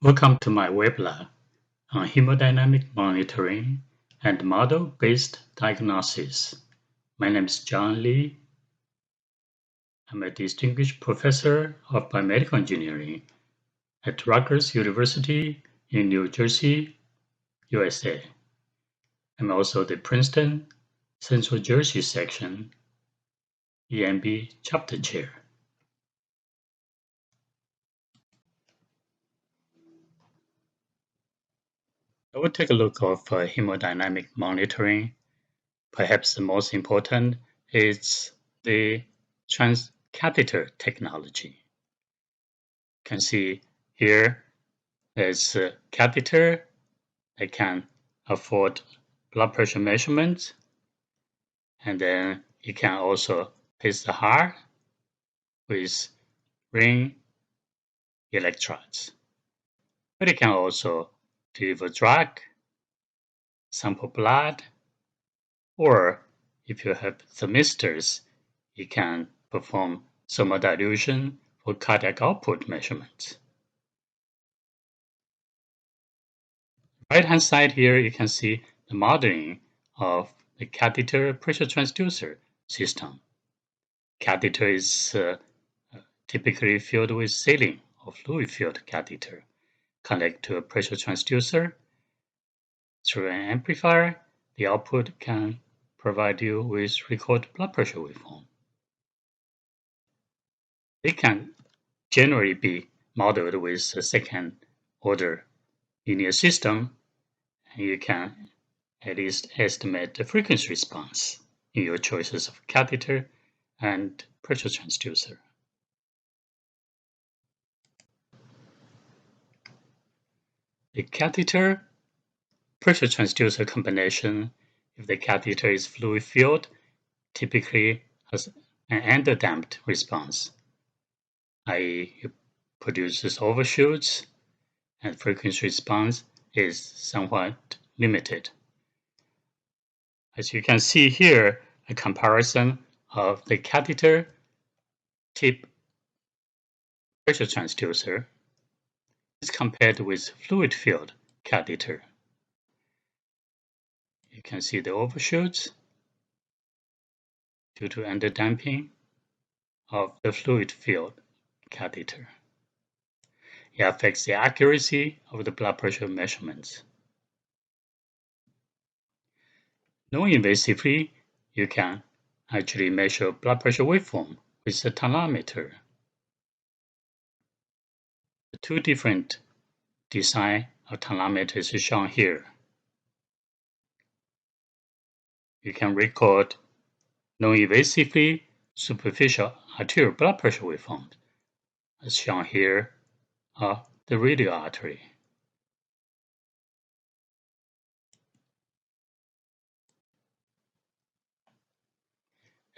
Welcome to my webinar on hemodynamic monitoring and model-based diagnosis. My name is John Lee. I'm a distinguished professor of biomedical engineering at Rutgers University in New Jersey, USA. I'm also the Princeton Central Jersey Section EMB Chapter Chair. I will take a look at hemodynamic monitoring. Perhaps the most important is the transcatheter technology. You can see here there's a catheter that can afford blood pressure measurements, and then it can also pace the heart with ring electrodes. But it can also deliver drug, sample blood, or if you have thermistors, it can perform thermal dilution for cardiac output measurements. Right-hand side here, you can see the modeling of the catheter pressure transducer system. Catheter is typically filled with saline or fluid-filled catheter. Connect to a pressure transducer. Through an amplifier, the output can provide you with record blood pressure waveform. They can generally be modeled with a second-order linear system, and you can at least estimate the frequency response in your choices of catheter and pressure transducer. The catheter pressure transducer combination, if the catheter is fluid-filled, typically has an underdamped response, i.e. it produces overshoots and frequency response is somewhat limited. As you can see here, a comparison of the catheter tip pressure transducer is compared with fluid-filled catheter. You can see the overshoots due to underdamping of the fluid-filled catheter. It affects the accuracy of the blood pressure measurements. Non-invasively, you can actually measure blood pressure waveform with a tonometer. The two different design of tonometers is shown here. You can record non-invasively superficial arterial blood pressure waveforms, as shown here are the radial artery.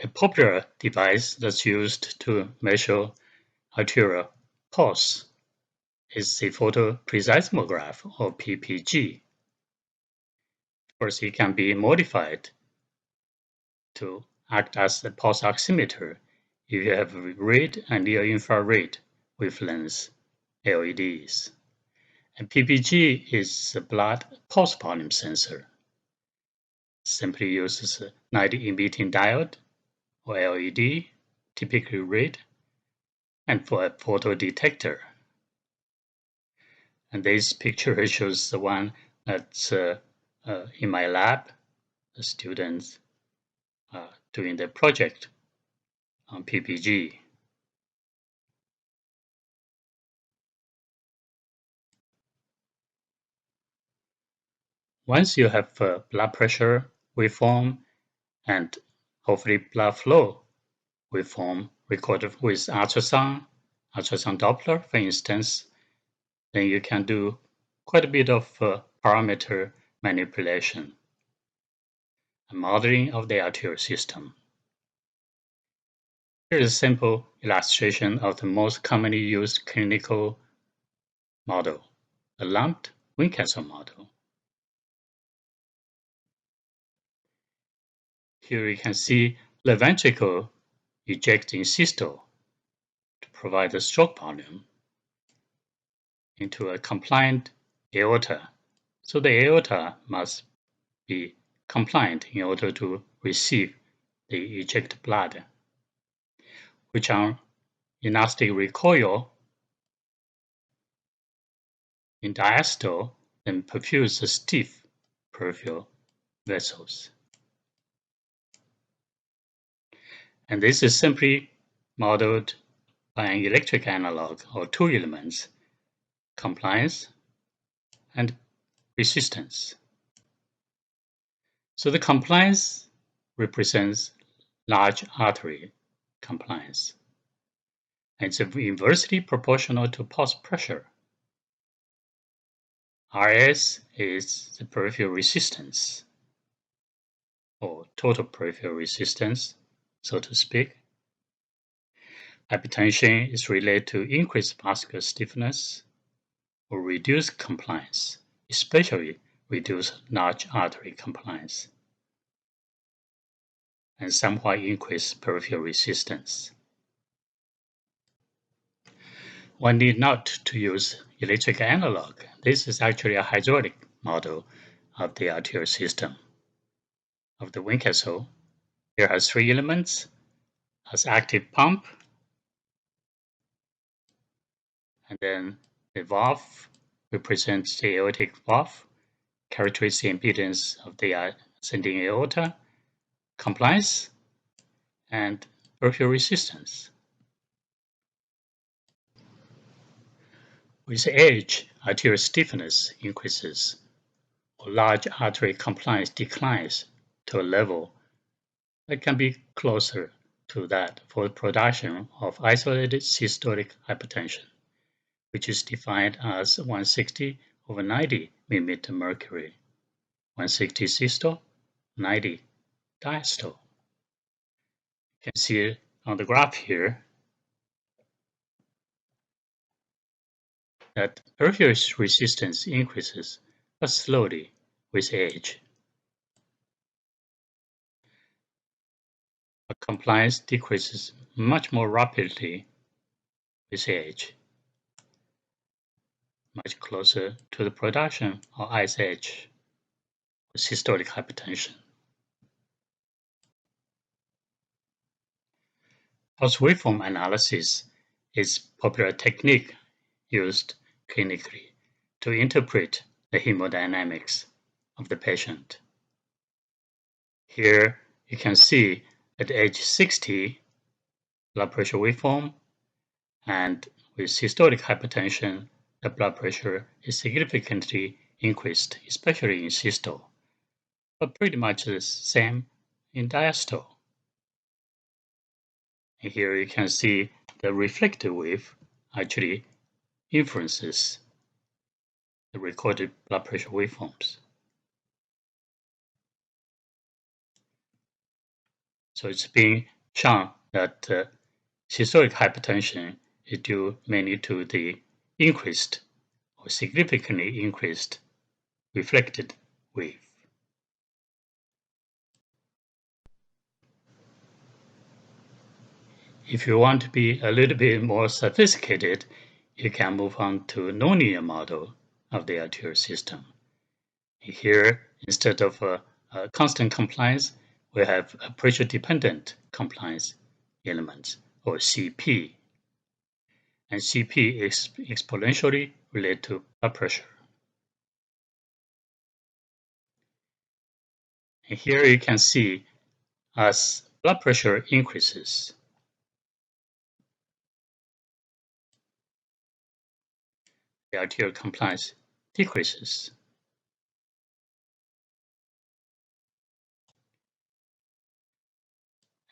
A popular device that's used to measure arterial pulse is the photopreseismograph, or PPG. Of course, it can be modified to act as a pulse oximeter if you have red and near-infrared wavelengths LEDs. And PPG is a blood pulse volume sensor. Simply uses a night emitting diode or LED, typically red, and for a photo detector. And this picture shows the one that's in my lab, the students doing the project on PPG. Once you have blood pressure waveform and hopefully blood flow waveform recorded with ultrasound Doppler, for instance, then you can do quite a bit of parameter manipulation and modeling of the arterial system. Here is a simple illustration of the most commonly used clinical model, the lumped Winchester model. Here you can see the ventricle ejecting systole to provide the stroke volume. into a compliant aorta. So the aorta must be compliant in order to receive the ejected blood, which on elastic recoil in diastole then perfuse the stiff peripheral vessels. And this is simply modeled by an electric analog of two elements, compliance and resistance. So the compliance represents large artery compliance. And it's inversely proportional to pulse pressure. RS is the peripheral resistance, or total peripheral resistance, so to speak. Hypertension is related to increased vascular stiffness or reduced compliance, especially reduced large artery compliance, and somewhat increased peripheral resistance. One need not to use electric analog. This is actually a hydraulic model of the arterial system of the vein castle. Here has three elements as active pump, and then the valve represents the aortic valve, characteristic impedance of the ascending aorta, compliance, and peripheral resistance. With age, arterial stiffness increases, or large artery compliance declines to a level that can be closer to that for the production of isolated systolic hypertension, which is defined as 160/90 mm mercury, 160 systole, 90 diastole. You can see on the graph here that peripheral resistance increases, but slowly with age. But compliance decreases much more rapidly with age, much closer to the production of ISH, systolic hypertension. Pulse waveform analysis is a popular technique used clinically to interpret the hemodynamics of the patient. Here you can see at age 60, blood pressure waveform, and with systolic hypertension, the blood pressure is significantly increased, especially in systole, but pretty much the same in diastole. And here you can see the reflected wave actually influences the recorded blood pressure waveforms. So it's being shown that systolic hypertension is due mainly to the increased or significantly increased reflected wave. If you want to be a little bit more sophisticated, you can move on to a nonlinear model of the arterial system. Here, instead of a constant compliance, we have a pressure-dependent compliance element, or CP. And CP is exponentially related to blood pressure. And here you can see as blood pressure increases, the arterial compliance decreases.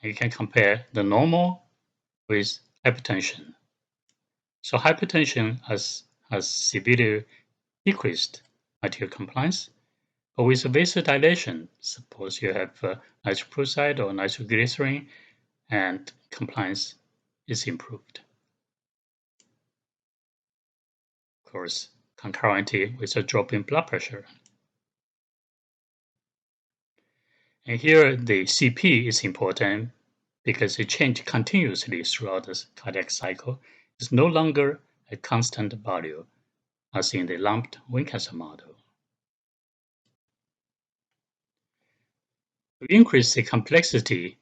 And you can compare the normal with hypertension. So hypertension has severely decreased arterial compliance, but with vasodilation, suppose you have nitroprusside or nitroglycerin, and compliance is improved. Of course, concurrently with a drop in blood pressure. And here the CP is important because it changes continuously throughout the cardiac cycle. It's no longer a constant value, as in the lumped wing cancer model. To increase the complexity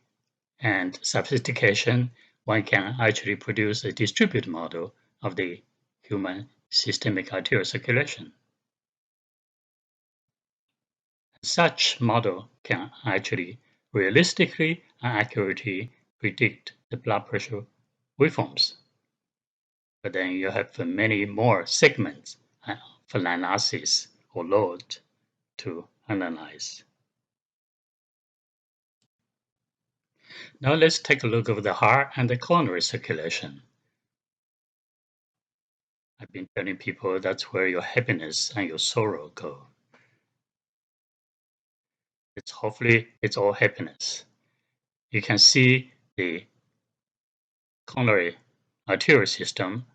and sophistication, one can actually produce a distributed model of the human systemic arterial circulation. Such model can actually realistically and accurately predict the blood pressure waveforms. But then you have many more segments for analysis or load to analyze. Now let's take a look at the heart and the coronary circulation. I've been telling people that's where your happiness and your sorrow go. Hopefully it's all happiness. You can see the coronary arterial system,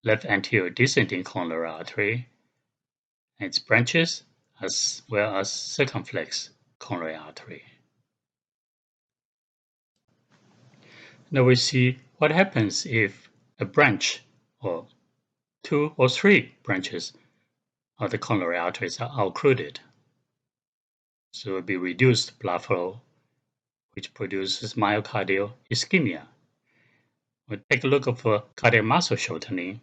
left anterior descending coronary artery, and its branches, as well as circumflex coronary artery. Now we see what happens if a branch or 2 or 3 branches of the coronary arteries are occluded. So it will be reduced blood flow, which produces myocardial ischemia. We'll take a look for cardiac muscle shortening.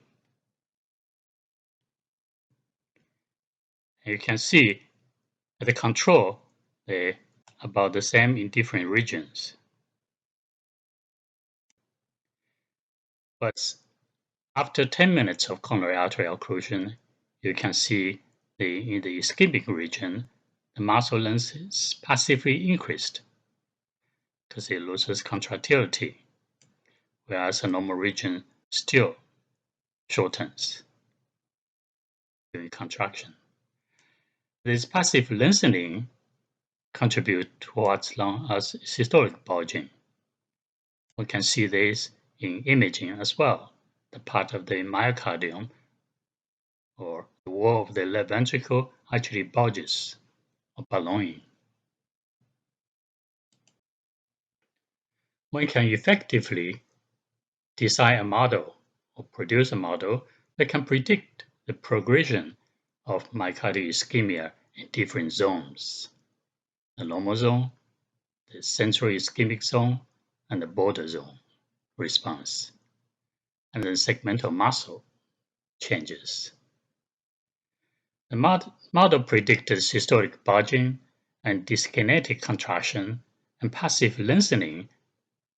And you can see the control they're about the same in different regions. But after 10 minutes of coronary artery occlusion, you can see in the ischemic region, the muscle length is passively increased because it loses contractility, whereas the normal region still shortens during contraction. This passive lengthening contributes to what's known as systolic bulging. We can see this in imaging as well. The part of the myocardium or the wall of the left ventricle actually bulges or ballooning. One can effectively design a model or produce a model that can predict the progression of myocardial ischemia in different zones: the normal zone, the central ischemic zone, and the border zone response, and then segmental muscle changes. The model predicted systolic bulging and dyskinetic contraction and passive lengthening,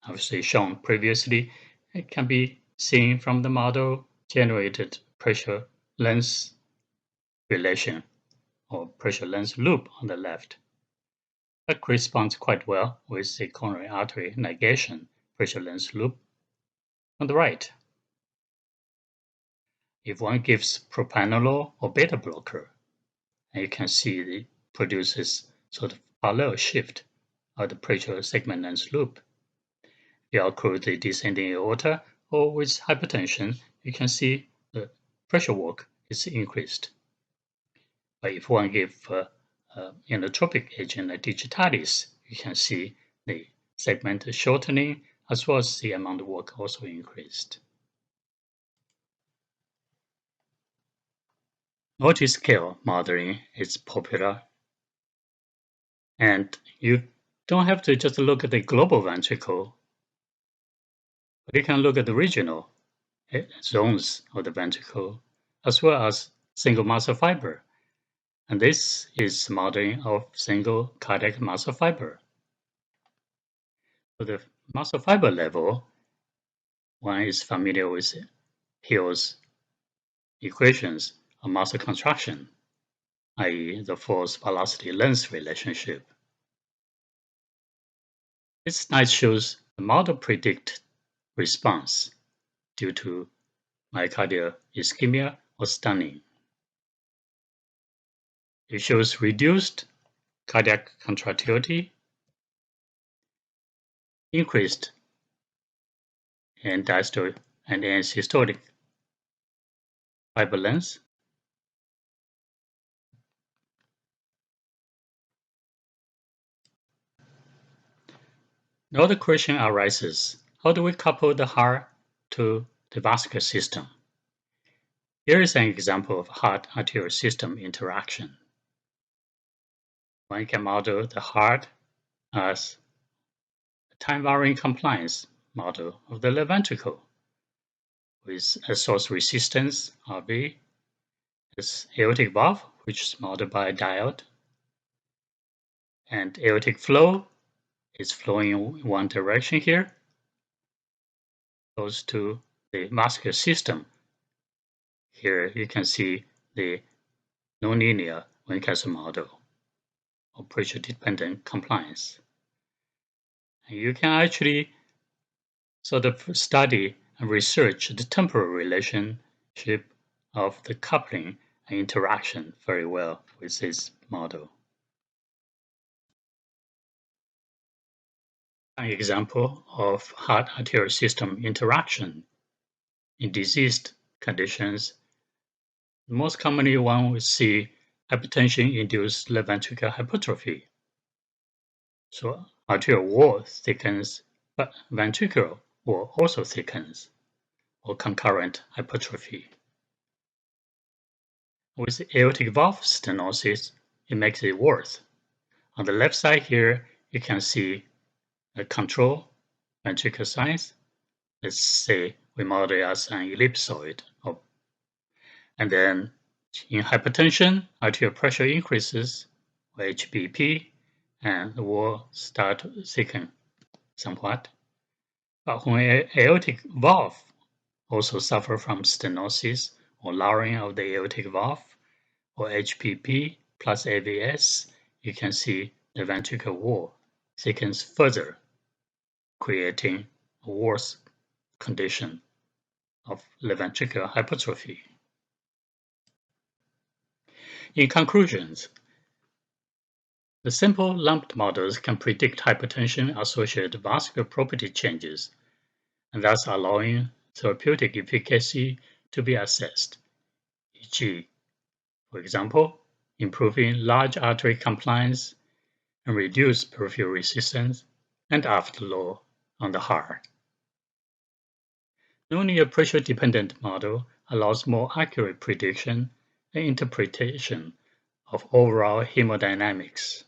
obviously shown previously. It can be seen from the model generated pressure length relation or pressure length loop on the left. That corresponds quite well with the coronary artery negation pressure length loop on the right. If one gives propranolol or beta blocker, and you can see it produces sort of parallel shift of the pressure segment length loop. You occlude the descending aorta, or with hypertension, you can see the pressure work is increased. But if one gives inotropic agent like digitalis, you can see the segment shortening as well as the amount of work also increased. Multi-scale modeling is popular, and you don't have to just look at the global ventricle, but you can look at the regional zones of the ventricle as well as single muscle fiber. And this is modeling of single cardiac muscle fiber. For the muscle fiber level, one is familiar with Hill's equations of muscle contraction, i.e. the force velocity length relationship. This slide shows the model predict response due to myocardial ischemia or stunning. It shows reduced cardiac contractility, increased and diastolic and systolic fiber length, now the question arises, how do we couple the heart to the vascular system? Here is an example of heart-arterial system interaction. One can model the heart as a time-varying compliance model of the left ventricle with a source resistance, RV, this aortic valve, which is modeled by a diode, and aortic flow is flowing in one direction here, goes to the vascular system. Here you can see the nonlinear Winchester model of pressure-dependent compliance. And you can actually sort of study and research the temporal relationship of the coupling and interaction very well with this model. An example of heart-arterial system interaction in diseased conditions. Most commonly, one will see hypertension-induced left ventricular hypertrophy. So arterial wall thickens, but ventricular wall also thickens, or concurrent hypertrophy. With aortic valve stenosis, it makes it worse. On the left side here, you can see a control ventricular size. Let's say we model it as an ellipsoid. And then in hypertension, arterial pressure increases, or HBP, and the wall start to thicken somewhat. But when aortic valve also suffer from stenosis or lowering of the aortic valve, or HPP plus AVS, you can see the ventricular wall thickens further, creating a worse condition of left ventricular hypertrophy. In conclusions, the simple lumped models can predict hypertension-associated vascular property changes, and thus allowing therapeutic efficacy to be assessed, e.g., for example, improving large artery compliance and reduce peripheral resistance and afterload on the heart. Nonlinear pressure-dependent model allows more accurate prediction and interpretation of overall hemodynamics.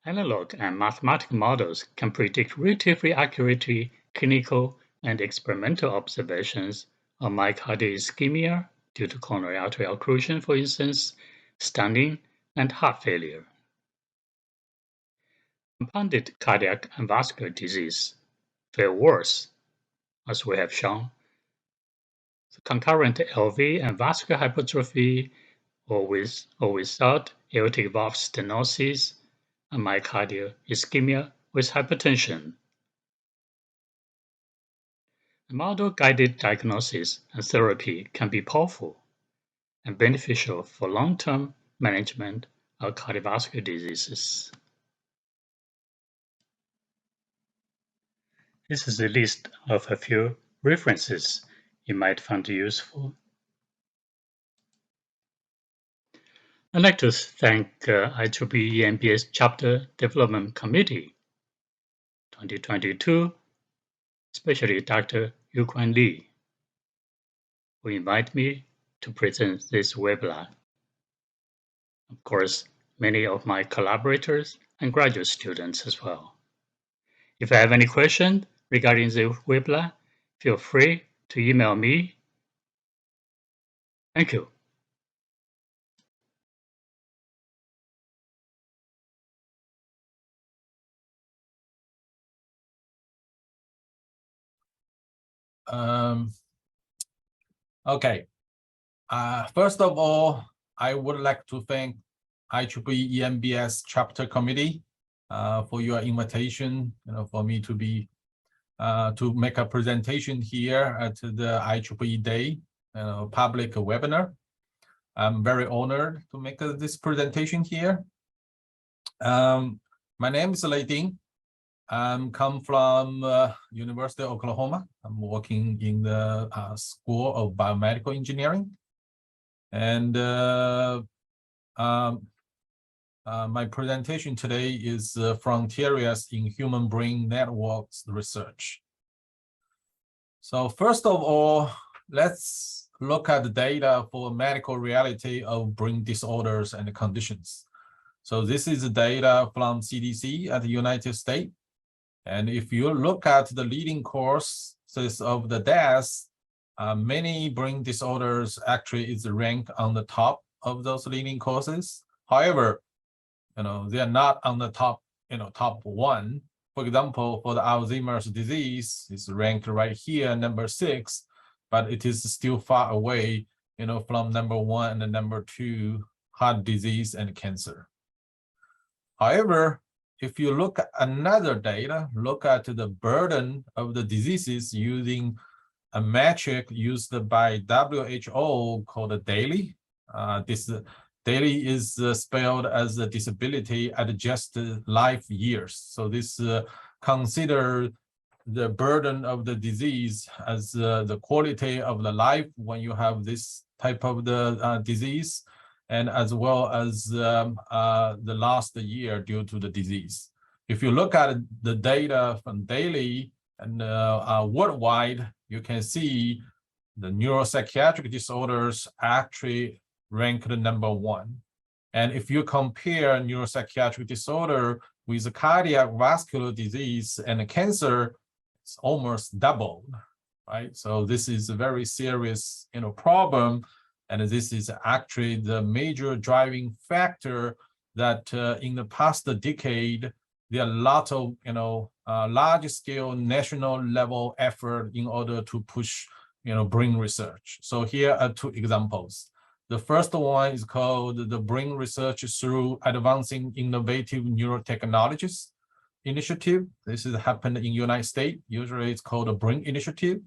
Analog and mathematical models can predict relatively accurately clinical and experimental observations of myocardial ischemia due to coronary artery occlusion, for instance, stenting, and heart failure. Compounded cardiac and vascular disease fare worse, as we have shown. The concurrent LV and vascular hypertrophy, or with or without aortic valve stenosis, and myocardial ischemia with hypertension. The model-guided diagnosis and therapy can be powerful and beneficial for long-term management of cardiovascular diseases. This is a list of a few references you might find useful. I'd like to thank IEEE EMBS Chapter Development Committee 2022, especially Dr. Yuquan Li, who invited me to present this webinar. Of course, many of my collaborators and graduate students as well. If you have any questions regarding the webinar, feel free to email me. Thank you. Okay. First of all, I would like to thank IEEE EMBS Chapter Committee for your invitation, for me to be to make a presentation here at the IEEE Day public webinar. I'm very honored to make this presentation here. My name is Linte. I'm come from University of Oklahoma. I'm working in the School of Biomedical Engineering. And my presentation today is Frontiers in Human Brain Networks Research. So first of all, let's look at the data for medical reality of brain disorders and conditions. So this is the data from CDC at the United States. And if you look at the leading causes of the deaths, many brain disorders actually is ranked on the top of those leading causes. However, they are not on the top, top one. For example, for the Alzheimer's disease, it's ranked right here, number 6, but it is still far away, from number 1 and number 2, heart disease and cancer. However, if you look at another data, look at the burden of the diseases using a metric used by WHO called DALY. This DALY is spelled as a disability adjusted life years. So this consider the burden of the disease as the quality of the life when you have this type of the disease, and as well as the last year due to the disease. If you look at the data from DALY and worldwide, you can see the neuropsychiatric disorders actually ranked number 1. And if you compare neuropsychiatric disorder with cardiac vascular disease and cancer, it's almost doubled, right? So this is a very serious, problem. And this is actually the major driving factor that in the past decade, there are a lot of, large-scale national-level effort in order to push, brain research. So here are 2 examples. The first one is called the Brain Research Through Advancing Innovative Neurotechnologies Initiative. This is happened in the United States. Usually it's called a Brain Initiative.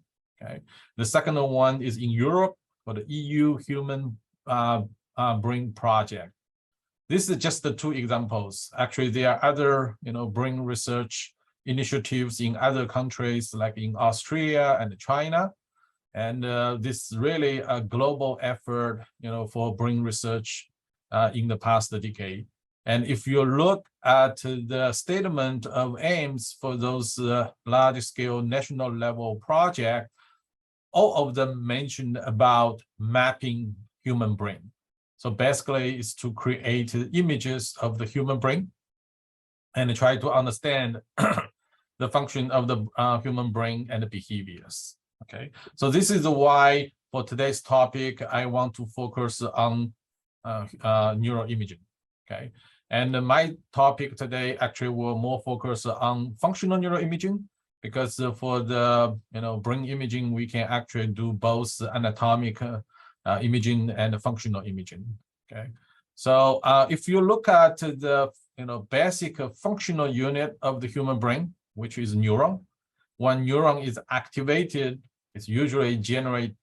Okay. The second one is in Europe, for the EU Human Brain Project. This is just the 2 examples. Actually, there are other, brain research initiatives in other countries, like in Australia and China. And this is really a global effort, for brain research in the past decade. And if you look at the statement of aims for those large-scale national-level projects, all of them mentioned about mapping human brain. So basically, it's to create images of the human brain and try to understand the function of the human brain and the behaviors. Okay, so this is why for today's topic, I want to focus on neuroimaging. Okay, and my topic today actually will more focus on functional neuroimaging, because for the brain imaging, we can actually do both anatomic imaging and functional imaging. Okay, so if you look at the basic functional unit of the human brain, which is neuron, when neuron is activated, it's usually generate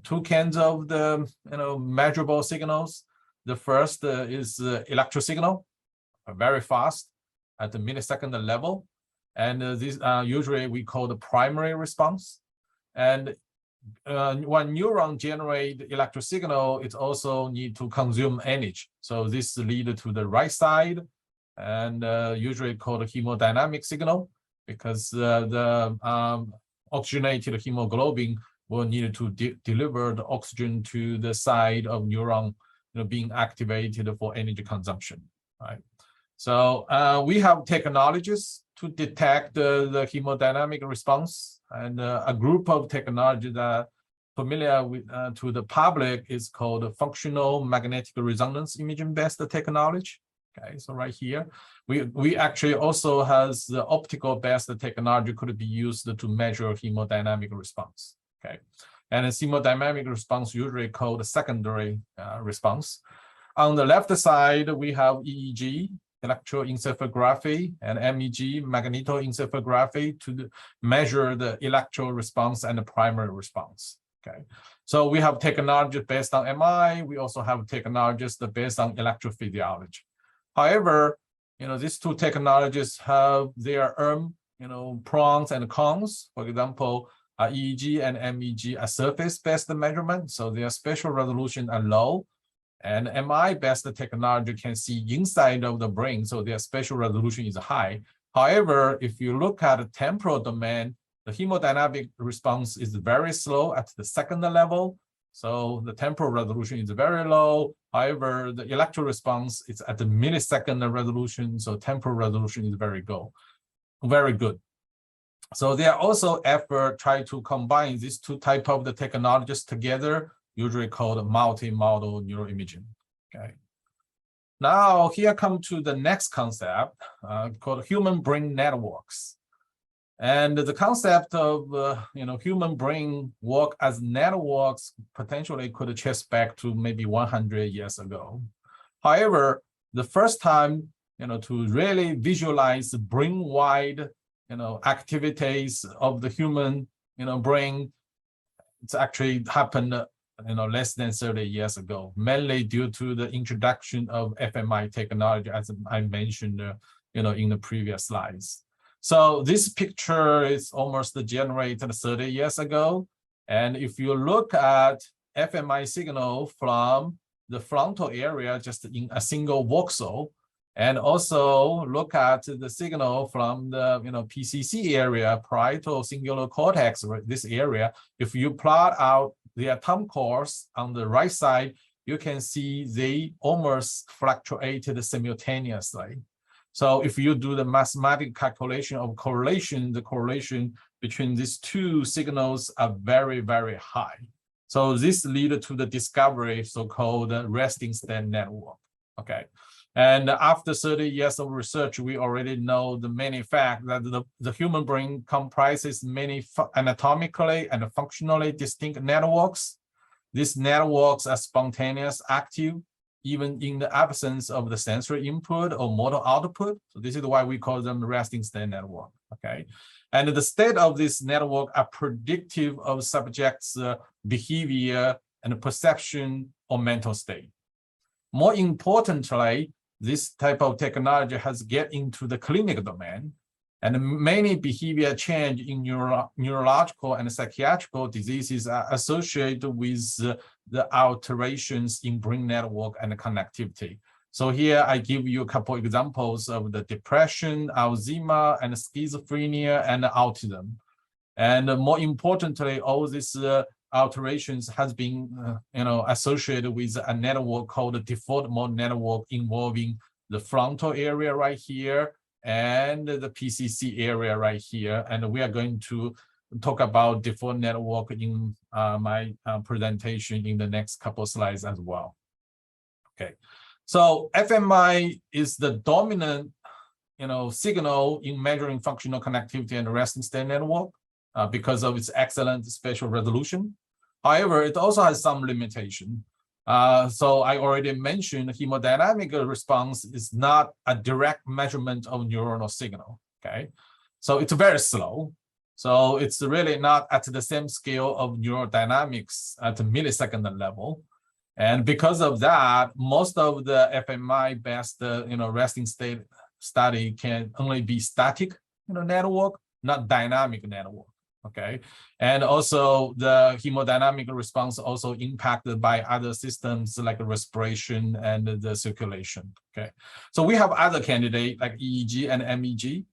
2 kinds of the measurable signals. The first is electrical signal, very fast at the millisecond level. And these usually we call the primary response. And when neuron generate electrical signal, it also need to consume energy. So this leads to the right side, and usually called a hemodynamic signal, because the oxygenated hemoglobin will need to deliver the oxygen to the side of neuron being activated for energy consumption, right? So we have technologies to detect the hemodynamic response, and a group of technology that familiar with to the public is called functional magnetic resonance imaging-based technology. Okay, so right here, we actually also has the optical-based technology could be used to measure hemodynamic response. Okay, and a hemodynamic response usually called secondary response. On the left side, we have EEG, electroencephalography, and MEG, magnetoencephalography, to measure the electrical response and the primary response. Okay, so we have technology based on MI. We also have technologies based on electrophysiology. However, these 2 technologies have their own, pros and cons. For example, EEG and MEG are surface-based measurement, so their spatial resolution are low. And MI-based technology can see inside of the brain, so their spatial resolution is high. However, if you look at the temporal domain, The hemodynamic response is very slow at the second level. So the temporal resolution is very low. However, the electrical response is at the millisecond resolution. So temporal resolution is very good. So there are also efforts try to combine these two types of the technologies together, usually called multi-modal neuroimaging. Okay. Now here come to the next concept called human brain networks. And the concept of human brain work as networks potentially could trace back to maybe 100 years ago. However, the first time to really visualize brain-wide activities of the human brain, it's actually happened less than 30 years ago, mainly due to the introduction of fMRI technology, as I mentioned in the previous slides. So this picture is almost generated 30 years ago. And if you look at fMRI signal from the frontal area just in a single voxel, and also look at the signal from the PCC area, parietal cingulate cortex, this area, if you plot out the atom cores on the right side, you can see they almost fluctuated simultaneously. So if you do the mathematical calculation of correlation, the correlation between these two signals are very, very high. So this led to the discovery, so-called resting state network. Okay. And after 30 years of research, we already know the many facts that the human brain comprises many anatomically and functionally distinct networks. These networks are spontaneous, active, even in the absence of the sensory input or motor output. So this is why we call them resting state network, okay? And the state of this network are predictive of subjects' behavior and perception or mental state. More importantly, this type of technology has get into the clinical domain, and many behavior change in neurological and psychiatrical diseases are associated with the alterations in brain network and connectivity. So here I give you a couple examples of the depression, Alzheimer, and schizophrenia, and autism. And more importantly, all these alterations has been associated with a network called the default mode network involving the frontal area right here and the PCC area right here. And we are going to talk about default network in my presentation in the next couple of slides as well. Okay, so fMRI is the dominant signal in measuring functional connectivity and resting state network because of its excellent spatial resolution. However, it also has some limitation. So I already mentioned hemodynamic response is not a direct measurement of neuronal signal, okay? So it's very slow. So it's really not at the same scale of neurodynamics at the millisecond level. And because of that, most of the fMRI-based resting state study can only be static network, not dynamic network. Okay, and also the hemodynamic response also impacted by other systems like respiration and the circulation. Okay, so we have other candidates like EEG and MEG.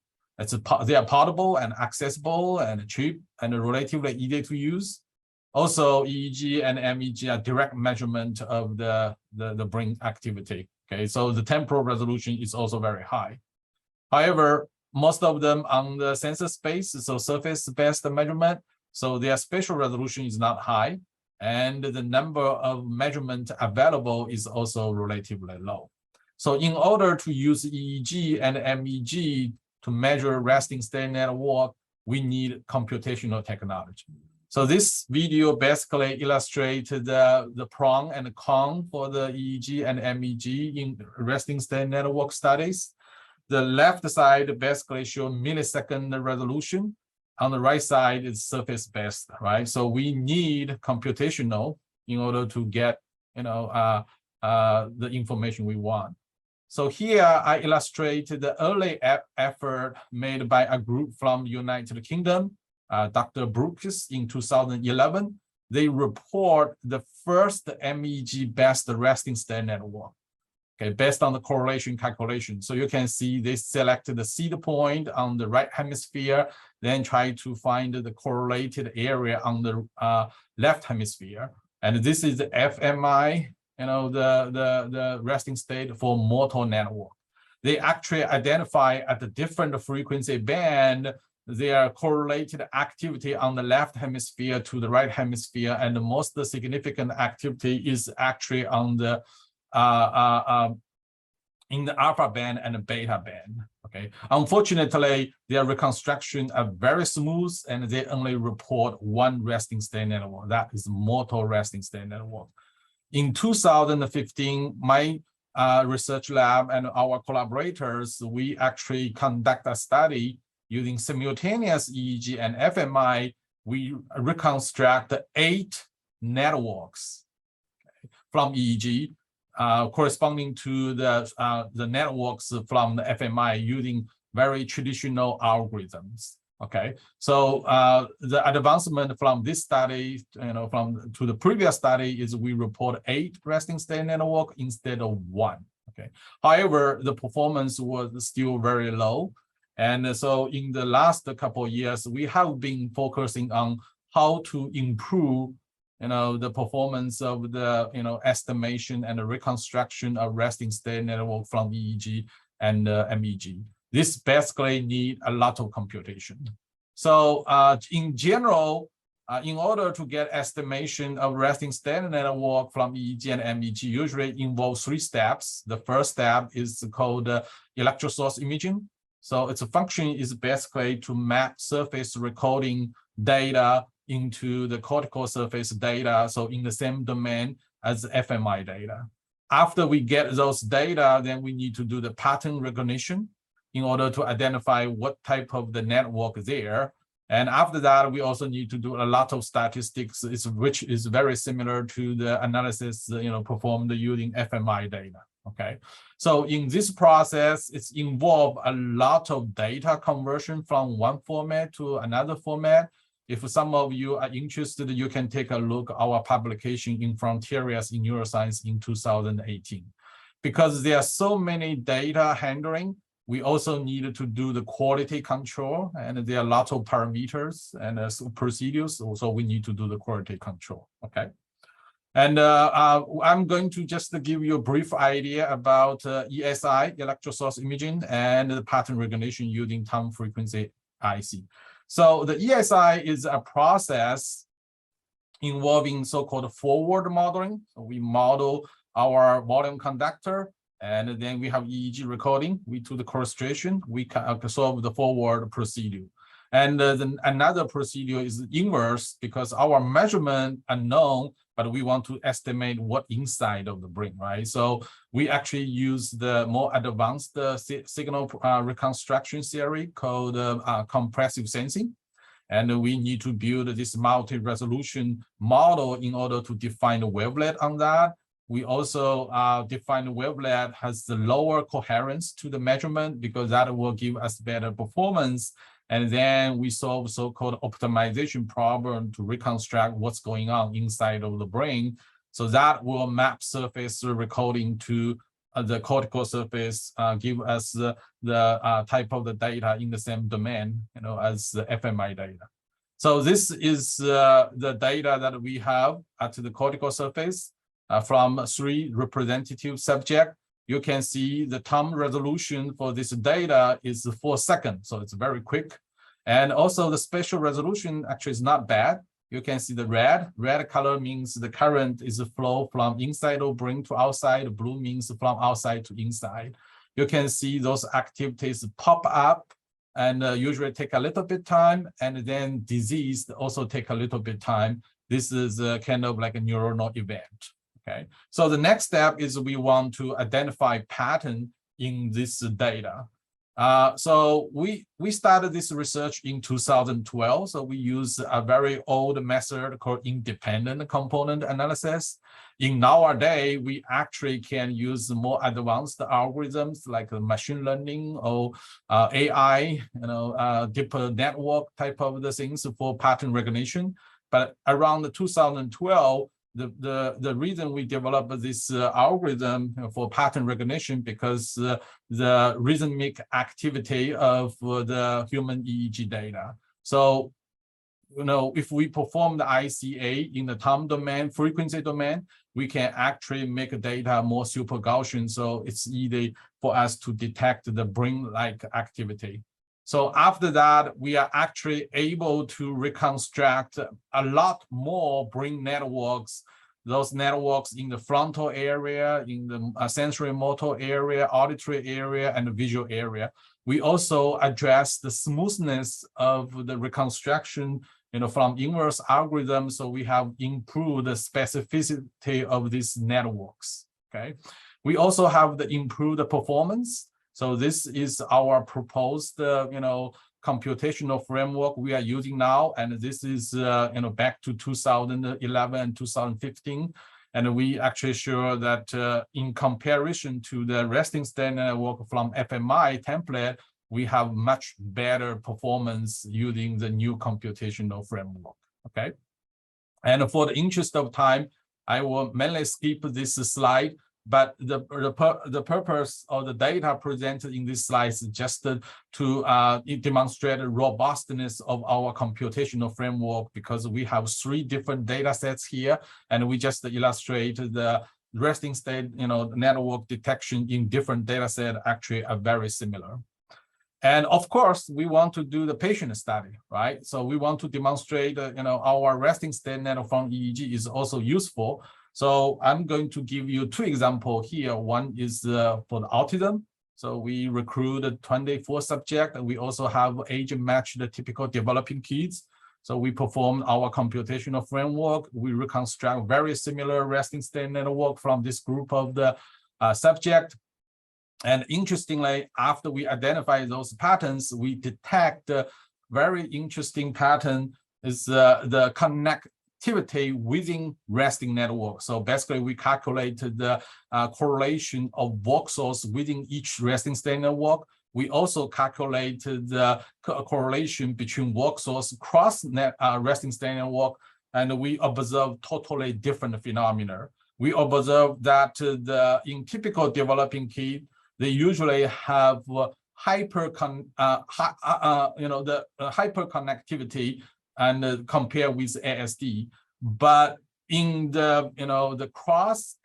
They are portable and accessible and cheap and relatively easy to use. Also, EEG and MEG are direct measurement of the brain activity. Okay, so the temporal resolution is also very high. However, most of them on the sensor space, so surface-based measurement, so their spatial resolution is not high, and the number of measurements available is also relatively low. So in order to use EEG and MEG to measure resting state network, we need computational technology. So this video basically illustrates the pros and cons for the EEG and MEG in resting state network studies. The left side basically shows millisecond resolution. On the right side is surface-based, right? So we need computational in order to get, the information we want. So here I illustrated the early effort made by a group from United Kingdom, Dr. Brooks in 2011. They report the first MEG-based resting state network. okay, based on the correlation calculation. So you can see they selected the seed point on the right hemisphere, then try to find the correlated area on the left hemisphere. And this is the FMI, the resting state for motor network. They actually identify at the different frequency band their correlated activity on the left hemisphere to the right hemisphere, and the most significant activity is actually on the in the alpha band and the beta band. Okay, unfortunately, their reconstruction are very smooth, and they only report one resting state network. That is motor resting state network. In 2015, my research lab and our collaborators, we actually conduct a study using simultaneous EEG and FMI. We reconstruct 8 networks from EEG, corresponding to the networks from the FMI using very traditional algorithms. Okay, so the advancement from this study, to the previous study is we report 8 resting state network instead of 1. Okay, however, the performance was still very low, and so in the last couple of years, we have been focusing on how to improve, the performance of the estimation and the reconstruction of resting state network from EEG and MEG. This basically need a lot of computation. So in general, in order to get estimation of resting state network from EEG and MEG, usually involves 3 steps. The first step is called electrosource imaging. So its function is basically to map surface recording data into the cortical surface data, so in the same domain as FMI data. After we get those data, then we need to do the pattern recognition in order to identify what type of the network there. And after that, we also need to do a lot of statistics, which is very similar to the analysis performed using FMI data. Okay, so in this process, it's involved a lot of data conversion from one format to another format. If some of you are interested, you can take a look at our publication in Frontiers in Neuroscience in 2018. Because there are so many data handling, we also needed to do the quality control, and there are lots of parameters and procedures. Also, we need to do the quality control. Okay, and I'm going to just give you a brief idea about ESI, electrosource imaging, and the pattern recognition using time frequency IC. So the ESI is a process involving so-called forward modeling. So we model our volume conductor, and then we have EEG recording. We do the correlation. We can solve the forward procedure. And then another procedure is inverse, because our measurement are known, but we want to estimate what inside of the brain, right? So we actually use the more advanced signal reconstruction theory called compressive sensing. And we need to build this multi-resolution model in order to define the wavelet on that. We also define the wavelet has the lower coherence to the measurement, because that will give us better performance. And then we solve so-called optimization problem to reconstruct what's going on inside of the brain. So that will map surface recording to the cortical surface, give us the type of the data in the same domain, as the FMI data. So this is the data that we have at the cortical surface from 3 representative subjects. You can see the time resolution for this data is 4 seconds, so it's very quick. And also the spatial resolution actually is not bad. You can see the red color means the current is a flow from inside of brain to outside. Blue means from outside to inside. You can see those activities pop up and usually take a little bit time, and then disease also take a little bit time. This is kind of like a neuronal event. Okay, so the next step is we want to identify pattern in this data. So we started this research in 2012. So we use a very old method called independent component analysis. In nowadays, we actually can use more advanced algorithms like machine learning or AI, deep network type of the things for pattern recognition. But around 2012, the reason we developed this algorithm for pattern recognition because the rhythmic activity of the human EEG data. So, if we perform the ICA in the time domain, frequency domain, we can actually make data more super Gaussian. So it's easy for us to detect the brain-like activity. So after that, we are actually able to reconstruct a lot more brain networks, those networks in the frontal area, in the sensory motor area, auditory area, and the visual area. We also address the smoothness of the reconstruction from inverse algorithms, so we have improved the specificity of these networks, okay? We also have the improved performance. So this is our proposed, computational framework we are using now, and this is, back to 2011 and 2015. And we actually show that in comparison to the resting state network from FMI template, we have much better performance using the new computational framework, okay? And for the interest of time, I will mainly skip this slide, but the purpose of the data presented in this slide is just to demonstrate the robustness of our computational framework, because we have 3 different data sets here, and we just illustrate the resting state, network detection in different data sets actually are very similar. And of course, we want to do the patient study, right? So we want to demonstrate, our resting state network from EEG is also useful. So I'm going to give you 2 examples here. One is for the autism. So we recruited 24 subjects, and we also have age-matched typical developing kids. So we performed our computational framework. We reconstruct very similar resting state network from this group of the subject. And interestingly, after we identify those patterns, we detect a very interesting pattern is the connectivity within resting network. So basically, we calculated the correlation of voxels within each resting state network. We also calculated the correlation between voxels across resting state network, and we observed totally different phenomena. We observed that in typical developing kid, they usually have hyperconnectivity and compare with ASD, but in the cross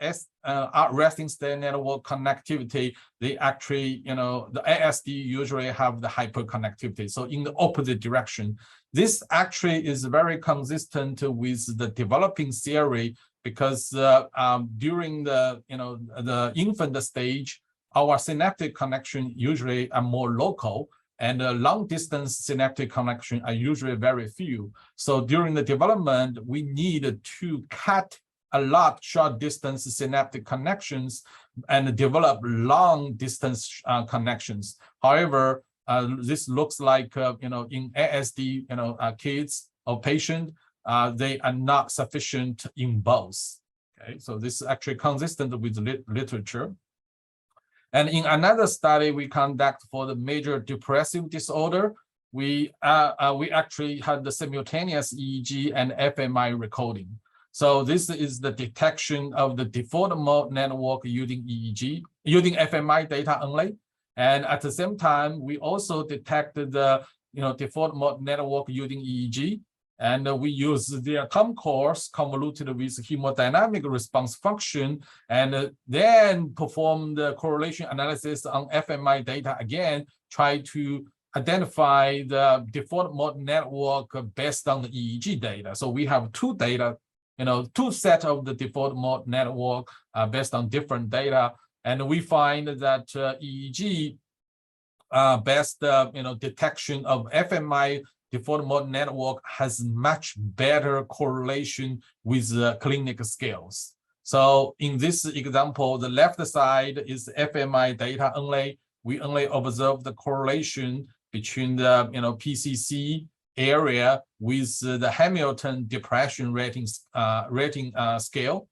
resting state network connectivity, they actually the ASD usually have the hyperconnectivity. So in the opposite direction, this actually is very consistent with the developing theory, because during the infant stage, our synaptic connection usually are more local, and long-distance synaptic connection are usually very few. So during the development, we need to cut a lot short-distance synaptic connections and develop long-distance connections. However, this looks like in ASD kids or patients, they are not sufficient in both. Okay, so this is actually consistent with literature. And in another study we conduct for the major depressive disorder, we actually had the simultaneous EEG and fMRI recording. So this is the detection of the default mode network using EEG, using fMRI data only. And at the same time, we also detected the default mode network using EEG. And we use their time course convoluted with hemodynamic response function, and then perform the correlation analysis on fMRI data again, try to identify the default mode network based on the EEG data. So we have 2 data, 2 sets of the default mode network based on different data. And we find that EEG based detection of fMRI default mode network has much better correlation with the clinical scales. So in this example, the left side is fMRI data only. We only observe the correlation between the PCC area with the Hamilton depression rating scale.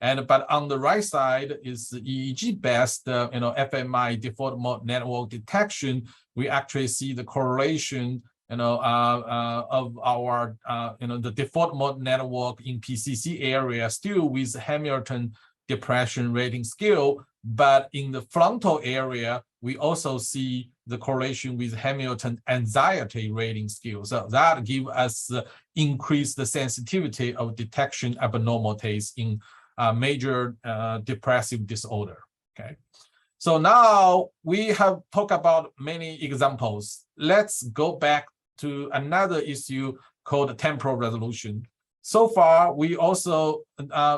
But on the right side is the EEG based fMRI default mode network detection. We actually see the correlation of our, the default mode network in PCC area still with Hamilton depression rating scale, but in the frontal area, we also see the correlation with Hamilton anxiety rating scale. So that gives us increased the sensitivity of detection abnormalities in major depressive disorder, okay? So now we have talked about many examples. Let's go back to another issue called temporal resolution. So far, we also,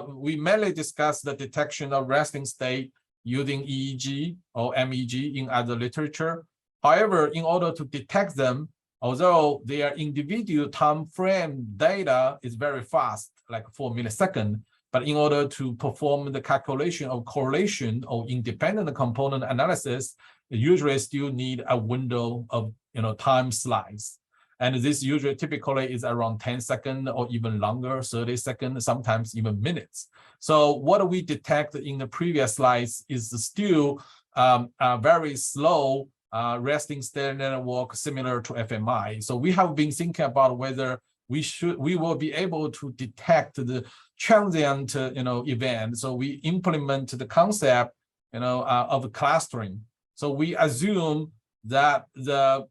we mainly discussed the detection of resting state using EEG or MEG in other literature. However, in order to detect them, although their individual time frame data is very fast, like 4 milliseconds, but in order to perform the calculation of correlation or independent component analysis, you usually still need a window of time slice. And this usually typically is around 10 seconds or even longer, 30 seconds, sometimes even minutes. So what we detect in the previous slides is still a very slow resting state network similar to FMI. So we have been thinking about whether we will be able to detect the transient event. So we implement the concept of clustering. So we assume that the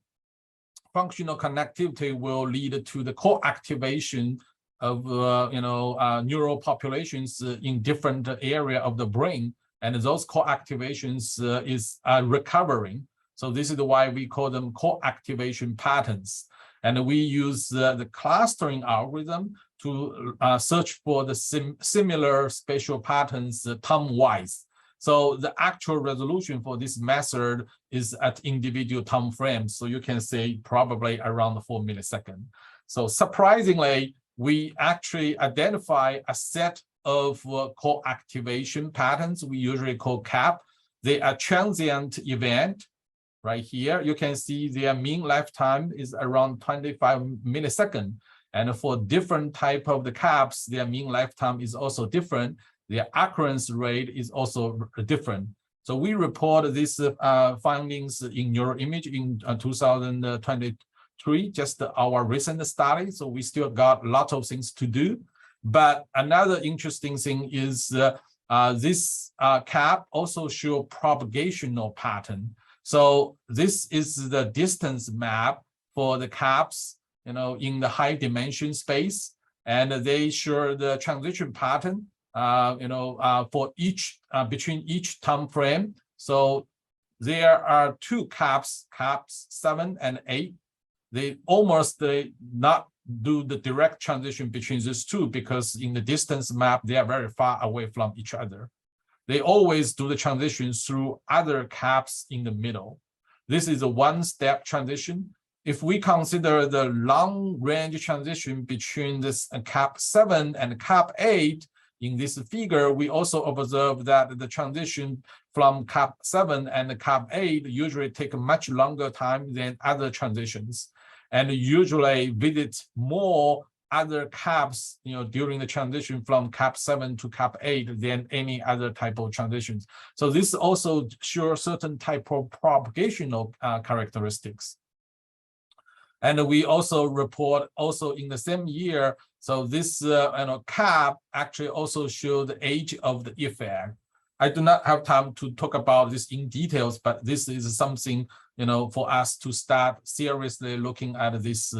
functional connectivity will lead to the co-activation of neural populations in different area of the brain, and those co-activations is recovering. So this is why we call them co-activation patterns. And we use the clustering algorithm to search for the similar spatial patterns time-wise. So the actual resolution for this method is at individual time frames. So you can say probably around 4 milliseconds. So surprisingly, we actually identify a set of co-activation patterns we usually call CAP. They are transient event. Right here, you can see their mean lifetime is around 25 milliseconds. And for different type of the CAPs, their mean lifetime is also different. Their occurrence rate is also different. So we report these findings in neuroimage in 2023, just our recent study. So we still got a lot of things to do. But another interesting thing is this CAP also show propagational pattern. So this is the distance map for the CAPs, in the high dimension space, and they show the transition pattern, for each between each time frame. So there are two CAPs 7 and 8. They almost not do the direct transition between these two because in the distance map they are very far away from each other. They always do the transition through other CAPs in the middle. This is a one-step transition. If we consider the long-range transition between this CAP 7 and CAP 8 in this figure, we also observe that the transition from CAP 7 and CAP 8 usually take a much longer time than other transitions, and usually visit more other CAPs, during the transition from CAP 7 to CAP 8 than any other type of transitions. So this also shows certain type of propagational characteristics. And we also report also in the same year. So this CAP actually also show the age of the effect. I do not have time to talk about this in details, but this is something for us to start seriously looking at this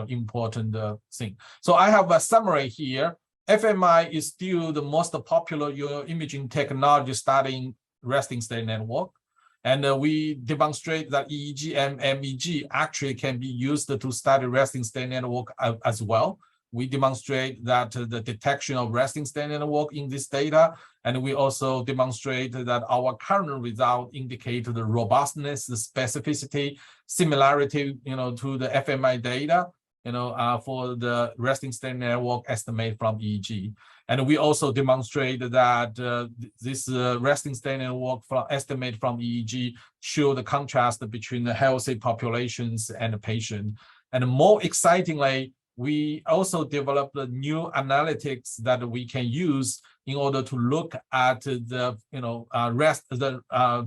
important thing. So I have a summary here. FMI is still the most popular imaging technology studying resting state network. And we demonstrate that EEG and MEG actually can be used to study resting state network as well. We demonstrate that the detection of resting state network in this data, and we also demonstrate that our current result indicate the robustness, the specificity, similarity, to the FMI data, for the resting state network estimate from EEG. And we also demonstrate that this resting state network estimate from EEG show the contrast between the healthy populations and the patient. And more excitingly, we also developed the new analytics that we can use in order to look at the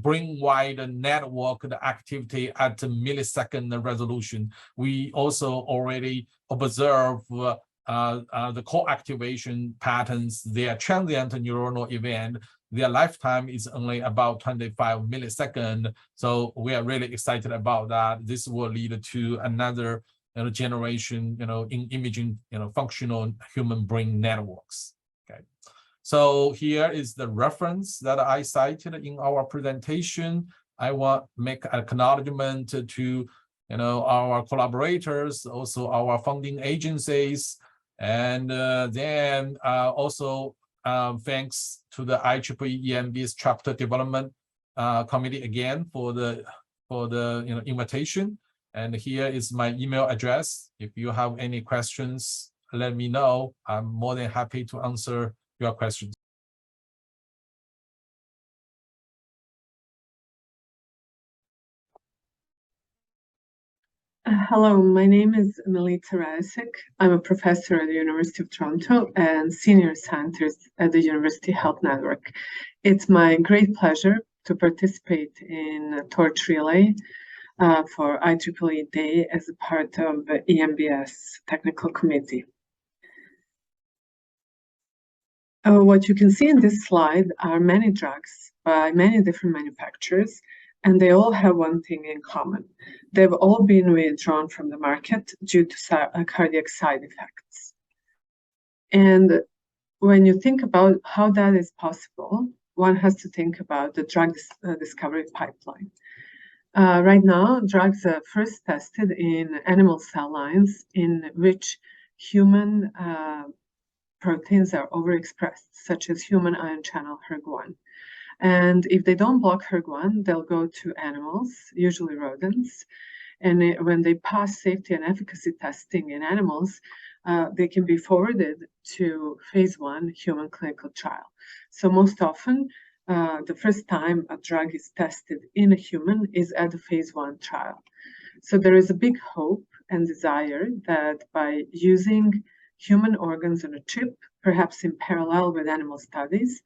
brain-wide network, the activity at millisecond resolution. We also already observe the co-activation patterns. They are transient neuronal event. Their lifetime is only about 25 milliseconds. So we are really excited about that. This will lead to another generation, in imaging, functional human brain networks. Okay. So here is the reference that I cited in our presentation. I want to make an acknowledgement to, our collaborators, also our funding agencies, and then also thanks to the IEEE EMBS chapter development committee again for the invitation. And here is my email address. If you have any questions, let me know. I'm more than happy to answer your questions. Hello, my name is Milica Radisic. I'm a professor at the University of Toronto and senior scientist at the University Health Network. It's my great pleasure to participate in Torch Relay for IEEE Day as a part of the EMBS Technical Committee. What you can see in this slide are many drugs by many different manufacturers, and they all have one thing in common. They've all been withdrawn from the market due to cardiac side effects. And when you think about how that is possible, one has to think about the drug discovery pipeline. Right now, drugs are first tested in animal cell lines in which human proteins are overexpressed, such as human ion channel HERG1. And if they don't block HERG1, they'll go to animals, usually rodents. And when they pass safety and efficacy testing in animals, they can be forwarded to phase 1 human clinical trial. So most often, the first time a drug is tested in a human is at the phase 1 trial. So there is a big hope and desire that by using human organs on a chip, perhaps in parallel with animal studies,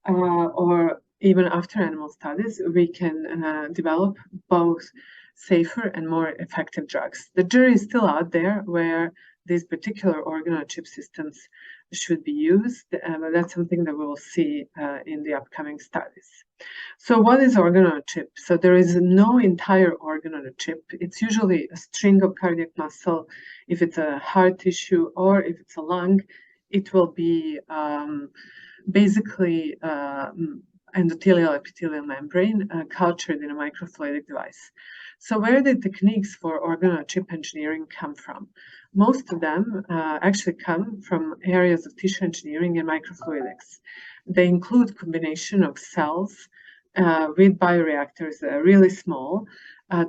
or even after animal studies, we can develop both safer and more effective drugs. The jury is still out there where these particular organo-chip systems should be used, but that's something that we will see in the upcoming studies. So what is organo-chip? So there is no entire organ on a chip. It's usually a string of cardiac muscle. If it's a heart tissue or if it's a lung, it will be basically endothelial epithelial membrane cultured in a microfluidic device. So where the techniques for organo-chip engineering come from? Most of them actually come from areas of tissue engineering and microfluidics. They include combination of cells with bioreactors that are really small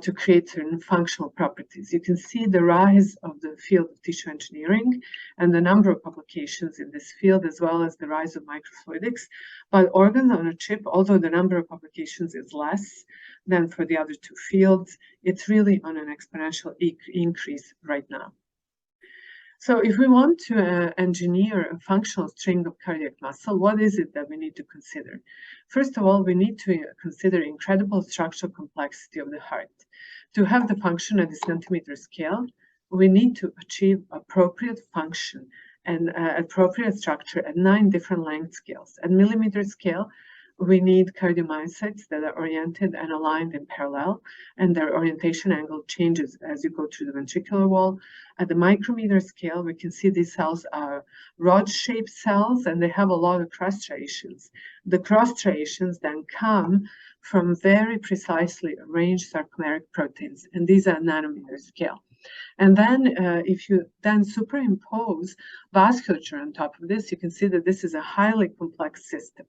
to create certain functional properties. You can see the rise of the field of tissue engineering and the number of publications in this field, as well as the rise of microfluidics. But organ on a chip, although the number of publications is less than for the other two fields, it's really on an exponential increase right now. So if we want to engineer a functional string of cardiac muscle, what is it that we need to consider? First of all, we need to consider incredible structural complexity of the heart. To have the function at the centimeter scale, we need to achieve appropriate function and appropriate structure at 9 different length scales. At millimeter scale, we need cardiomyocytes that are oriented and aligned in parallel, and their orientation angle changes as you go through the ventricular wall. At the micrometer scale, we can see these cells are rod-shaped cells, and they have a lot of cross striations. The cross striations then come from very precisely arranged sarcomeric proteins, and these are nanometer scale. And then if you then superimpose vasculature on top of this, you can see that this is a highly complex system.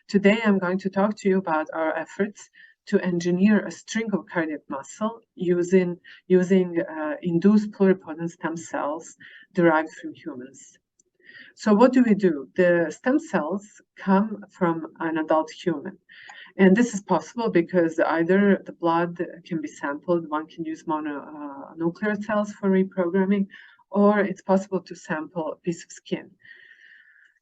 Today, I'm going to talk to you about our efforts to engineer a string of cardiac muscle using induced pluripotent stem cells derived from humans. So what do we do? The stem cells come from an adult human. And this is possible because either the blood can be sampled, one can use mononuclear cells for reprogramming, or it's possible to sample a piece of skin.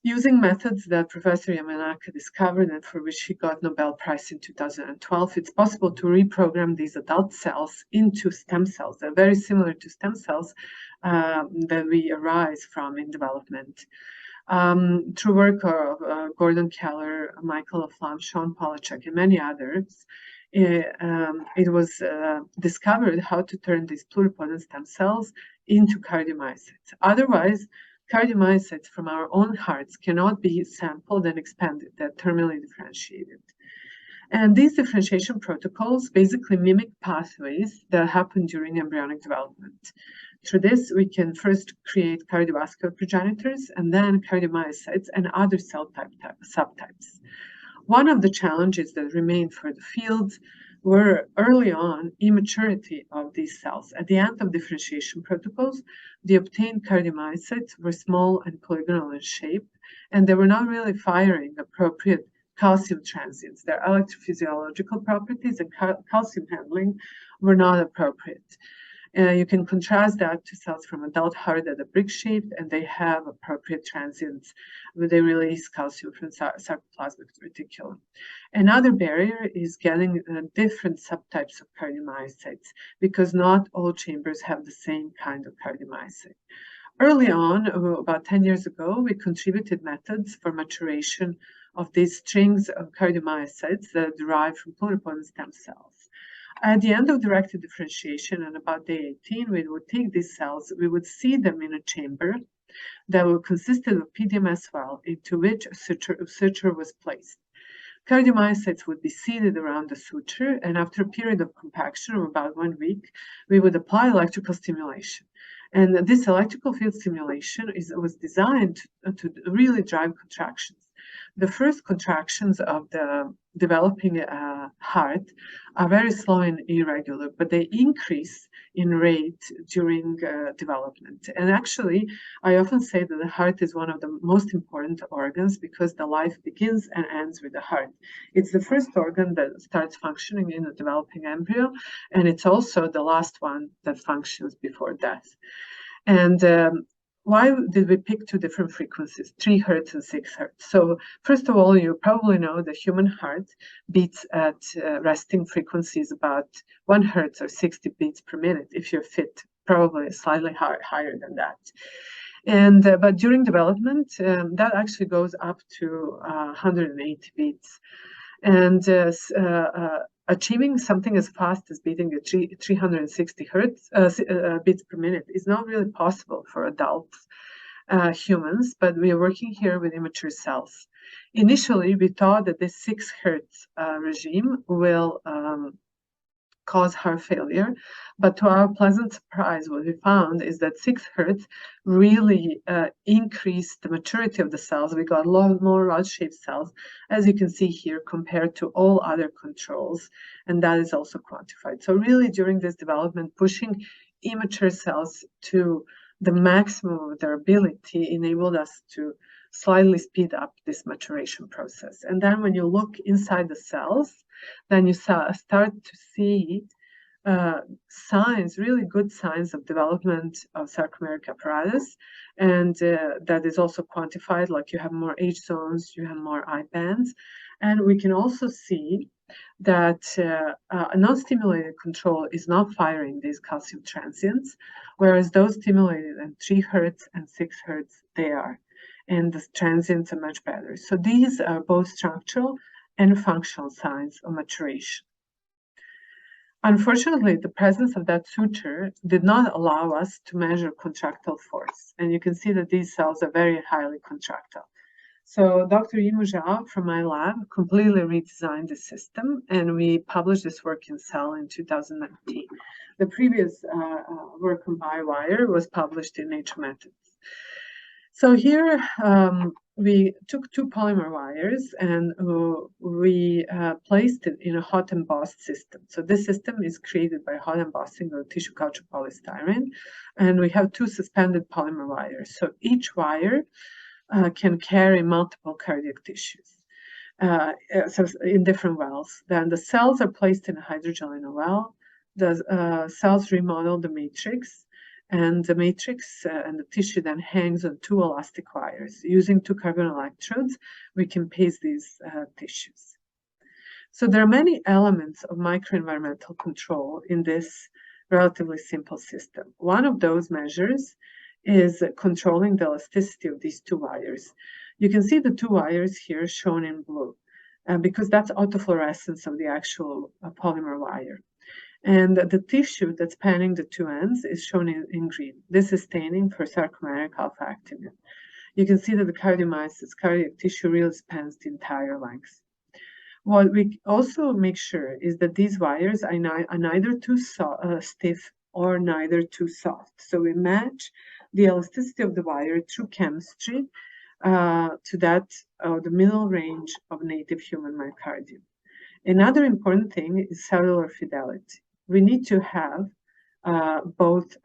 Using methods that Professor Yamanaka discovered and for which he got Nobel Prize in 2012, it's possible to reprogram these adult cells into stem cells. They're very similar to stem cells that we arise from in development. Through work of Gordon Keller, Michael Aflam, Sean Polachek, and many others, it was discovered how to turn these pluripotent stem cells into cardiomyocytes. Otherwise, cardiomyocytes from our own hearts cannot be sampled and expanded. They're terminally differentiated. And these differentiation protocols basically mimic pathways that happen during embryonic development. Through this, we can first create cardiovascular progenitors and then cardiomyocytes and other cell subtypes. One of the challenges that remained for the field were early on immaturity of these cells. At the end of differentiation protocols, the obtained cardiomyocytes were small and polygonal in shape, and they were not really firing appropriate calcium transients. Their electrophysiological properties and calcium handling were not appropriate. You can contrast that to cells from adult heart that are brick-shaped, and they have appropriate transients where they release calcium from sarcoplasmic reticulum. Another barrier is getting different subtypes of cardiomyocytes, because not all chambers have the same kind of cardiomyocyte. Early on, about 10 years ago, we contributed methods for maturation of these strings of cardiomyocytes that are derived from pluripotent stem cells. At the end of directed differentiation, and about day 18, we would take these cells, we would seed them in a chamber that would consist of a PDMS well into which a suture was placed. Cardiomyocytes would be seated around the suture, and after a period of compaction of about 1 week, we would apply electrical stimulation. And this electrical field stimulation was designed to really drive contractions. The first contractions of the developing heart are very slow and irregular, but they increase in rate during development. And actually, I often say that the heart is one of the most important organs because the life begins and ends with the heart. It's the first organ that starts functioning in a developing embryo, and it's also the last one that functions before death. And why did we pick two different frequencies, 3 hertz and 6 hertz? So first of all, you probably know the human heart beats at resting frequencies about 1 hertz or 60 beats per minute. If you're fit, probably slightly higher than that. And but during development, that actually goes up to 180 beats. And achieving something as fast as beating at 360 hertz beats per minute is not really possible for adult humans, but we are working here with immature cells. Initially, we thought that this 6 hertz regime will cause heart failure, but to our pleasant surprise, what we found is that 6 hertz really increased the maturity of the cells. We got a lot more rod-shaped cells, as you can see here, compared to all other controls, and that is also quantified. So really, during this development, pushing immature cells to the maximum of their ability enabled us to slightly speed up this maturation process. And then when you look inside the cells, then you start to see signs, really good signs of development of sarcomeric apparatus. And that is also quantified, like you have more H zones, you have more I bands. And we can also see that a non-stimulated control is not firing these calcium transients, whereas those stimulated at 3 hertz and 6 hertz, they are. And the transients are much better. So these are both structural and functional signs of maturation. Unfortunately, the presence of that suture did not allow us to measure contractile force. And you can see that these cells are very highly contractile. So Dr. Yimou Zhao from my lab completely redesigned the system, and we published this work in Cell in 2019. The previous work on BioWire was published in Nature Methods. So here we took 2 polymer wires and we placed it in a hot embossed system. So this system is created by hot embossing of tissue culture polystyrene, and we have 2 suspended polymer wires. So each wire can carry multiple cardiac tissues so in different wells. Then the cells are placed in a hydrogel in a well. The cells remodel the matrix, and the matrix and the tissue then hangs on two elastic wires. Using two carbon electrodes, we can paste these tissues. So there are many elements of microenvironmental control in this relatively simple system. One of those measures is controlling the elasticity of these two wires. You can see the two wires here shown in blue, because that's autofluorescence of the actual polymer wire. And the tissue that's spanning the two ends is shown in green. This is staining for sarcomeric alpha actinium. You can see that the cardiomyocytes, cardiac tissue really spans the entire length. What we also make sure is that these wires are neither too stiff or neither too soft. So we match the elasticity of the wire through chemistry to that of the middle range of native human myocardium. Another important thing is cellular fidelity. We need to have both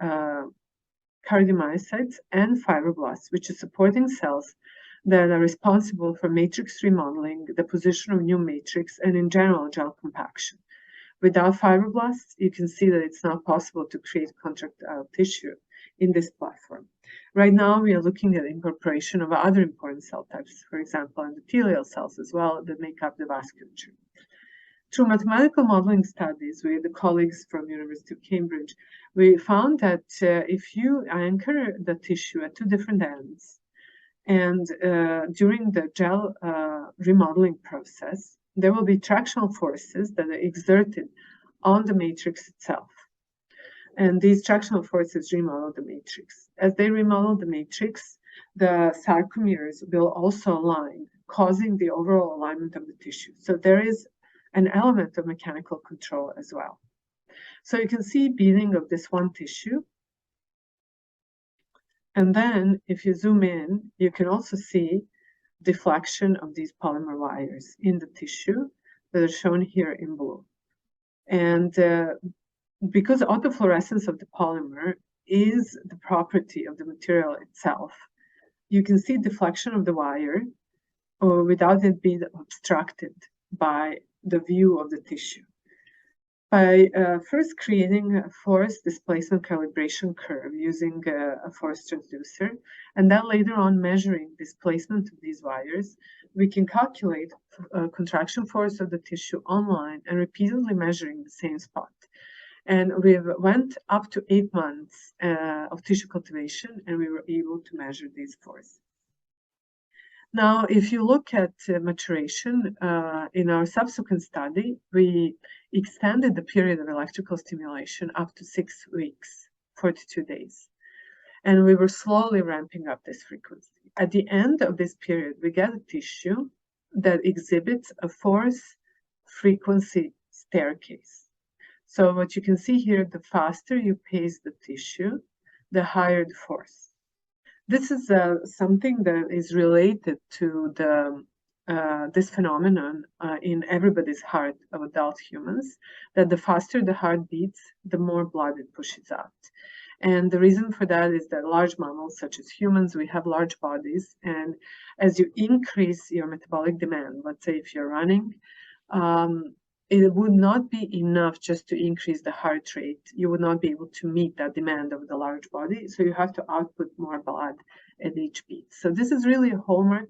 cardiomyocytes and fibroblasts, which is supporting cells that are responsible for matrix remodeling, the position of new matrix, and in general, gel compaction. Without fibroblasts, you can see that it's not possible to create contractile tissue in this platform. Right now, we are looking at incorporation of other important cell types, for example, endothelial cells as well, that make up the vasculature. Through mathematical modeling studies with the colleagues from University of Cambridge, we found that if you anchor the tissue at two different ends, and during the gel remodeling process, there will be tractional forces that are exerted on the matrix itself. And these tractional forces remodel the matrix. As they remodel the matrix, the sarcomeres will also align, causing the overall alignment of the tissue. So there is an element of mechanical control as well. So you can see beading of this one tissue. And then if you zoom in, you can also see deflection of these polymer wires in the tissue that are shown here in blue. And because autofluorescence of the polymer is the property of the material itself, you can see deflection of the wire without it being obstructed by the view of the tissue. By first creating a force displacement calibration curve using a force transducer, and then later on measuring displacement of these wires, we can calculate contraction force of the tissue online and repeatedly measuring the same spot. And we went up to 8 months of tissue cultivation, and we were able to measure these forces. Now, if you look at maturation, in our subsequent study, we extended the period of electrical stimulation up to 6 weeks, 42 days. And we were slowly ramping up this frequency. At the end of this period, we get a tissue that exhibits a force frequency staircase. So what you can see here, the faster you pace the tissue, the higher the force. This is something that is related to the this phenomenon in everybody's heart of adult humans, that the faster the heart beats, the more blood it pushes out. And the reason for that is that large mammals, such as humans, we have large bodies. And as you increase your metabolic demand, let's say if you're running, it would not be enough just to increase the heart rate. You would not be able to meet that demand of the large body. So you have to output more blood at each beat. So this is really a hallmark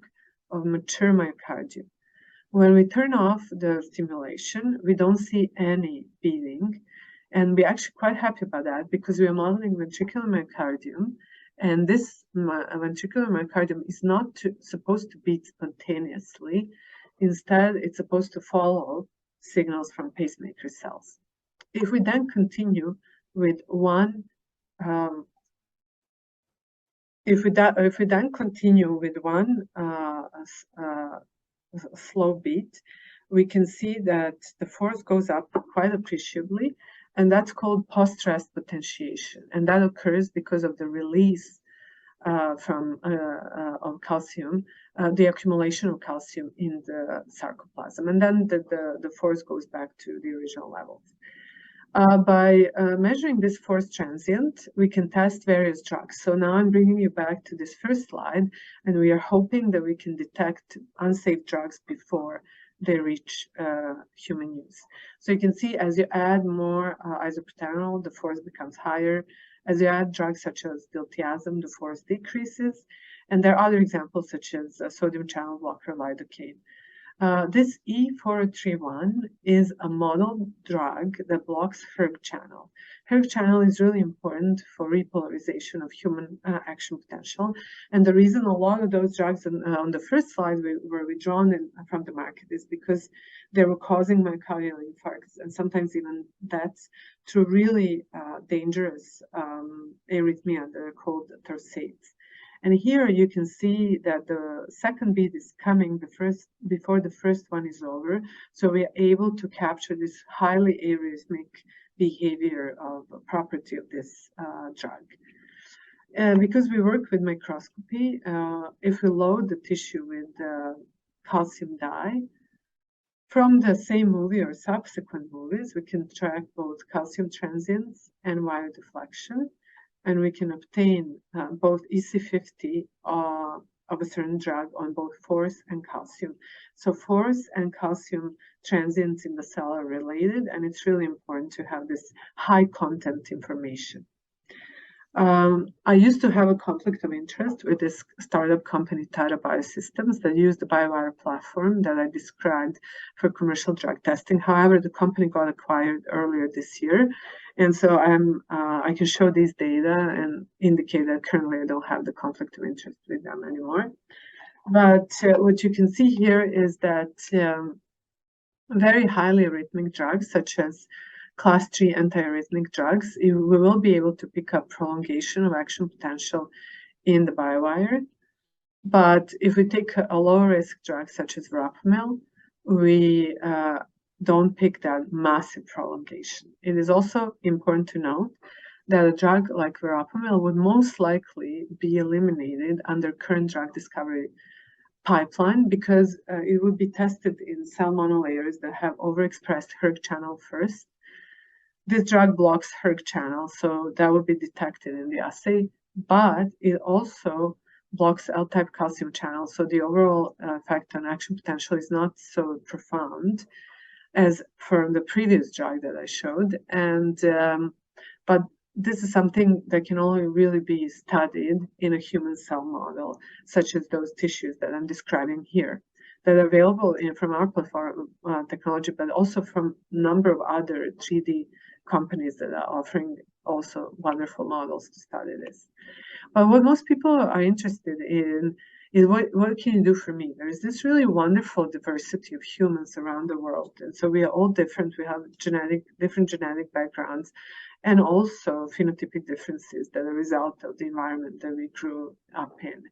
of mature myocardium. When we turn off the stimulation, we don't see any beating. And we're actually quite happy about that because we are modeling ventricular myocardium. And this ventricular myocardium is not supposed to beat spontaneously. Instead, it's supposed to follow signals from pacemaker cells. If we then continue with one, slow beat, we can see that the force goes up quite appreciably, and that's called post-rest potentiation, and that occurs because of the release of calcium, the accumulation of calcium in the sarcoplasm, and then the force goes back to the original levels. By measuring this force transient, we can test various drugs. So now I'm bringing you back to this first slide, and we are hoping that we can detect unsafe drugs before they reach human use. So you can see as you add more isoproterenol, the force becomes higher. As you add drugs such as diltiazem, the force decreases. And there are other examples such as sodium channel blocker lidocaine. This E431 is a model drug that blocks hERG channel. hERG channel is really important for repolarization of human action potential. And the reason a lot of those drugs on the first slide were withdrawn from the market is because they were causing myocardial infarcts and sometimes even deaths through really dangerous arrhythmia that are called torsates. And here you can see that the second beat is coming before the first one is over. So we are able to capture this highly arrhythmic behavior of property of this drug. Because we work with microscopy, if we load the tissue with calcium dye, from the same movie or subsequent movies, we can track both calcium transients and wire deflection. And we can obtain both EC50 of a certain drug on both force and calcium. So force and calcium transients in the cell are related, and it's really important to have this high content information. I used to have a conflict of interest with this startup company, Tata Biosystems, that used the BioWire platform that I described for commercial drug testing. However, the company got acquired earlier this year. And so I can show these data and indicate that currently I don't have the conflict of interest with them anymore. But what you can see here is that very highly arrhythmic drugs, such as class 3 antiarrhythmic drugs, we will be able to pick up prolongation of action potential in the BioWire. But if we take a low-risk drug such as verapamil, we don't pick that massive prolongation. It is also important to note that a drug like verapamil would most likely be eliminated under current drug discovery pipeline because it would be tested in cell monolayers that have overexpressed hERG channel first. This drug blocks hERG channel, so that would be detected in the assay, but it also blocks L-type calcium channel, so the overall effect on action potential is not so profound as for the previous drug that I showed. And but this is something that can only really be studied in a human cell model, such as those tissues that I'm describing here, that are available from our platform technology, but also from a number of other 3D companies that are offering also wonderful models to study this. But what most people are interested in is what can you do for me? There is this really wonderful diversity of humans around the world. And so we are all different. We have different genetic backgrounds and also phenotypic differences that are a result of the environment that we grew up in.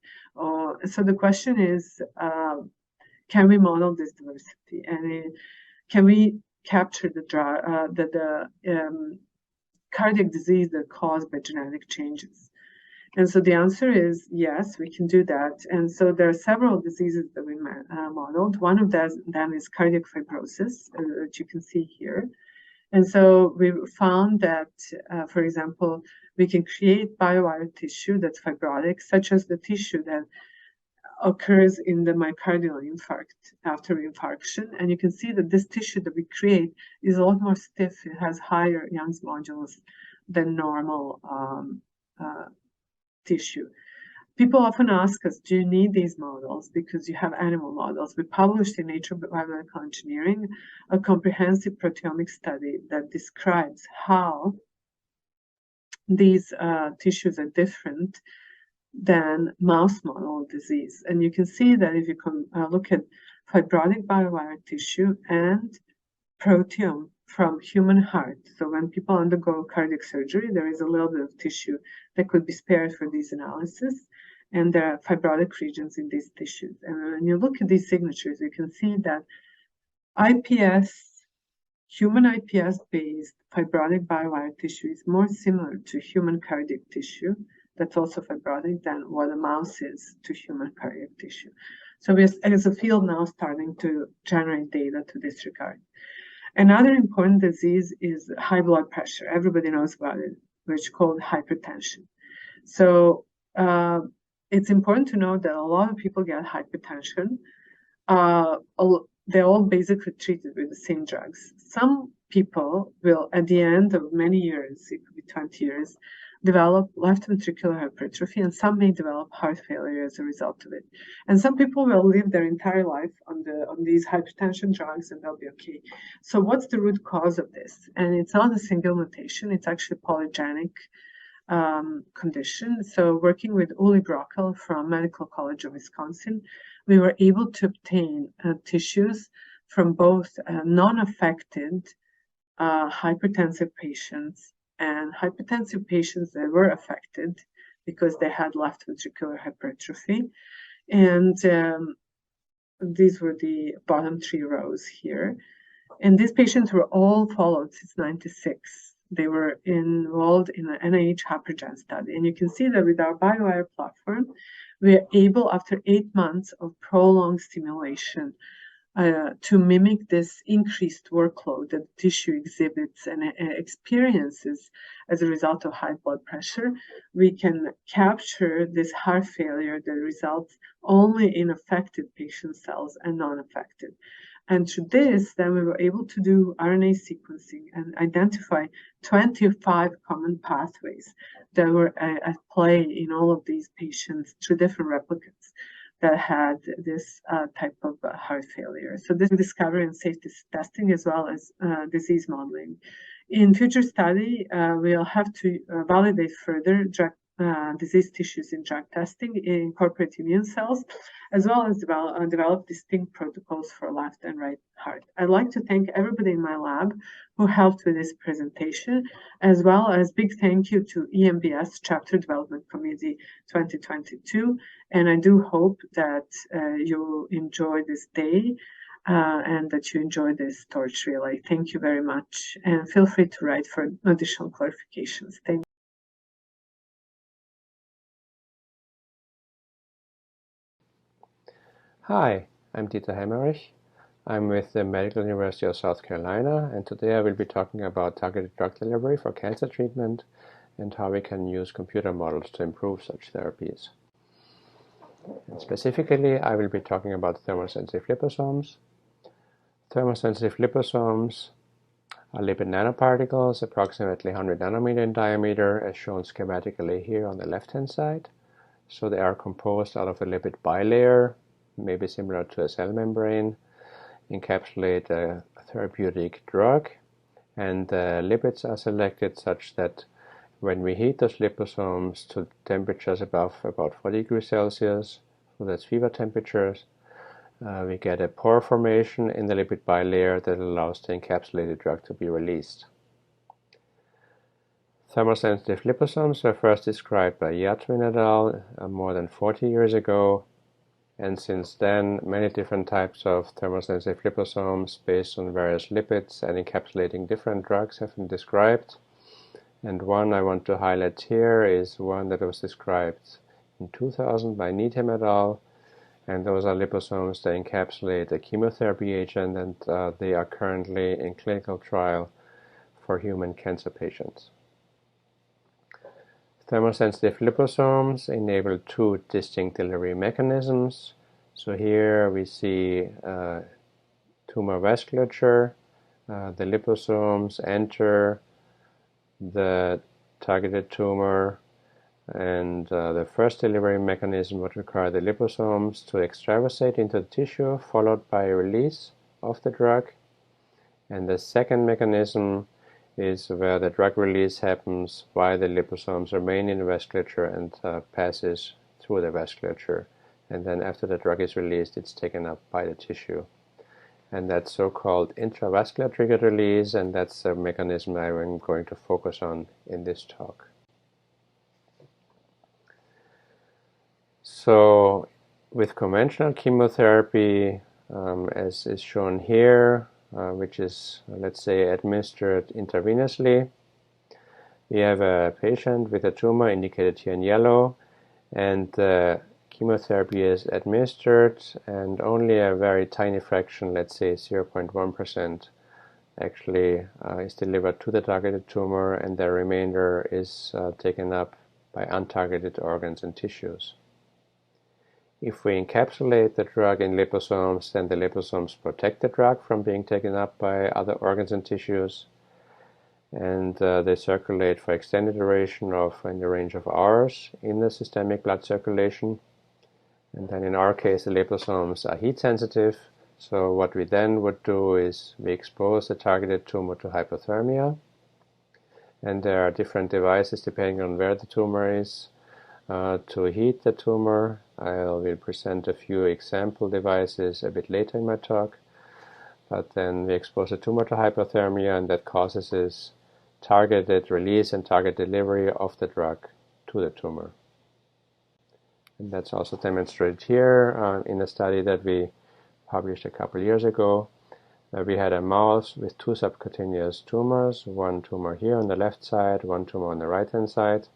So the question is, can we model this diversity? And can we capture the cardiac disease that's caused by genetic changes? And so the answer is yes, we can do that. And so there are several diseases that we modeled. One of them is cardiac fibrosis, that you can see here. And so we found that, for example, we can create BioWire tissue that's fibrotic, such as the tissue that occurs in the myocardial infarct after infarction. And you can see that this tissue that we create is a lot more stiff. It has higher Young's modulus than normal tissue. People often ask us, do you need these models because you have animal models? We published in Nature Biomedical Engineering a comprehensive proteomic study that describes how these tissues are different than mouse model of disease. And you can see that if you can look at fibrotic BioWire tissue and proteome from human heart. So when people undergo cardiac surgery, there is a little bit of tissue that could be spared for these analysis. And there are fibrotic regions in these tissues. And when you look at these signatures, you can see that human IPS-based fibrotic BioWire tissue is more similar to human cardiac tissue that's also fibrotic than what a mouse is to human cardiac tissue. So we're, as a field, now starting to generate data to this regard. Another important disease is high blood pressure. Everybody knows about it, which is called hypertension. So it's important to know that a lot of people get hypertension. They're all basically treated with the same drugs. Some people will, at the end of many years, it could be 20 years, develop left ventricular hypertrophy, and some may develop heart failure as a result of it. And some people will live their entire life on these hypertension drugs and they'll be okay. So what's the root cause of this? And it's not a single mutation, it's actually polygenic condition. So working with Uli Brockel from Medical College of Wisconsin, we were able to obtain tissues from both non-affected hypertensive patients and hypertensive patients that were affected because they had left ventricular hypertrophy. And these were the bottom 3 rows here. And these patients were all followed since 96. They were enrolled in an NIH Hypergen study. And you can see that with our BioWire platform, we are able, after 8 months of prolonged stimulation, to mimic this increased workload that the tissue exhibits and experiences as a result of high blood pressure. We can capture this heart failure that results only in affected patient cells and non-affected. And through this, then we were able to do RNA sequencing and identify 25 common pathways that were at play in all of these patients through different replicants that had this type of heart failure. So this discovery and safety testing as well as disease modeling. In future study, we'll have to validate further disease tissues in drug testing, incorporate immune cells, as well as develop distinct protocols for left and right heart. I'd like to thank everybody in my lab who helped with this presentation, as well as big thank you to EMBS Chapter Development Committee 2022. And I do hope that you enjoy this day and that you enjoy this torch relay. Thank you very much. And feel free to write for additional clarifications. Thank you. Hi, I'm Dieter Haemmerich. I'm with the Medical University of South Carolina, and today I will be talking about targeted drug delivery for cancer treatment and how we can use computer models to improve such therapies. And specifically, I will be talking about thermosensitive liposomes. Thermosensitive liposomes are lipid nanoparticles, approximately 100 nanometer in diameter, as shown schematically here on the left-hand side. So they are composed out of a lipid bilayer, maybe similar to a cell membrane, encapsulate a therapeutic drug, and the lipids are selected such that when we heat those liposomes to temperatures above about 40 degrees Celsius, so that's fever temperatures, we get a pore formation in the lipid bilayer that allows the encapsulated drug to be released. Thermosensitive liposomes were first described by Yatwin et al. More than 40 years ago. And since then, many different types of thermosensitive liposomes based on various lipids and encapsulating different drugs have been described. And one I want to highlight here is one that was described in 2000 by Needham et al. And those are liposomes that encapsulate a chemotherapy agent, and they are currently in clinical trial for human cancer patients. Thermosensitive liposomes enable 2 distinct delivery mechanisms. So here we see tumor vasculature. The liposomes enter the targeted tumor, and the first delivery mechanism would require the liposomes to extravasate into the tissue, followed by a release of the drug. And the second mechanism is where the drug release happens while the liposomes remain in the vasculature and passes through the vasculature. And then after the drug is released, it's taken up by the tissue. And that's so-called intravascular triggered release, and that's a mechanism I'm going to focus on in this talk. So with conventional chemotherapy, as is shown here, which is, let's say, administered intravenously. We have a patient with a tumor indicated here in yellow, and chemotherapy is administered, and only a very tiny fraction, let's say 0.1%, actually is delivered to the targeted tumor, and the remainder is taken up by untargeted organs and tissues. If we encapsulate the drug in liposomes, then the liposomes protect the drug from being taken up by other organs and tissues. and they circulate for extended duration of in the range of hours in the systemic blood circulation. And then in our case, the liposomes are heat sensitive. So what we then would do is we expose the targeted tumor to hypothermia. And there are different devices depending on where the tumor is to heat the tumor. I will present a few example devices a bit later in my talk. But then we expose the tumor to hypothermia, and that causes this targeted release and target delivery of the drug to the tumor. And that's also demonstrated here in a study that we published a couple years ago. We had a mouse with two subcutaneous tumors, one tumor here on the left side, one tumor on the right-hand side.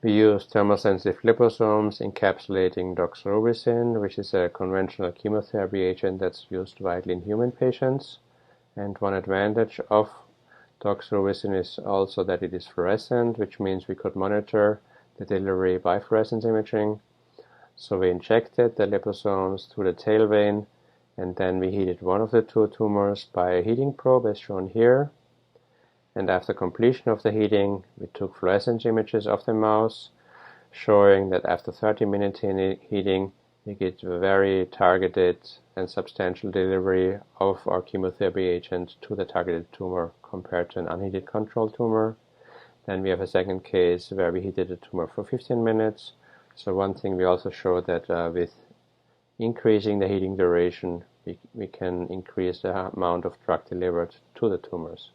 We used thermosensitive liposomes encapsulating doxorubicin, which is a conventional chemotherapy agent that's used widely in human patients. And one advantage of doxorubicin is also that it is fluorescent, which means we could monitor the delivery by fluorescence imaging. So we injected the liposomes through the tail vein, and then we heated one of the two tumors by a heating probe as shown here. And after completion of the heating, we took fluorescence images of the mouse, showing that after 30-minute heating, we get a very targeted and substantial delivery of our chemotherapy agent to the targeted tumor compared to an unheated control tumor. Then we have a second case where we heated the tumor for 15 minutes. So one thing we also showed that with increasing the heating duration, we can increase the amount of drug delivered to the tumors.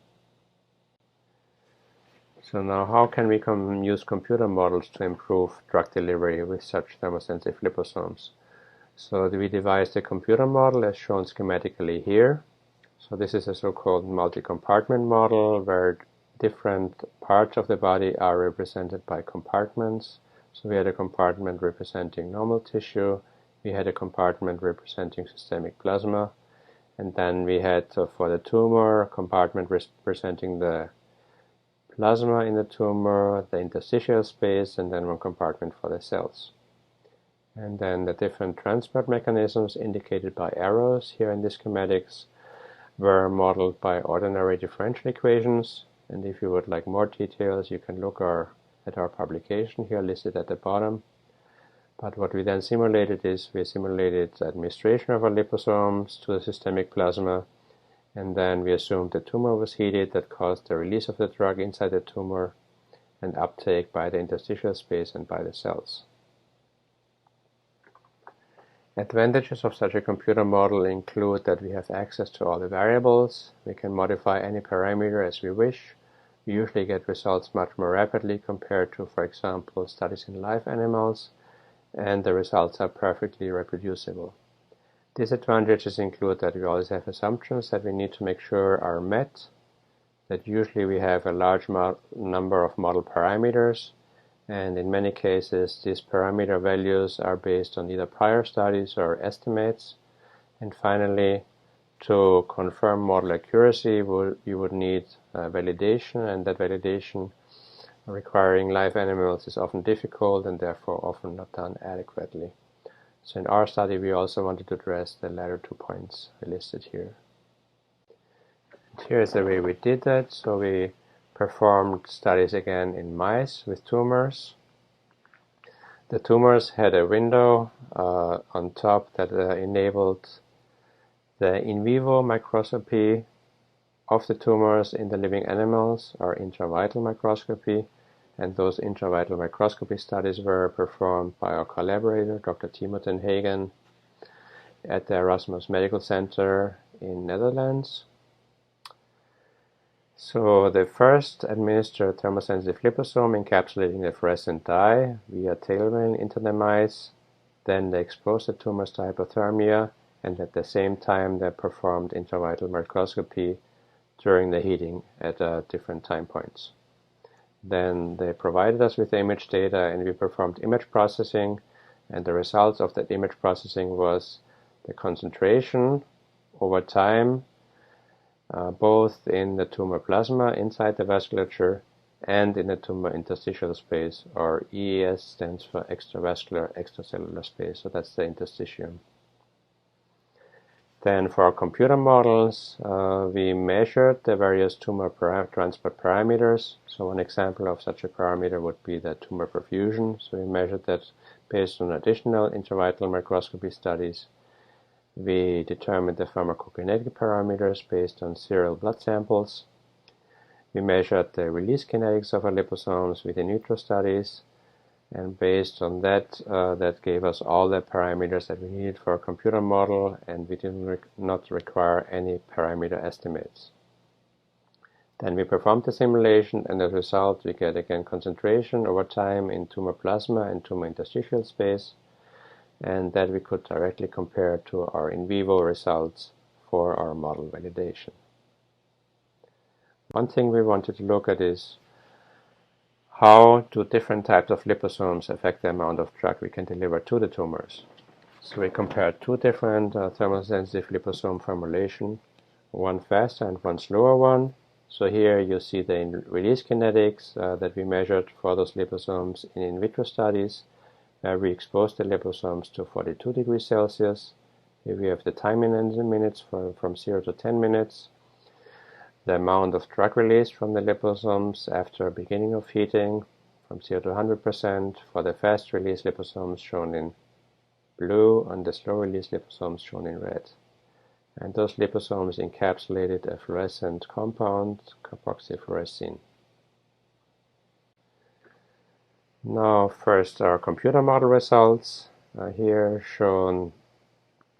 So now how can we use computer models to improve drug delivery with such thermosensitive liposomes? So we devised a computer model as shown schematically here. So this is a so-called multi-compartment model where different parts of the body are represented by compartments. So we had a compartment representing normal tissue, we had a compartment representing systemic plasma, and then we had for the tumor a compartment representing the plasma in the tumor, the interstitial space, and then one compartment for the cells. And then the different transport mechanisms indicated by arrows here in the schematics were modeled by ordinary differential equations. And if you would like more details, you can look at our publication here listed at the bottom. But what we then simulated is we simulated the administration of our liposomes to the systemic plasma, and then we assumed the tumor was heated that caused the release of the drug inside the tumor and uptake by the interstitial space and by the cells. Advantages of such a computer model include that we have access to all the variables, we can modify any parameter as we wish, we usually get results much more rapidly compared to, for example, studies in live animals, and the results are perfectly reproducible. Disadvantages include that we always have assumptions that we need to make sure are met, that usually we have a large number of model parameters, and in many cases these parameter values are based on either prior studies or estimates. And finally, to confirm model accuracy, you would need validation, and that validation requiring live animals is often difficult and therefore often not done adequately. So in our study, we also wanted to address the latter 2 points listed here. And here is the way we did that. So we performed studies again in mice with tumors. The tumors had a window on top that enabled the in vivo microscopy of the tumors in the living animals, or intravital microscopy. And those intravital microscopy studies were performed by our collaborator, Dr. Timo ten Hagen, at the Erasmus Medical Center in Netherlands. So they first administered thermosensitive liposome encapsulating the fluorescent dye via tail vein into the mice. Then they exposed the tumors to hypothermia, and at the same time they performed intravital microscopy during the heating at different time points. Then they provided us with the image data, and we performed image processing, and the results of that image processing was the concentration over time, both in the tumor plasma inside the vasculature and in the tumor interstitial space, or EES stands for extravascular extracellular space, so that's the interstitium. Then for our computer models, we measured the various tumor transport parameters. So one example of such a parameter would be the tumor perfusion. So we measured that based on additional intravital microscopy studies. We determined the pharmacokinetic parameters based on serial blood samples. We measured the release kinetics of our liposomes with in vitro studies. And based on that, that gave us all the parameters that we needed for a computer model, and we did not require any parameter estimates. Then we performed the simulation, and as a result, we get again concentration over time in tumor plasma and tumor interstitial space, and that we could directly compare to our in vivo results for our model validation. One thing we wanted to look at is how do different types of liposomes affect the amount of drug we can deliver to the tumors. So we compared two different thermosensitive liposome formulations, one faster and one slower one. So here you see the release kinetics that we measured for those liposomes in vitro studies, where we exposed the liposomes to 42 degrees Celsius. Here we have the time in minutes from 0 to 10 minutes. The amount of drug released from the liposomes after beginning of heating from 0 to 100% for the fast release liposomes shown in blue and the slow release liposomes shown in red. And those liposomes encapsulated a fluorescent compound, carboxyfluorescein. Now first our computer model results. Here shown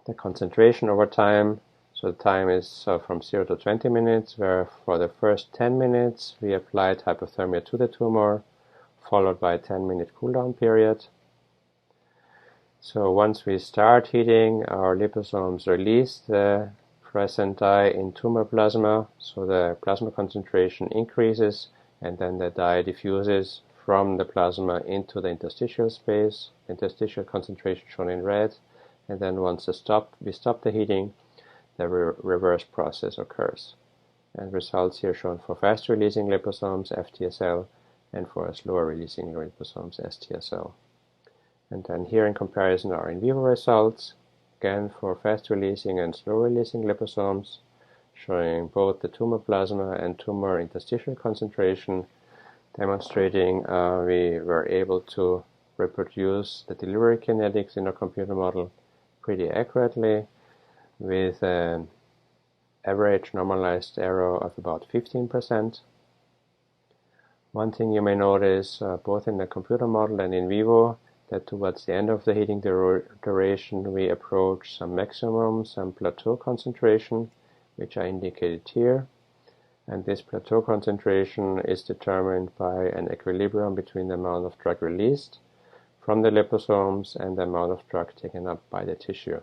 the concentration over time. So the time is from 0 to 20 minutes, where for the first 10 minutes we applied hypothermia to the tumor, followed by a 10-minute cool-down period. So once we start heating, our liposomes release the fluorescent dye in tumor plasma, so the plasma concentration increases, and then the dye diffuses from the plasma into the interstitial space, interstitial concentration shown in red, and then once we stop the heating, the reverse process occurs. And results here shown for fast-releasing liposomes, FTSL, and for slower-releasing liposomes, STSL. And then here in comparison are in vivo results, again for fast-releasing and slow-releasing liposomes, showing both the tumor plasma and tumor interstitial concentration, demonstrating we were able to reproduce the delivery kinetics in our computer model pretty accurately, with an average normalized error of about 15%. One thing you may notice, both in the computer model and in vivo, that towards the end of the heating duration we approach some maximum, some plateau concentration, which are indicated here. And this plateau concentration is determined by an equilibrium between the amount of drug released from the liposomes and the amount of drug taken up by the tissue.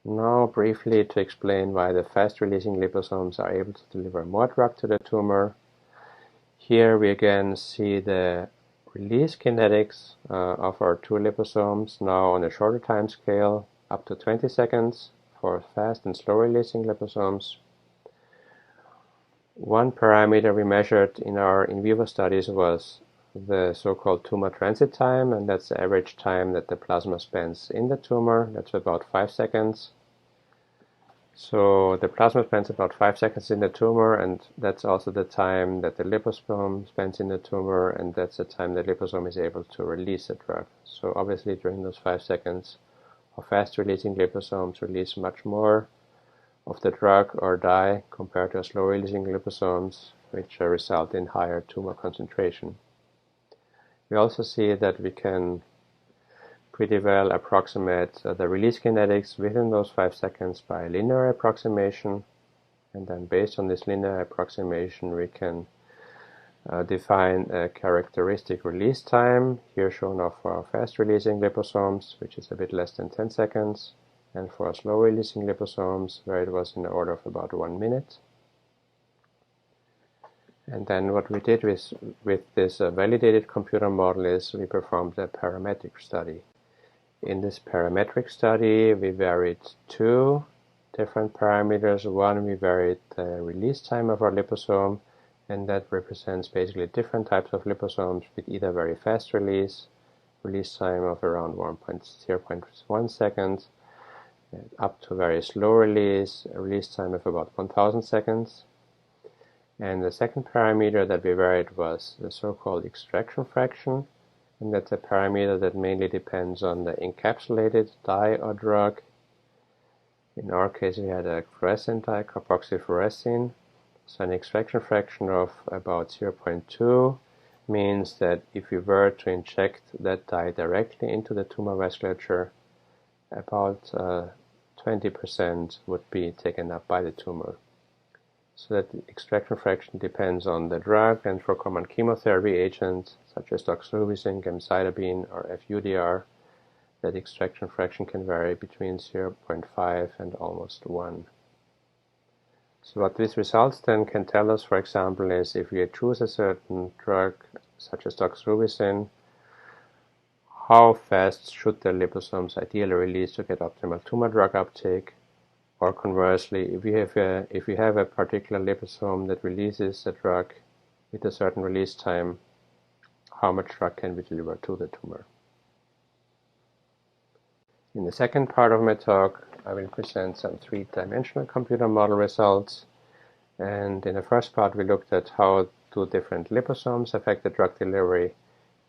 Now briefly to explain why the fast-releasing liposomes are able to deliver more drug to the tumor. Here we again see the release kinetics of our two liposomes, now on a shorter time scale, up to 20 seconds for fast and slow-releasing liposomes. One parameter we measured in our in vivo studies was the so-called tumor transit time, and that's the average time that the plasma spends in the tumor. That's about 5 seconds. So the plasma spends about 5 seconds in the tumor, and that's also the time that the liposome spends in the tumor, and that's the time the liposome is able to release the drug. So obviously during those 5 seconds, our fast-releasing liposomes release much more of the drug or dye compared to slow-releasing liposomes, which result in higher tumor concentration. We also see that we can pretty well approximate the release kinetics within those 5 seconds by linear approximation, and then based on this linear approximation we can define a characteristic release time, here shown of our fast-releasing liposomes, which is a bit less than 10 seconds, and for slow-releasing liposomes, where it was in the order of about 1 minute. And then what we did with this validated computer model is we performed a parametric study. In this parametric study, we varied two different parameters. One, we varied the release time of our liposome, and that represents basically different types of liposomes with either very fast release time of around 0.1 seconds, up to very slow release, a release time of about 1000 seconds. And the second parameter that we varied was the so-called extraction fraction, and that's a parameter that mainly depends on the encapsulated dye or drug. In our case, we had a fluorescent dye, carboxyfluorescein. So an extraction fraction of about 0.2 means that if we were to inject that dye directly into the tumor vasculature, about 20% would be taken up by the tumor. So that the extraction fraction depends on the drug, and for common chemotherapy agents such as doxorubicin, gemcitabine, or FUDR, that extraction fraction can vary between 0.5 and almost 1. So what these results then can tell us, for example, is if we choose a certain drug such as doxorubicin, how fast should the liposomes ideally release to get optimal tumor drug uptake? Or conversely, if we have a particular liposome that releases a drug with a certain release time, how much drug can we deliver to the tumor? In the second part of my talk, I will present some three-dimensional computer model results. And in the first part, we looked at how do different liposomes affect the drug delivery.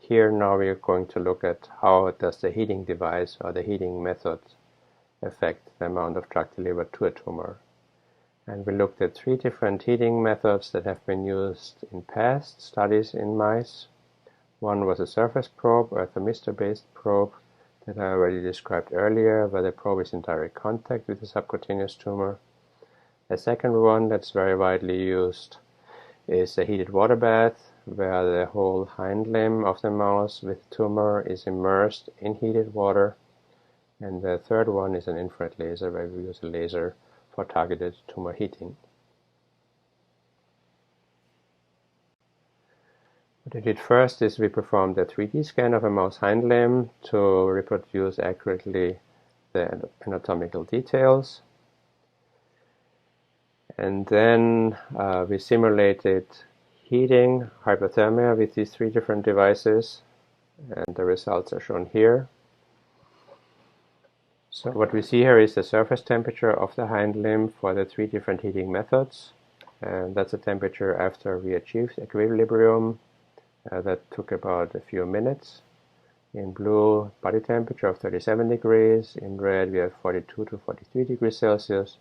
Here now we are going to look at how does the heating device or the heating method affect the amount of drug delivered to a tumor. And we looked at three different heating methods that have been used in past studies in mice. One was a surface probe or a thermistor-based probe that I already described earlier, where the probe is in direct contact with the subcutaneous tumor. A second one that's very widely used is a heated water bath, where the whole hind limb of the mouse with tumor is immersed in heated water. And the third one is an infrared laser, where we use a laser for targeted tumor heating. What we did first is we performed a 3D scan of a mouse hind limb to reproduce accurately the anatomical details. And then we simulated heating, hypothermia with these three different devices, and the results are shown here. So what we see here is the surface temperature of the hind limb for the three different heating methods, and that's the temperature after we achieved equilibrium. That took about a few minutes. In blue, body temperature of 37 degrees. In red, we have 42 to 43 degrees Celsius.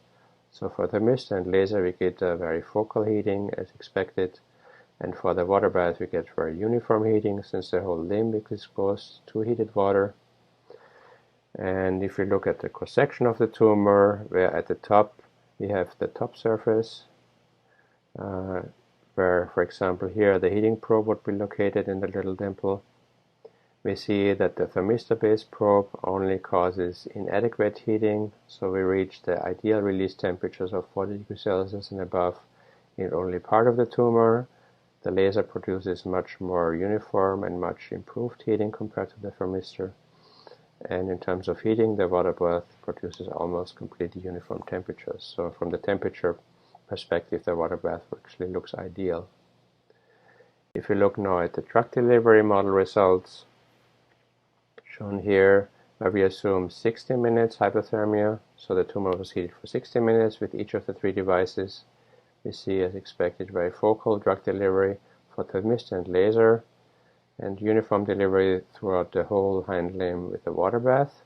So for the mist and laser, we get a very focal heating as expected. And for the water bath, we get very uniform heating since the whole limb is exposed to heated water. And if we look at the cross-section of the tumor, where at the top we have the top surface, where, for example, here the heating probe would be located in the little dimple, we see that the thermistor-based probe only causes inadequate heating, so we reach the ideal release temperatures of 40 degrees Celsius and above in only part of the tumor. The laser produces much more uniform and much improved heating compared to the thermistor. And in terms of heating, the water bath produces almost completely uniform temperatures. So from the temperature perspective, the water bath actually looks ideal. If we look now at the drug delivery model results, shown here, where we assume 60 minutes hypothermia, so the tumor was heated for 60 minutes with each of the three devices. We see, as expected, very focal drug delivery for thermistor and laser, and uniform delivery throughout the whole hind limb with the water bath.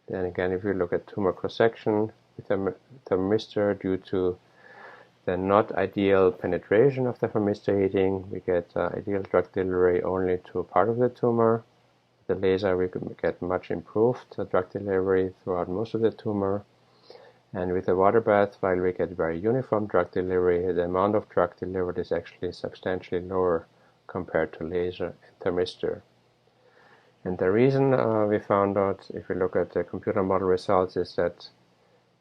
Then again, if we look at tumor cross-section with the thermistor, due to the not ideal penetration of the thermistor heating, we get ideal drug delivery only to a part of the tumor. With the laser, we get much improved drug delivery throughout most of the tumor. And with the water bath, while we get very uniform drug delivery, the amount of drug delivered is actually substantially lower compared to laser and thermistor. And the reason we found out, if we look at the computer model results, is that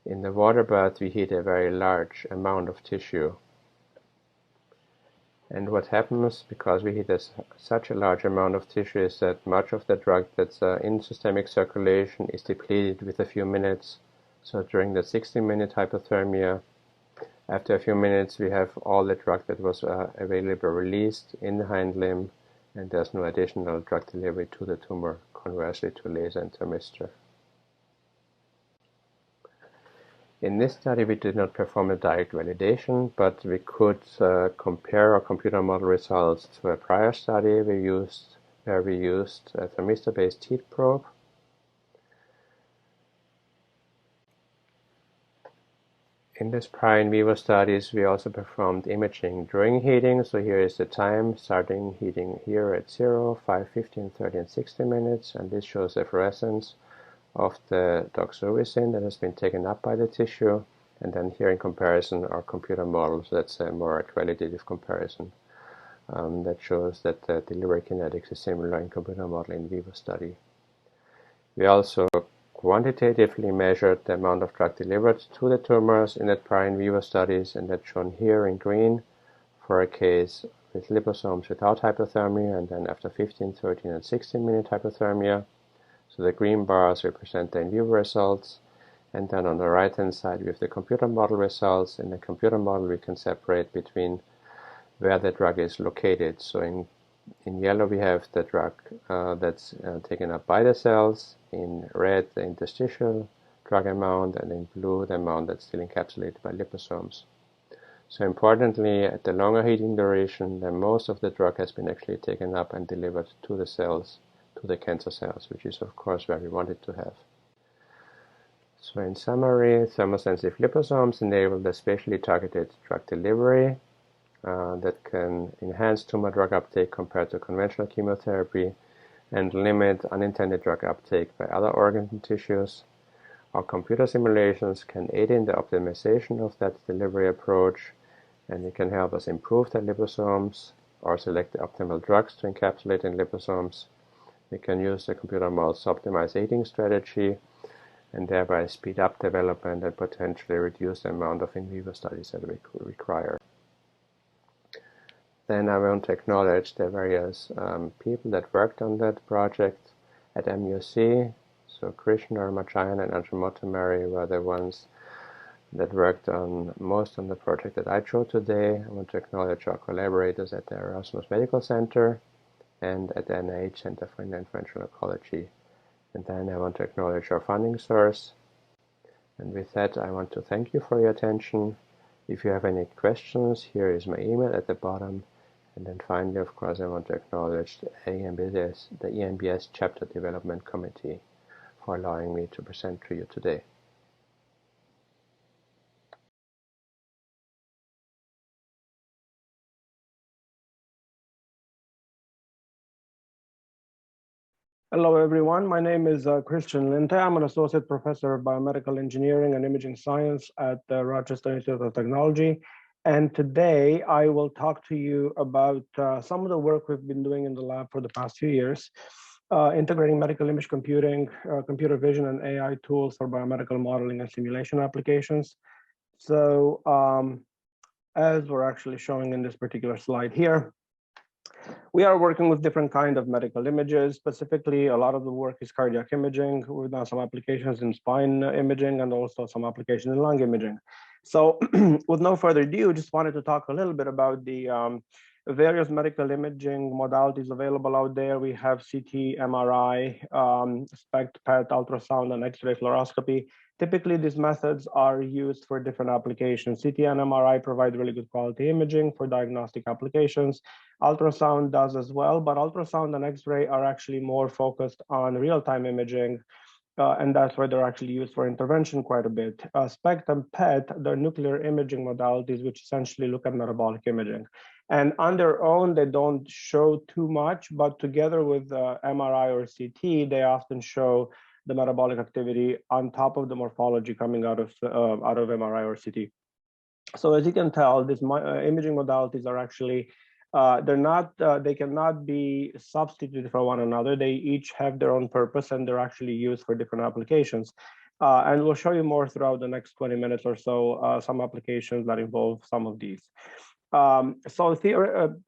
in the water bath we heat a very large amount of tissue. And what happens, because we heat such a large amount of tissue, is that much of the drug that's in systemic circulation is depleted with a few minutes. So during the 60-minute hypothermia, after a few minutes, we have all the drug that was available released in the hind limb, and there's no additional drug delivery to the tumor, conversely to laser and thermistor. In this study, we did not perform a direct validation, but we could compare our computer model results to a prior study where we used a thermistor-based heat probe. In this prior in vivo studies, we also performed imaging during heating. So here is the time starting heating here at 0, 5, 15, 30, and 60 minutes. And this shows the fluorescence of the doxorubicin that has been taken up by the tissue. And then here in comparison, our computer models, that's a more qualitative comparison that shows that the delivery kinetics is similar in computer model in vivo study. We also quantitatively measured the amount of drug delivered to the tumors in the prior in vivo studies, and that's shown here in green for a case with liposomes without hypothermia, and then after 15, 13, and 16-minute hypothermia. So the green bars represent the in vivo results, and then on the right-hand side we have the computer model results. In the computer model we can separate between where the drug is located. So in yellow we have the drug that's taken up by the cells, in red the interstitial drug amount, and in blue the amount that's still encapsulated by liposomes. So importantly, at the longer heating duration, then most of the drug has been actually taken up and delivered to the cells, to the cancer cells, which is of course where we wanted to have. So in summary, thermosensitive liposomes enable the spatially targeted drug delivery that can enhance tumor drug uptake compared to conventional chemotherapy and limit unintended drug uptake by other organs and tissues. Our computer simulations can aid in the optimization of that delivery approach, and it can help us improve the liposomes or select the optimal drugs to encapsulate in liposomes. We can use the computer models to optimize aging strategy and thereby speed up development and potentially reduce the amount of in vivo studies that we require. Then I want to acknowledge the various people that worked on that project at MUC. So Cristian, Armachayan, and Anjamotomary were the ones that worked on most on the project that I showed today. I want to acknowledge our collaborators at the Erasmus Medical Center and at the NIH Center for Interventional Oncology. And then I want to acknowledge our funding source. And with that, I want to thank you for your attention. If you have any questions, here is my email at the bottom. And then finally, of course, I want to acknowledge the EMBS Chapter Development Committee for allowing me to present to you today. Hello, everyone. My name is Cristian Linte. I'm an associate professor of biomedical engineering and imaging science at the Rochester Institute of Technology. And today I will talk to you about some of the work we've been doing in the lab for the past few years, integrating medical image computing, computer vision, and AI tools for biomedical modeling and simulation applications. So as we're actually showing in this particular slide here, we are working with different kinds of medical images. Specifically, a lot of the work is cardiac imaging. We've done some applications in spine imaging and also some applications in lung imaging. So with no further ado, just wanted to talk a little bit about the various medical imaging modalities available out there. We have CT, MRI, SPECT, PET, ultrasound, and X-ray fluoroscopy. Typically, these methods are used for different applications. CT and MRI provide really good quality imaging for diagnostic applications. Ultrasound does as well, but ultrasound and X-ray are actually more focused on real-time imaging, and that's why they're actually used for intervention quite a bit. SPECT and PET, they're nuclear imaging modalities, which essentially look at metabolic imaging. And on their own, they don't show too much, but together with MRI or CT, they often show the metabolic activity on top of the morphology coming out of MRI or CT. So as you can tell, these imaging modalities are actually they cannot be substituted for one another. They each have their own purpose and they're actually used for different applications. And we'll show you more throughout the next 20 minutes or so, some applications that involve some of these. So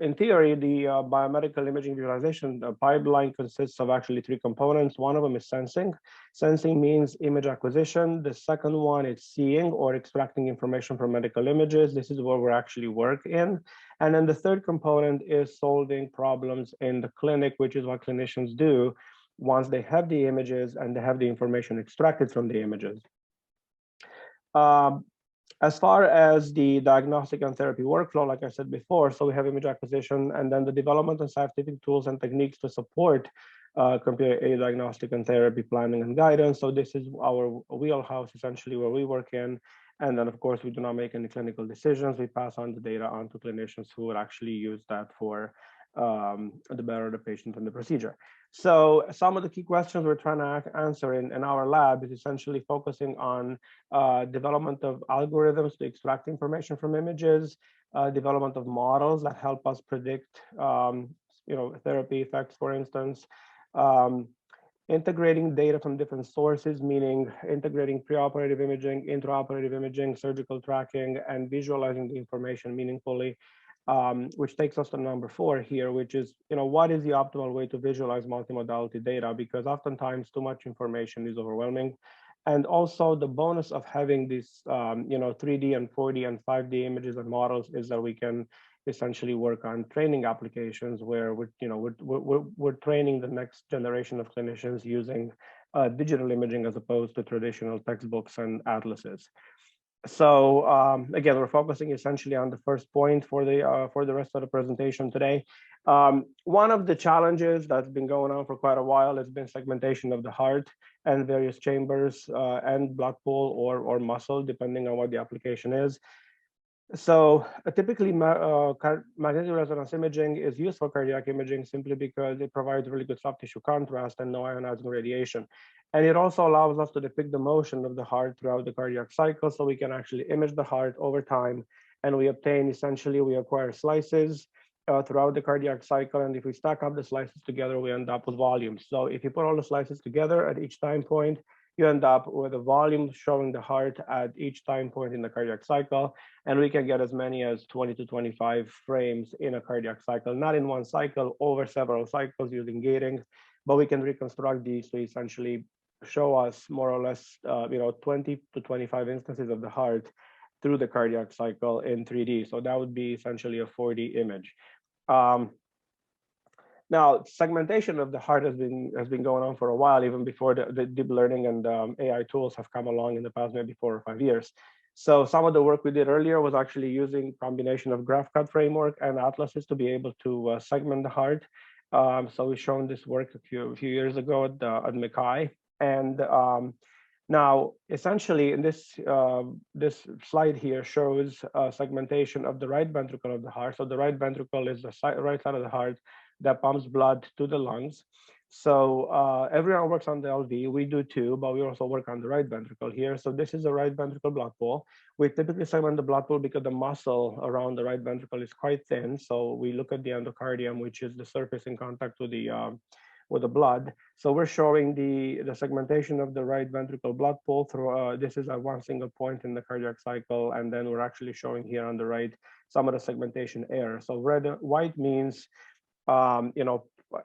in theory, the biomedical imaging visualization pipeline consists of actually three components. One of them is sensing. Sensing means image acquisition. The second one is seeing or extracting information from medical images. This is where we actually work in. And then the third component is solving problems in the clinic, which is what clinicians do once they have the images and they have the information extracted from the images. As far as the diagnostic and therapy workflow, like I said before, so we have image acquisition and then the development of scientific tools and techniques to support computer-aided diagnostic and therapy planning and guidance. So this is our wheelhouse, essentially, where we work in. And then, of course, we do not make any clinical decisions. We pass on the data on to clinicians who would actually use that for the better of the patient and the procedure. So some of the key questions we're trying to answer in our lab is essentially focusing on development of algorithms to extract information from images, development of models that help us predict therapy effects, for instance, integrating data from different sources, meaning integrating preoperative imaging, intraoperative imaging, surgical tracking, and visualizing the information meaningfully, which takes us to number 4 here, which is, what is the optimal way to visualize multimodality data? Because oftentimes too much information is overwhelming. And also the bonus of having these, 3D and 4D and 5D images and models is that we can essentially work on training applications where we're training the next generation of clinicians using digital imaging as opposed to traditional textbooks and atlases. So again, we're focusing essentially on the first point for the rest of the presentation today. One of the challenges that's been going on for quite a while has been segmentation of the heart and various chambers and blood pool or muscle, depending on what the application is. So typically magnetic resonance imaging is used for cardiac imaging simply because it provides really good soft tissue contrast and no ionizing radiation. And it also allows us to depict the motion of the heart throughout the cardiac cycle, so we can actually image the heart over time. And we obtain, essentially, we acquire slices throughout the cardiac cycle. And if we stack up the slices together, we end up with volumes. So if you put all the slices together at each time point, you end up with a volume showing the heart at each time point in the cardiac cycle. And we can get as many as 20 to 25 frames in a cardiac cycle, not in one cycle, over several cycles using gating, but we can reconstruct these to essentially show us more or less 20 to 25 instances of the heart through the cardiac cycle in 3D. So that would be essentially a 4D image. Now, segmentation of the heart has been going on for a while, even before the deep learning and AI tools have come along in the past maybe 4 or 5 years. So some of the work we did earlier was actually using combination of graph cut framework and atlases to be able to segment the heart. So we've shown this work a few years ago at McKay. And now, essentially, in this slide here shows segmentation of the right ventricle of the heart. So the right ventricle is the right side of the heart that pumps blood to the lungs. So everyone works on the LV. We do too, but we also work on the right ventricle here. So this is the right ventricle blood pool. We typically segment the blood pool because the muscle around the right ventricle is quite thin. So we look at the endocardium, which is the surface in contact with the blood. So we're showing the segmentation of the right ventricle blood pool through, this is at one single point in the cardiac cycle. And then we're actually showing here on the right some of the segmentation error. So white means,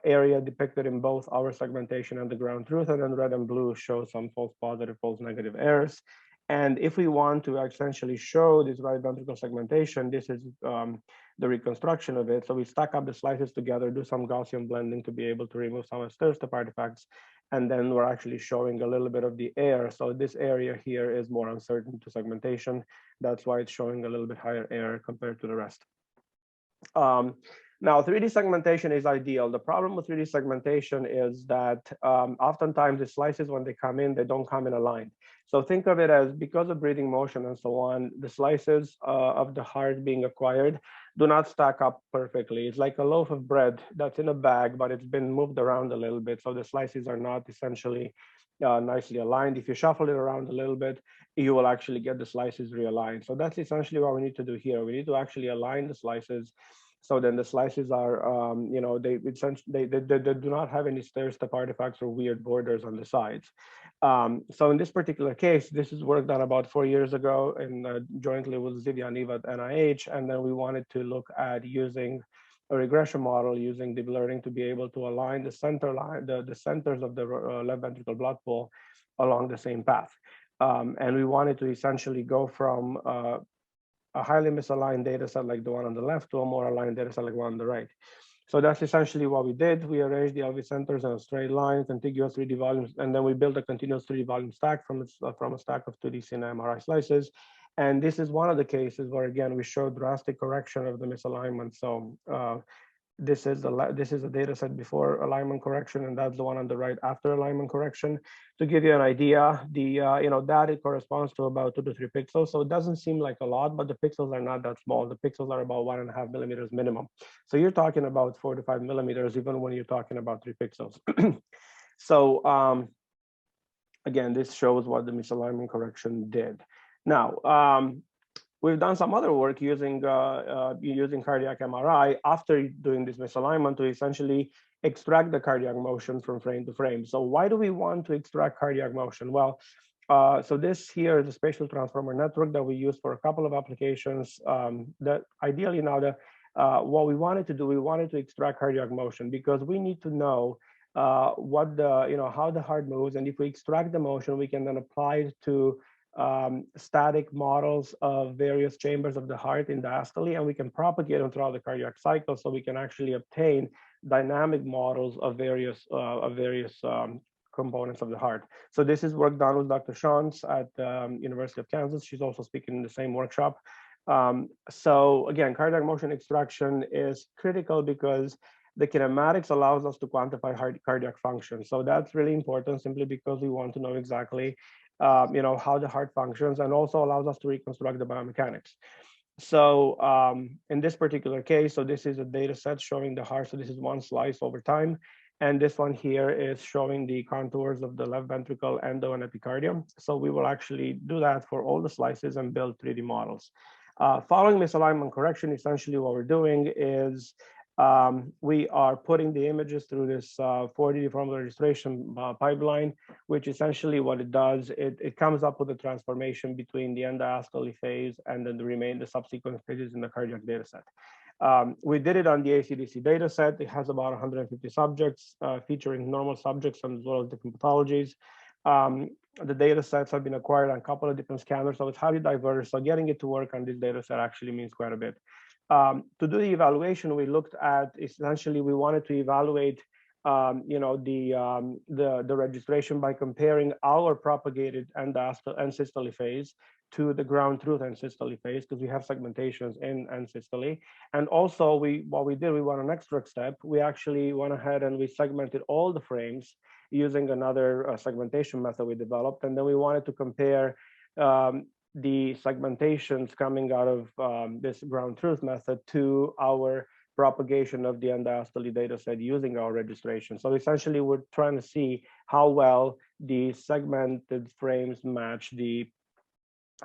area depicted in both our segmentation and the ground truth, and then red and blue show some false positive, false negative errors. And if we want to essentially show this right ventricle segmentation, this is the reconstruction of it. So we stack up the slices together, do some Gaussian blending to be able to remove some of the stir-step artifacts. And then we're actually showing a little bit of the error. So this area here is more uncertain to segmentation. That's why it's showing a little bit higher error compared to the rest. Now, 3D segmentation is ideal. The problem with 3D segmentation is that oftentimes the slices, when they come in, they don't come in aligned. So think of it as, because of breathing motion and so on, the slices of the heart being acquired do not stack up perfectly. It's like a loaf of bread that's in a bag, but it's been moved around a little bit. So the slices are not essentially nicely aligned. If you shuffle it around a little bit, you will actually get the slices realigned. So that's essentially what we need to do here. We need to actually align the slices. So then the slices are, they do not have any stair-step artifacts or weird borders on the sides. So in this particular case, this is work done about 4 years ago and jointly with Zivya and Eva at NIH. And then we wanted to look at using a regression model using deep learning to be able to align the center line, the centers of the left ventricle blood pool along the same path. And we wanted to essentially go from a highly misaligned data set like the one on the left to a more aligned data set like the one on the right. So that's essentially what we did. We arranged the LV centers in a straight line, contiguous 3D volumes, and then we built a continuous 3D volume stack from a stack of 2D CNA MRI slices. And this is one of the cases where, again, we showed drastic correction of the misalignment. So this is a data set before alignment correction, and that's the one on the right after alignment correction. To give you an idea, the that it corresponds to about 2 to 3 pixels. So it doesn't seem like a lot, but the pixels are not that small. The pixels are about 1.5 millimeters minimum. So you're talking about 4 to 5 millimeters, even when you're talking about 3 pixels. So again, this shows what the misalignment correction did. Now, we've done some other work using cardiac MRI after doing this misalignment to essentially extract the cardiac motion from frame to frame. So why do we want to extract cardiac motion? Well, so this here is a spatial transformer network that we use for a couple of applications. That ideally now, what we wanted to do, we wanted to extract cardiac motion because we need to know what how the heart moves, and if we extract the motion, we can then apply it to static models of various chambers of the heart in diastole, and we can propagate them throughout the cardiac cycle, so we can actually obtain dynamic models of various components of the heart. So this is work done with Dr. Shantz at University of Kansas. She's also speaking in the same workshop. So again, cardiac motion extraction is critical because the kinematics allows us to quantify cardiac function. So that's really important simply because we want to know exactly how the heart functions, and also allows us to reconstruct the biomechanics. So in this particular case, so this is a data set showing the heart. So this is one slice over time. And this one here is showing the contours of the left ventricle, endo, and epicardium. So we will actually do that for all the slices and build 3D models. Following misalignment correction, essentially what we're doing is we are putting the images through this 4D deformable registration pipeline, which essentially what it does, it comes up with a transformation between the end diastole phase and then the subsequent phases in the cardiac data set. We did it on the ACDC data set. It has about 150 subjects, featuring normal subjects as well as different pathologies. The data sets have been acquired on a couple of different scanners, so it's highly diverse. So getting it to work on this data set actually means quite a bit. To do the evaluation, we looked at, essentially, we wanted to evaluate the registration by comparing our propagated end systole phase to the ground truth end systole phase, because we have segmentations in end systole. And also, what we did, we went an extra step. We actually went ahead and we segmented all the frames using another segmentation method we developed. And then we wanted to compare the segmentations coming out of this ground truth method to our propagation of the end diastole data set using our registration. So essentially, we're trying to see how well the segmented frames match the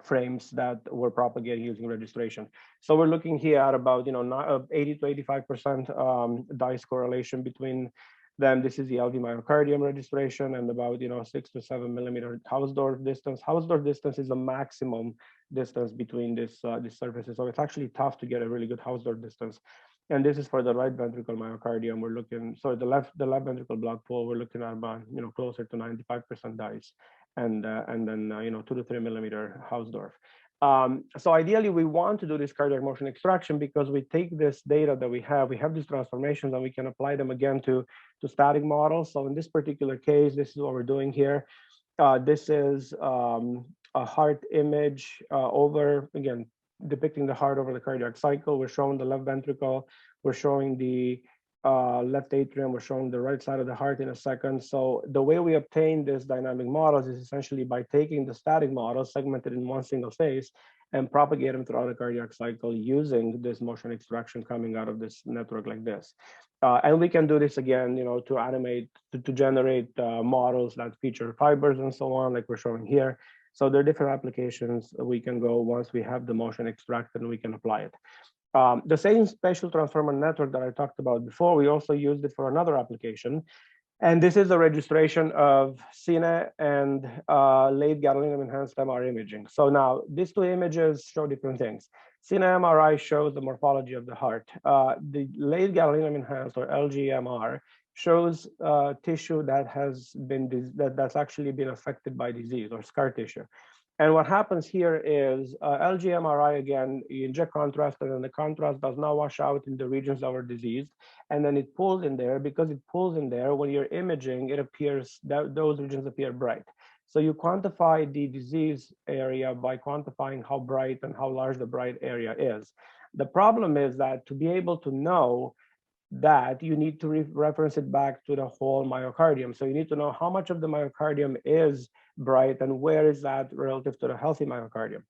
frames that were propagated using registration. So we're looking here at about 80 to 85% dice correlation between them. This is the LV myocardium registration, and about 6 to 7 millimeter Hausdorff distance. Hausdorff distance is the maximum distance between these surfaces. So it's actually tough to get a really good Hausdorff distance. And this is for the right ventricle myocardium. We're looking, so the left ventricle blood pool, we're looking at about closer to 95% dice, and then 2 to 3 millimeter Hausdorff. So ideally, we want to do this cardiac motion extraction because we take this data that we have these transformations, and we can apply them again to static models. So in this particular case, this is what we're doing here. This is a heart image again, depicting the heart over the cardiac cycle. We're showing the left ventricle, we're showing the left atrium, we're showing the right side of the heart in a second. So the way we obtain this dynamic models is essentially by taking the static models segmented in one single phase and propagate them throughout the cardiac cycle using this motion extraction coming out of this network like this. And we can do this again, to animate, to generate models that feature fibers and so on, like we're showing here. So there are different applications we can go once we have the motion extracted and we can apply it. The same spatial transformer network that I talked about before, we also used it for another application. And this is the registration of CNA and late gadolinium enhanced MR imaging. So now these two images show different things. CNA MRI shows the morphology of the heart. The late gadolinium enhanced, or LGMR, shows tissue that has been that's actually been affected by disease, or scar tissue. And what happens here is LG-MRI, again, you inject contrast, and then the contrast does not wash out in the regions that were diseased. And then it pulls in there. Because it pulls in there, when you're imaging, it appears that those regions appear bright. So you quantify the disease area by quantifying how bright and how large the bright area is. The problem is that to be able to know that, you need to reference it back to the whole myocardium. So you need to know how much of the myocardium is bright and where is that relative to the healthy myocardium.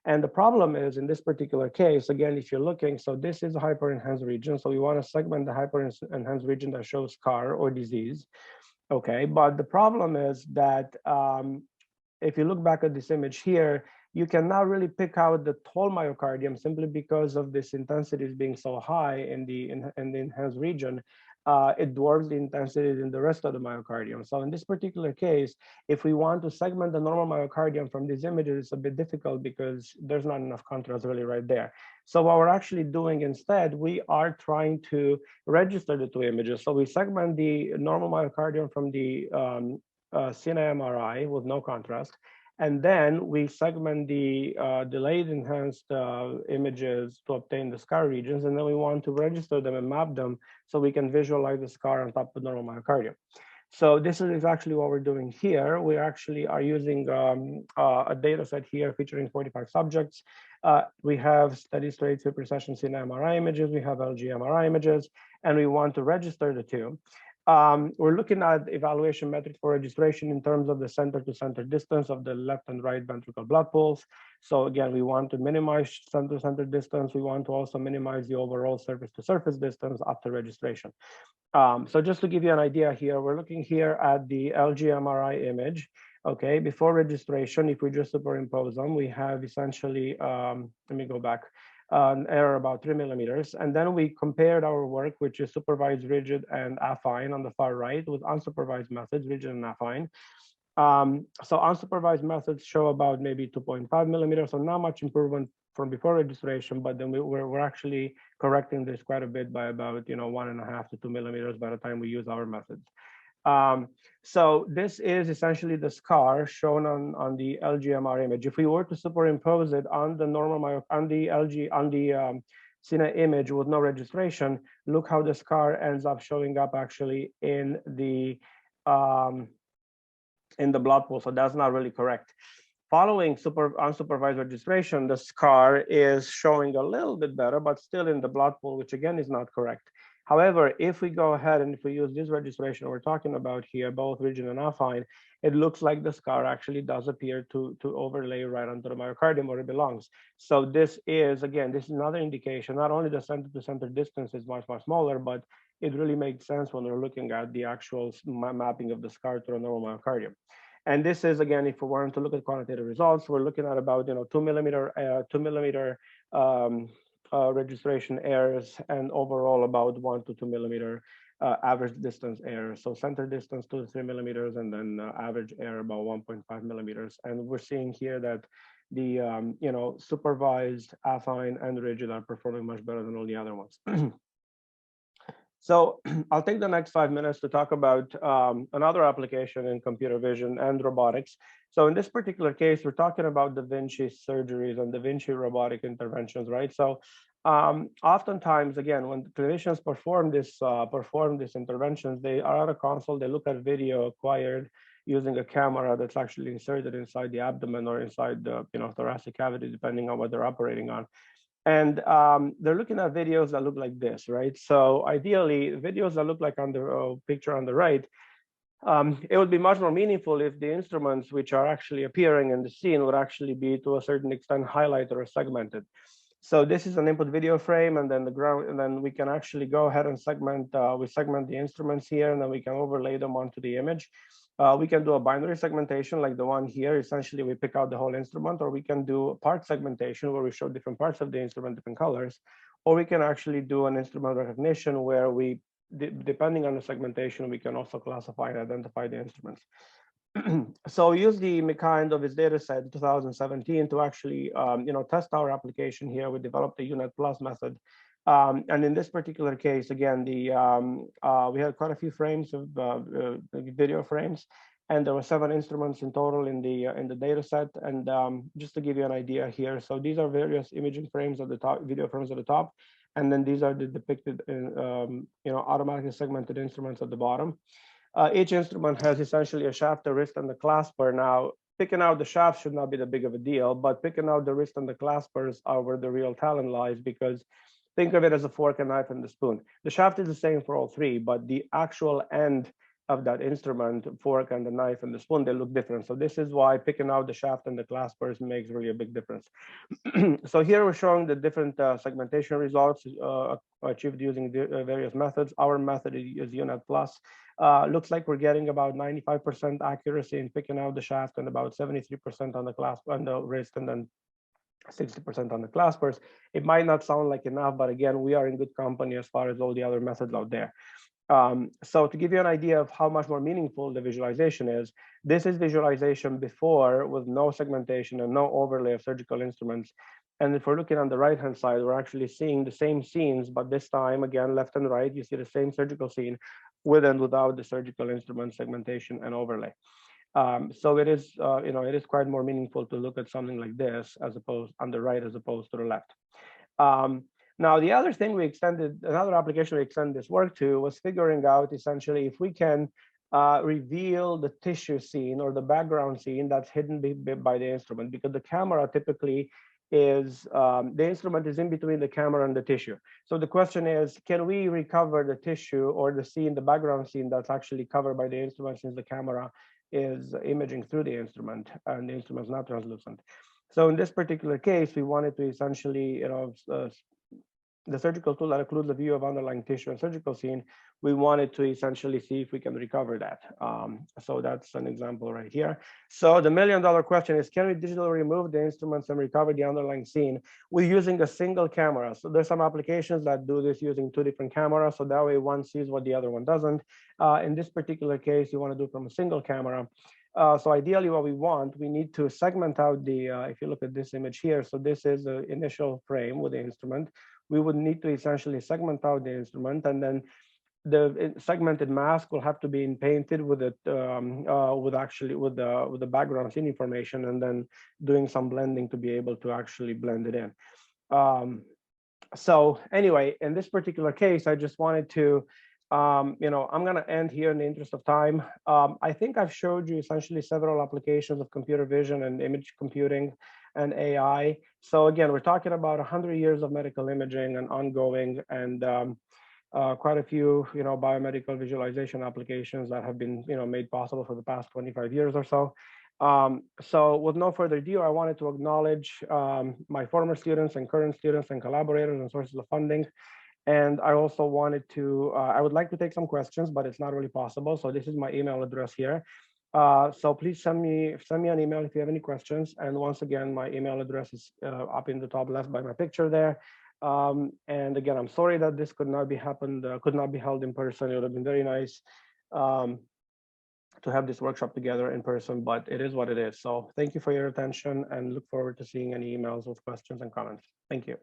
And the problem is, in this particular case, again, if you're looking, so this is a hyper-enhanced region. So we want to segment the hyper-enhanced region that shows scar or disease. Okay, but the problem is that if you look back at this image here, you cannot really pick out the whole myocardium simply because of this intensity being so high in the enhanced region. It dwarfs the intensity in the rest of the myocardium. So in this particular case, if we want to segment the normal myocardium from these images, it's a bit difficult because there's not enough contrast really right there. So what we're actually doing instead, we are trying to register the two images. So we segment the normal myocardium from the CNA MRI with no contrast. And then we segment the delayed enhanced images to obtain the scar regions. And then we want to register them and map them so we can visualize the scar on top of normal myocardium. So this is actually what we're doing here. We actually are using a data set here featuring 45 subjects. We have steady state super session CNA MRI images. We have LG MRI images, and we want to register the two. We're looking at evaluation metrics for registration in terms of the center-to-center distance of the left and right ventricle blood pools. So again, we want to minimize center-to-center distance. We want to also minimize the overall surface-to-surface distance after registration. So just to give you an idea here, we're looking here at the LG MRI image. Okay, before registration, if we just superimpose them, we have essentially, let me go back. An error about 3 millimeters. And then we compared our work, which is supervised rigid and affine on the far right, with unsupervised methods, rigid and affine. So unsupervised methods show about maybe 2.5 millimeters, so not much improvement from before registration, but then we're actually correcting this quite a bit by about 1.5 to 2 millimeters by the time we use our methods. So this is essentially the scar shown on the LGMR image. If we were to superimpose it on the normal on the CNA image with no registration, look how the scar ends up showing up actually in the blood pool. So that's not really correct. Following unsupervised registration, the scar is showing a little bit better, but still in the blood pool, which again is not correct. However, if we go ahead and if we use this registration we're talking about here, both rigid and affine, it looks like the scar actually does appear to overlay right onto the myocardium where it belongs. So this is, again, this is another indication, not only the center-to-center distance is much, much smaller, but it really makes sense when we're looking at the actual mapping of the scar to a normal myocardium. And this is, again, if we wanted to look at quantitative results, we're looking at about 2 millimeter registration errors, and overall about 1 to 2 millimeter average distance error. So center distance 2 to 3 millimeters, and then average error about 1.5 millimeters. And we're seeing here that the supervised, affine, and rigid are performing much better than all the other ones. So I'll take the next 5 minutes to talk about another application in computer vision and robotics. So in this particular case, we're talking about Da Vinci surgeries and Da Vinci robotic interventions, right? So oftentimes, again, when clinicians perform these interventions, they are at a console, they look at video acquired using a camera that's actually inserted inside the abdomen or inside the thoracic cavity, depending on what they're operating on. And they're looking at videos that look like this, right? So ideally, videos that look like on the picture on the right, it would be much more meaningful if the instruments which are actually appearing in the scene would actually be to a certain extent highlighted or segmented. So this is an input video frame, and then the ground, and then we can actually go ahead and segment. We segment the instruments here, and then we can overlay them onto the image. We can do a binary segmentation like the one here. Essentially, we pick out the whole instrument, or we can do a part segmentation where we show different parts of the instrument, different colors, or we can actually do an instrument recognition where we, depending on the segmentation, we can also classify and identify the instruments. So we use the kind of this data set in 2017 to actually test our application here. We developed the UNet Plus method. And in this particular case, again, we had quite a few frames of video frames. and there were 7 instruments in total in the data set. And just to give you an idea here, so these are various imaging frames at the top, video frames at the top, and then these are the depicted automatically segmented instruments at the bottom. Each instrument has essentially a shaft, a wrist, and the clasper. Now, picking out the shaft should not be that big of a deal, but picking out the wrist and the claspers are where the real talent lies, because think of it as a fork, a knife, and the spoon. The shaft is the same for all 3, but the actual end of that instrument, fork and the knife and the spoon, they look different. So this is why picking out the shaft and the claspers makes really a big difference. So here we're showing the different segmentation results achieved using various methods. Our method is UNet Plus. Looks like we're getting about 95% accuracy in picking out the shaft and about 73% on the clasp on the wrist, and then 60% on the claspers. It might not sound like enough, but again, we are in good company as far as all the other methods out there. So to give you an idea of how much more meaningful the visualization is, this is visualization before with no segmentation and no overlay of surgical instruments. And if we're looking on the right-hand side, we're actually seeing the same scenes, but this time, again, left and right, you see the same surgical scene with and without the surgical instrument segmentation and overlay. So it is, it is quite more meaningful to look at something like this as opposed on the right as opposed to the left. Now, the other thing another application we extended this work to was figuring out essentially if we can reveal the tissue scene or the background scene that's hidden by the instrument, because the camera typically is, the instrument is in between the camera and the tissue. So the question is, can we recover the tissue or the scene, the background scene that's actually covered by the instrument, since the camera is imaging through the instrument and the instrument is not translucent. So in this particular case, we wanted to essentially, the surgical tool that includes a view of underlying tissue and surgical scene, we wanted to essentially see if we can recover that. So that's an example right here. So the million-dollar question is, can we digitally remove the instruments and recover the underlying scene? We're using a single camera. So there's some applications that do this using 2 different cameras, so that way one sees what the other one doesn't. In this particular case, you want to do from a single camera. So ideally what we need to segment out the, if you look at this image here, so this is the initial frame with the instrument. We would need to essentially segment out the instrument, and then the segmented mask will have to be painted with it, with the background scene information, and then doing some blending to be able to actually blend it in. So anyway, in this particular case, I just wanted to, I'm going to end here in the interest of time. I think I've showed you essentially several applications of computer vision and image computing and AI. So again, we're talking about 100 years of medical imaging and ongoing, and quite a few, biomedical visualization applications that have been, made possible for the past 25 years or so. So with no further ado, I wanted to acknowledge my former students and current students and collaborators and sources of funding. And I also wanted to, I would like to take some questions, but it's not really possible. So this is my email address here. So please send me an email if you have any questions. And once again, my email address is up in the top left by my picture there. And again, I'm sorry that this could not be held in person. It would have been very nice to have this workshop together in person, but it is what it is. So thank you for your attention, and look forward to seeing any emails with questions and comments. Thank you.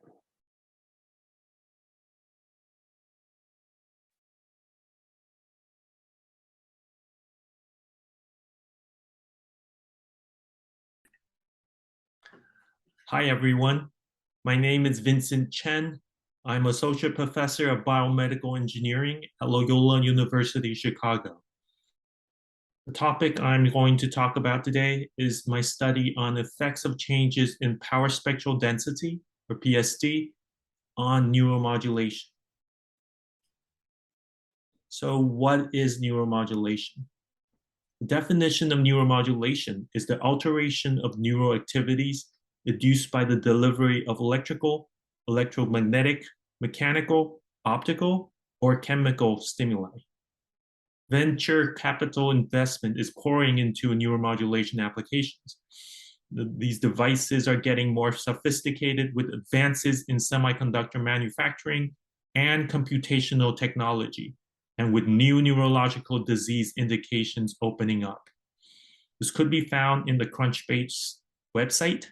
Hi, everyone. My name is Vincent Chen. I'm Associate Professor of Biomedical Engineering at Loyola University, Chicago. The topic I'm going to talk about today is my study on effects of changes in power spectral density, or PSD, on neuromodulation. So what is neuromodulation? The definition of neuromodulation is the alteration of neural activities induced by the delivery of electrical, electromagnetic, mechanical, optical, or chemical stimuli. Venture capital investment is pouring into neuromodulation applications. These devices are getting more sophisticated with advances in semiconductor manufacturing and computational technology, and with new neurological disease indications opening up. This could be found in the Crunchbase website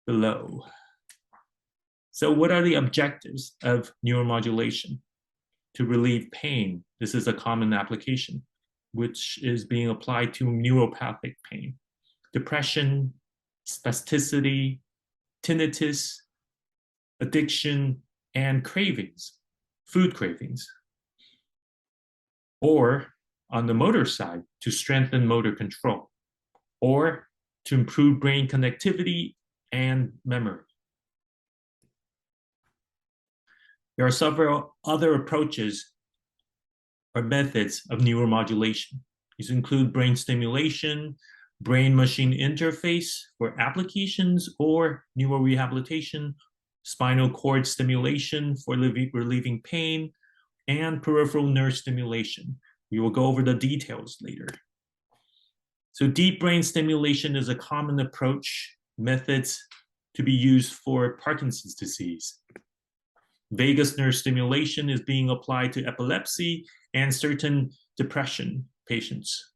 below. So what are the objectives of neuromodulation? To relieve pain. This is a common application. which is being applied to neuropathic pain, depression, spasticity, tinnitus, addiction, and cravings, food cravings. Or on the motor side, to strengthen motor control, or to improve brain connectivity and memory. There are several other approaches or methods of neuromodulation. These include brain stimulation, brain-machine interface for applications or neurorehabilitation, spinal cord stimulation for relieving pain, and peripheral nerve stimulation. We will go over the details later. So deep brain stimulation is a common approach, methods to be used for Parkinson's disease. Vagus nerve stimulation is being applied to epilepsy and certain depression patients.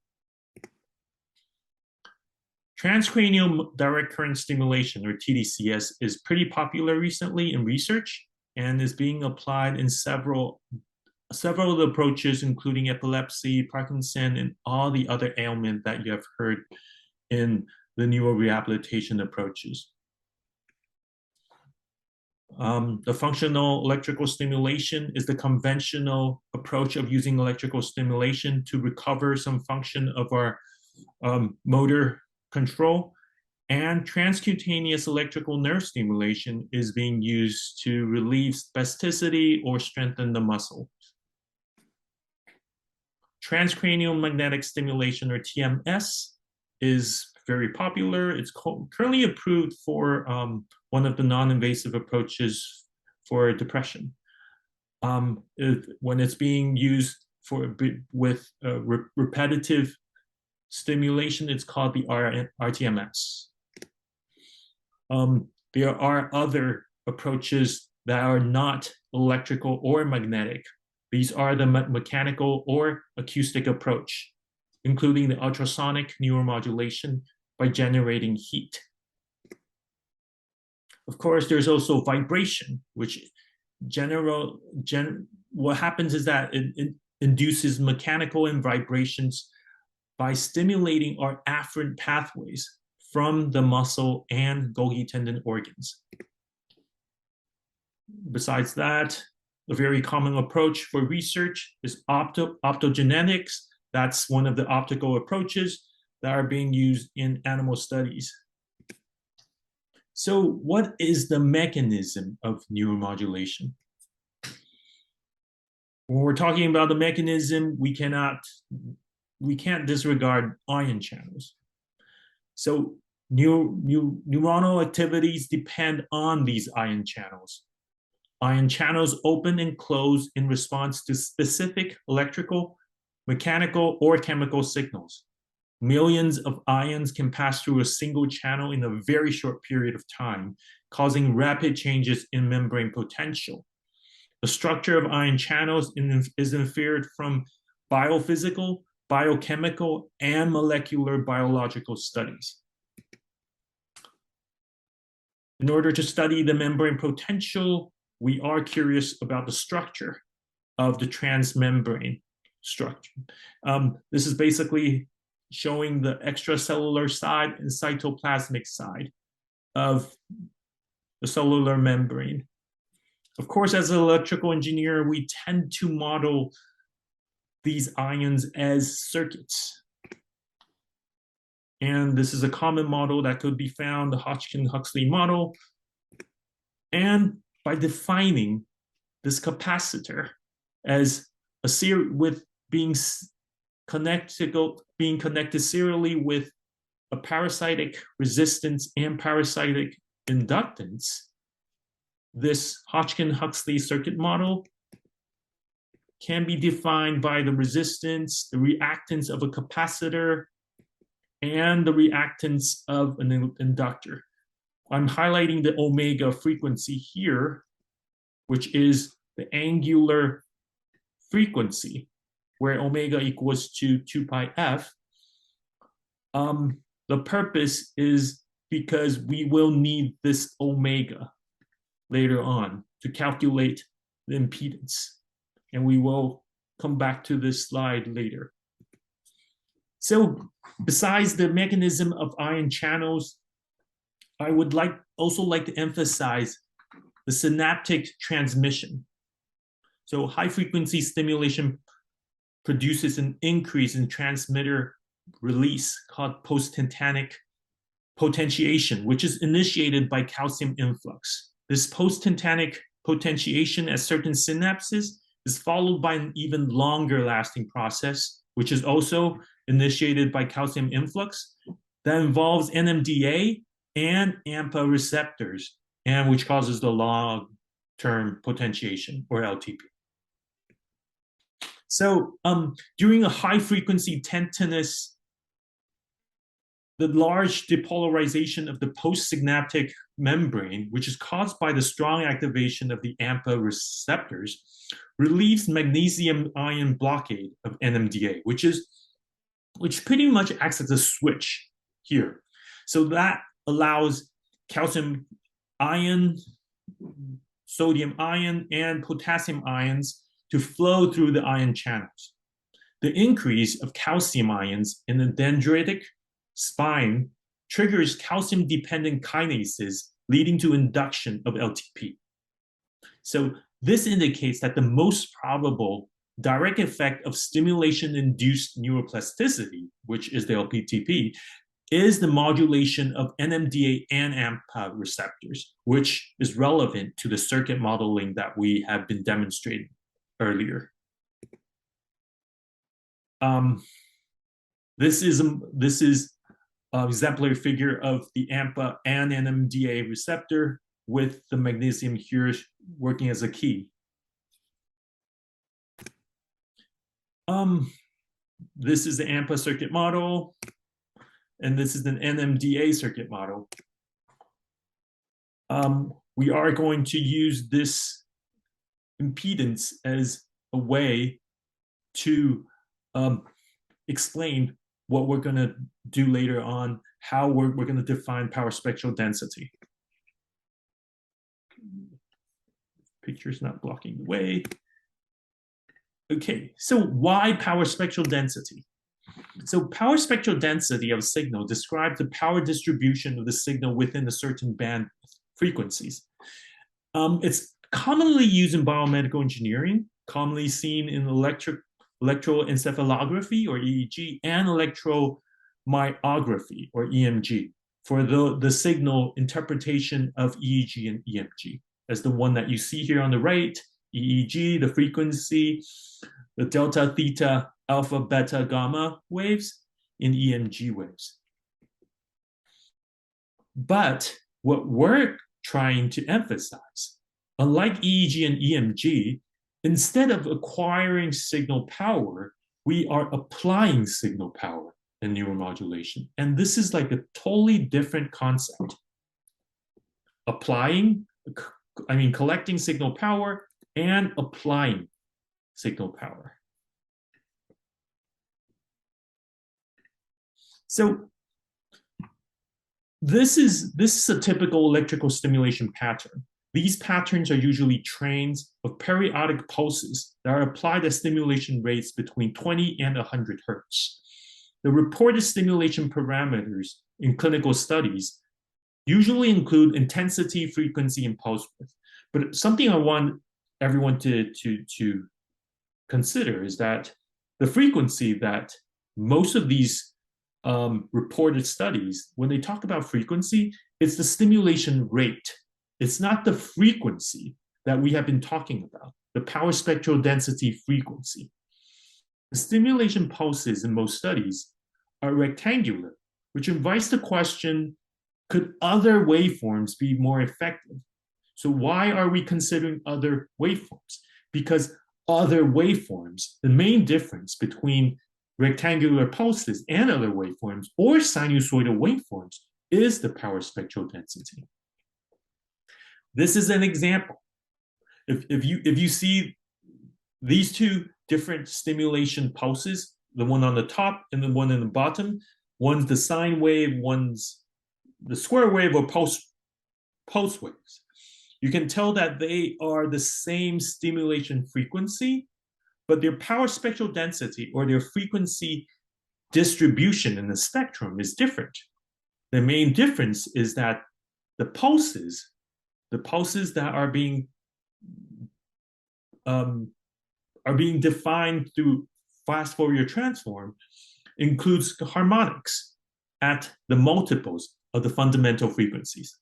Transcranial direct current stimulation, or TDCS, is pretty popular recently in research and is being applied in several of the approaches, including epilepsy, Parkinson, and all the other ailments that you have heard in the neurorehabilitation approaches. The functional electrical stimulation is the conventional approach of using electrical stimulation to recover some function of our motor control. And transcutaneous electrical nerve stimulation is being used to relieve spasticity or strengthen the muscle. Transcranial magnetic stimulation, or TMS, is very popular. It's currently approved for one of the non-invasive approaches for depression. When it's being used with repetitive stimulation, it's called the RTMS. There are other approaches that are not electrical or magnetic. These are the mechanical or acoustic approach, including the ultrasonic neuromodulation by generating heat. Of course, there's also vibration, which what happens is that it induces mechanical and vibrations by stimulating our afferent pathways from the muscle and Golgi tendon organs. Besides that, a very common approach for research is optogenetics. That's one of the optical approaches that are being used in animal studies. So what is the mechanism of neuromodulation? When we're talking about the mechanism, we can't disregard ion channels. So neuronal activities depend on these ion channels. Ion channels open and close in response to specific electrical, mechanical, or chemical signals. Millions of ions can pass through a single channel in a very short period of time, causing rapid changes in membrane potential. The structure of ion channels is inferred from biophysical, biochemical, and molecular biological studies. In order to study the membrane potential, we are curious about the structure of the transmembrane structure. This is basically showing the extracellular side and cytoplasmic side of the cellular membrane. Of course, as an electrical engineer, we tend to model these ions as circuits. And this is a common model that could be found, the Hodgkin-Huxley model. And by defining this capacitor as a series with being connected serially with a parasitic resistance and parasitic inductance, this Hodgkin-Huxley circuit model can be defined by the resistance, the reactance of a capacitor, and the reactance of an inductor. I'm highlighting the omega frequency here, which is the angular frequency, where omega equals to 2 pi f. The purpose is because we will need this omega later on to calculate the impedance. And we will come back to this slide later. So besides the mechanism of ion channels, I would also like to emphasize the synaptic transmission. So high frequency stimulation produces an increase in transmitter release called post-tantanic potentiation, which is initiated by calcium influx. This post-tantanic potentiation at certain synapses is followed by an even longer lasting process, which is also initiated by calcium influx, that involves NMDA and AMPA receptors, and which causes the long-term potentiation, or LTP. So during a high-frequency tendinous, the large depolarization of the postsynaptic membrane, which is caused by the strong activation of the AMPA receptors, relieves magnesium ion blockade of NMDA, which pretty much acts as a switch here. So that allows calcium ion, sodium ion, and potassium ions to flow through the ion channels. The increase of calcium ions in the dendritic spine triggers calcium-dependent kinases, leading to induction of LTP. So this indicates that the most probable direct effect of stimulation-induced neuroplasticity, which is the LPTP, is the modulation of NMDA and AMPA receptors, which is relevant to the circuit modeling that we have been demonstrating earlier. This is an exemplary figure of the AMPA and NMDA receptor with the magnesium here working as a key. This is the AMPA circuit model, and this is an NMDA circuit model. We are going to use this impedance as a way to explain what we're going to do later on, how we're going to define power spectral density. Picture's not blocking the way. Okay, so why power spectral density? So power spectral density of a signal describes the power distribution of the signal within a certain band frequencies. It's commonly used in biomedical engineering, commonly seen in electroencephalography, or EEG, and electromyography, or EMG, for the signal interpretation of EEG and EMG, as the one that you see here on the right, EEG, the frequency, the delta, theta, alpha, beta, gamma waves, in EMG waves. But what we're trying to emphasize, unlike EEG and EMG, instead of acquiring signal power, we are applying signal power in neuromodulation. And this is like a totally different concept. Collecting signal power and applying signal power. So this is a typical electrical stimulation pattern. These patterns are usually trains of periodic pulses that are applied at stimulation rates between 20 and 100 hertz. The reported stimulation parameters in clinical studies usually include intensity, frequency, and pulse width. But something I want everyone to consider is that the frequency that most of these reported studies, when they talk about frequency, it's the stimulation rate. It's not the frequency that we have been talking about, the power spectral density frequency. The stimulation pulses in most studies are rectangular, which invites the question, could other waveforms be more effective? So why are we considering other waveforms? Because other waveforms, the main difference between rectangular pulses and other waveforms or sinusoidal waveforms is the power spectral density. This is an example. If you see these two different stimulation pulses, the one on the top and the one in the bottom, one's the sine wave, one's the square wave or pulse waves. You can tell that they are the same stimulation frequency, but their power spectral density or their frequency distribution in the spectrum is different. The main difference is that the pulses that are being defined through fast Fourier transform includes the harmonics at the multiples of the fundamental frequencies.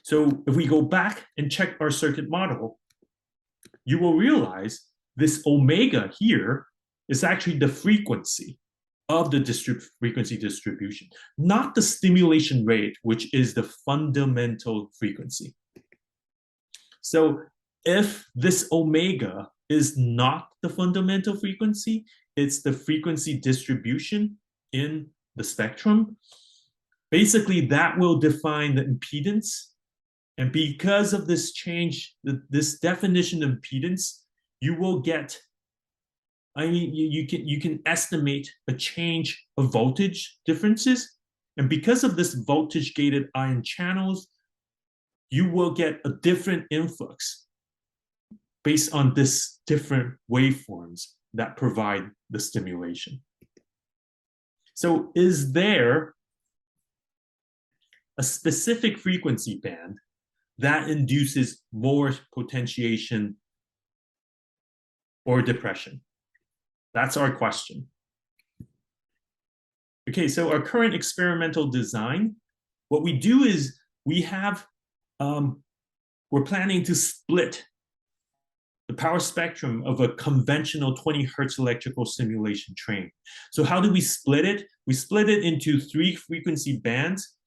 So if we go back and check our circuit model, you will realize this omega here is actually the frequency of the frequency distribution, not the stimulation rate, which is the fundamental frequency. So if this omega is not the fundamental frequency, it's the frequency distribution in the spectrum, basically that will define the impedance. And because of this change, this definition of impedance, you will get, you can estimate a change of voltage differences. And because of this voltage gated ion channels, you will get a different influx based on this different waveforms that provide the stimulation. So is there a specific frequency band that induces more potentiation or depression? That's our question. Okay, so our current experimental design, what we do is we have, we're planning to split the power spectrum of a conventional 20 Hertz electrical stimulation train. So how do we split it? We split it into 3 frequency bands,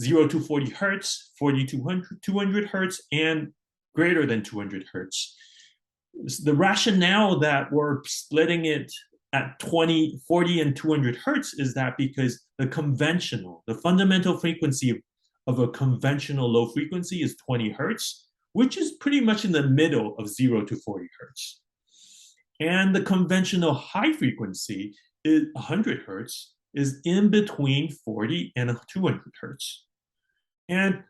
0 to 40 Hertz, 40 to 200 Hertz, and greater than 200 Hertz. The rationale that we're splitting it at 20, 40, and 200 Hertz is that because the fundamental frequency of a conventional low frequency is 20 Hertz, which is pretty much in the middle of 0 to 40 Hertz. And the conventional high frequency is 100 Hertz, is in between 40 and 200 Hertz. And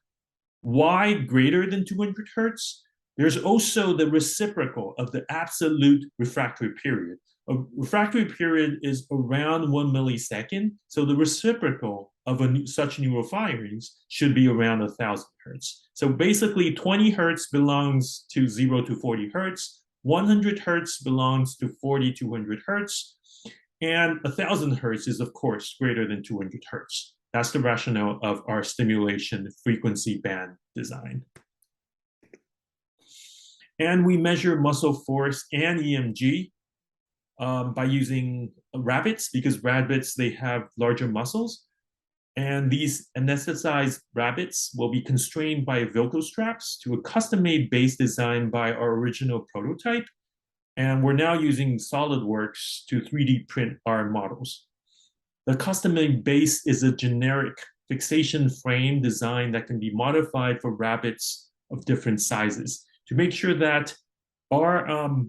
why greater than 200 Hertz? There's also the reciprocal of the absolute refractory period. A refractory period is around 1 millisecond, so the reciprocal of such neural firings should be around 1,000 Hertz. So basically 20 Hertz belongs to 0 to 40 Hertz, 100 Hertz belongs to 40 to 100 Hertz, and 1,000 Hertz is of course greater than 200 Hertz. That's the rationale of our stimulation frequency band design. And we measure muscle force and EMG by using rabbits, because rabbits, they have larger muscles. And these anesthetized rabbits will be constrained by Velcro straps to a custom-made base designed by our original prototype. And we're now using SolidWorks to 3D print our models. The custom-made base is a generic fixation frame design that can be modified for rabbits of different sizes to make sure that our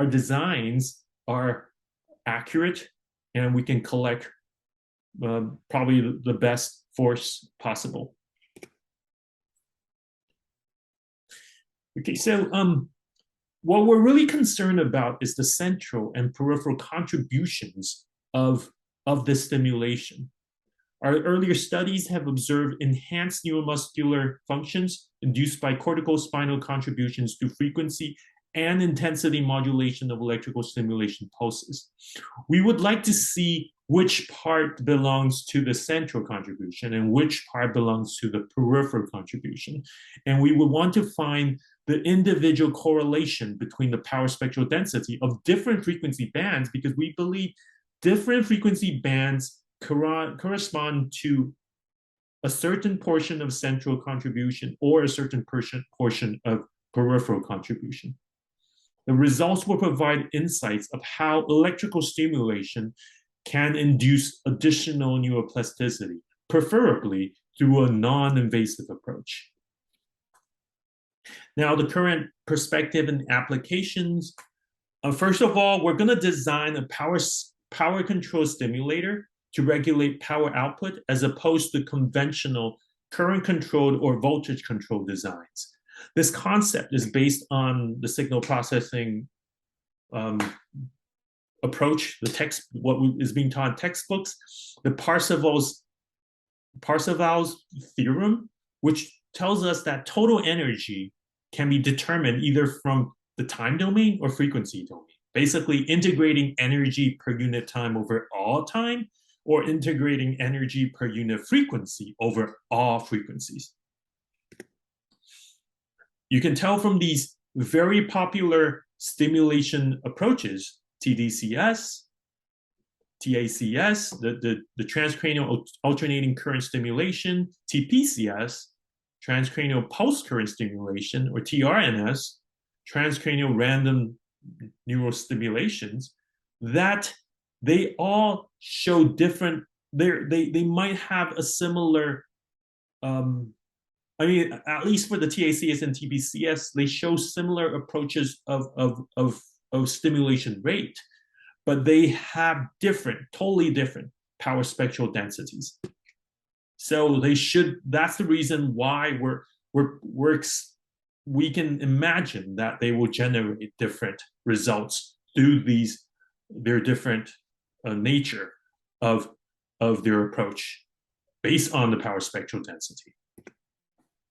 designs are accurate and we can collect probably the best force possible. Okay, so what we're really concerned about is the central and peripheral contributions of this stimulation. Our earlier studies have observed enhanced neuromuscular functions induced by cortical spinal contributions to frequency and intensity modulation of electrical stimulation pulses. We would like to see which part belongs to the central contribution and which part belongs to the peripheral contribution. And we would want to find the individual correlation between the power spectral density of different frequency bands, because we believe different frequency bands correspond to a certain portion of central contribution or a certain portion of peripheral contribution. The results will provide insights of how electrical stimulation can induce additional neuroplasticity, preferably through a non-invasive approach. Now, the current perspective and applications. First of all, we're going to design a power control stimulator to regulate power output as opposed to conventional current controlled or voltage controlled designs. This concept is based on the signal processing approach, the text, is being taught in textbooks, the Parseval's theorem, which tells us that total energy can be determined either from the time domain or frequency domain, basically integrating energy per unit time over all time, or integrating energy per unit frequency over all frequencies. You can tell from these very popular stimulation approaches, TDCS, TACS, the transcranial alternating current stimulation, TPCS, transcranial pulse current stimulation, or TRNS, transcranial random neural stimulations, that they all show different, they might have a similar, I mean, at least for the TACS and TPCS, they show similar approaches of stimulation rate, but they have different, totally different power spectral densities. So they should, that's the reason why we can imagine that they will generate different results through their different nature of their approach based on the power spectral density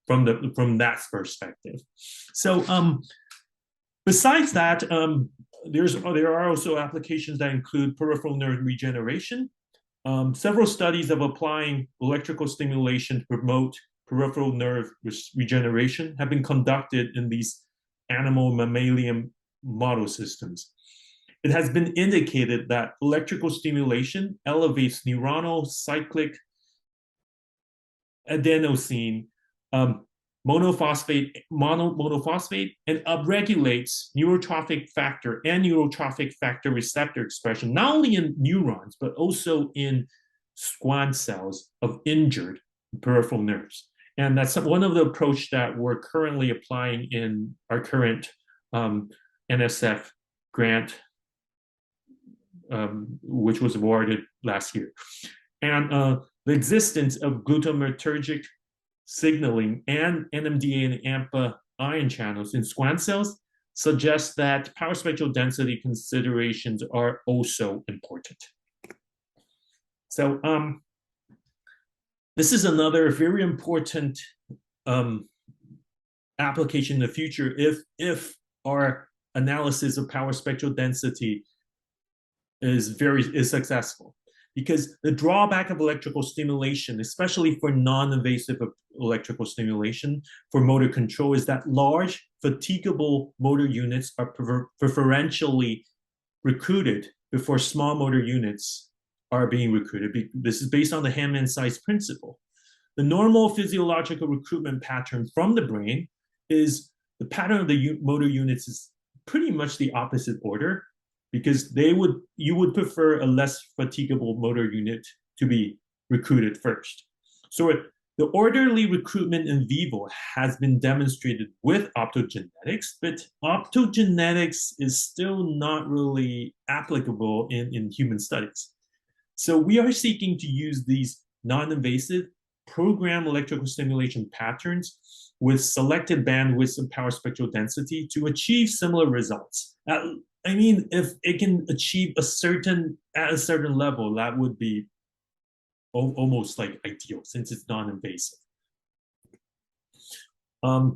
from that perspective. So besides that, there are also applications that include peripheral nerve regeneration. Several studies of applying electrical stimulation to promote peripheral nerve regeneration have been conducted in these animal mammalian model systems. It has been indicated that electrical stimulation elevates neuronal cyclic adenosine monophosphate, and upregulates neurotrophic factor and neurotrophic factor receptor expression, not only in neurons, but also in squamous cells of injured peripheral nerves. And that's one of the approach that we're currently applying in our current NSF grant, which was awarded last year. And the existence of glutamatergic signaling and NMDA and AMPA ion channels in squamous cells suggests that power spectral density considerations are also important. So this is another very important application in the future if our analysis of power spectral density is successful. Because the drawback of electrical stimulation, especially for non-invasive electrical stimulation for motor control, is that large, fatigable motor units are preferentially recruited before small motor units are being recruited. This is based on the Hammond size principle. The normal physiological recruitment pattern from the brain is the pattern of the motor units is pretty much the opposite order, because you would prefer a less fatigable motor unit to be recruited first. So the orderly recruitment in vivo has been demonstrated with optogenetics, but optogenetics is still not really applicable in human studies. So we are seeking to use these non-invasive programmed electrical stimulation patterns with selected bandwidths and power spectral density to achieve similar results. I mean, if it can achieve at a certain level, that would be almost like ideal, since it's non-invasive.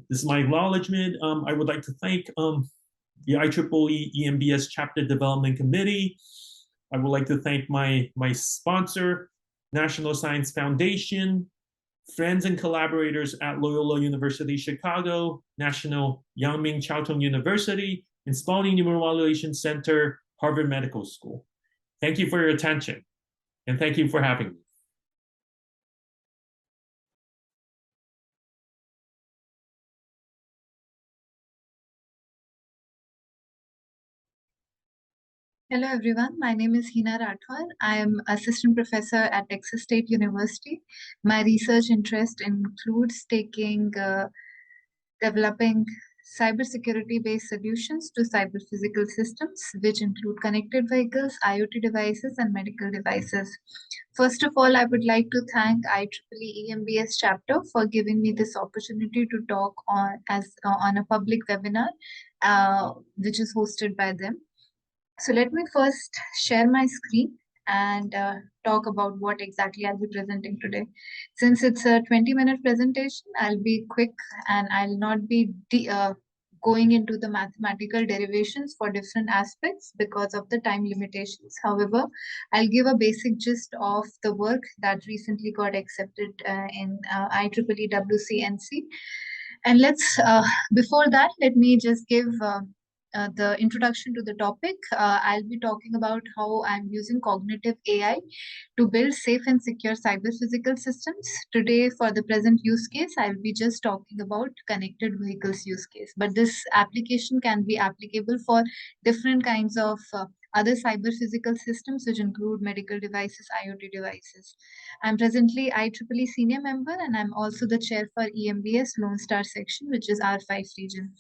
This is my acknowledgement. I would like to thank the IEEE EMBS Chapter Development Committee. I would like to thank my sponsor, National Science Foundation, friends and collaborators at Loyola University Chicago, National Yangming Chiao Tung University, and Spalding Neuromodulation Center, Harvard Medical School. Thank you for your attention, and thank you for having me. Hello everyone, my name is Heena Rathore. I am assistant professor at Texas State University. My research interest includes developing cybersecurity-based solutions to cyber-physical systems, which include connected vehicles, IoT devices, and medical devices. First of all, I would like to thank IEEE EMBS chapter for giving me this opportunity to talk on a public webinar, which is hosted by them. So let me first share my screen and talk about what exactly I'll be presenting today. Since it's a 20-minute presentation, I'll be quick and I'll not be going into the mathematical derivations for different aspects because of the time limitations. However, I'll give a basic gist of the work that recently got accepted in IEEE WCNC. And before that, let me just give the introduction to the topic. I'll be talking about how I'm using cognitive AI to build safe and secure cyber-physical systems. Today, for the present use case, I'll be just talking about connected vehicles use case. But this application can be applicable for different kinds of other cyber-physical systems, which include medical devices, IoT devices. I'm presently IEEE senior member, and I'm also the chair for EMBS Lone Star section, which is R5 region.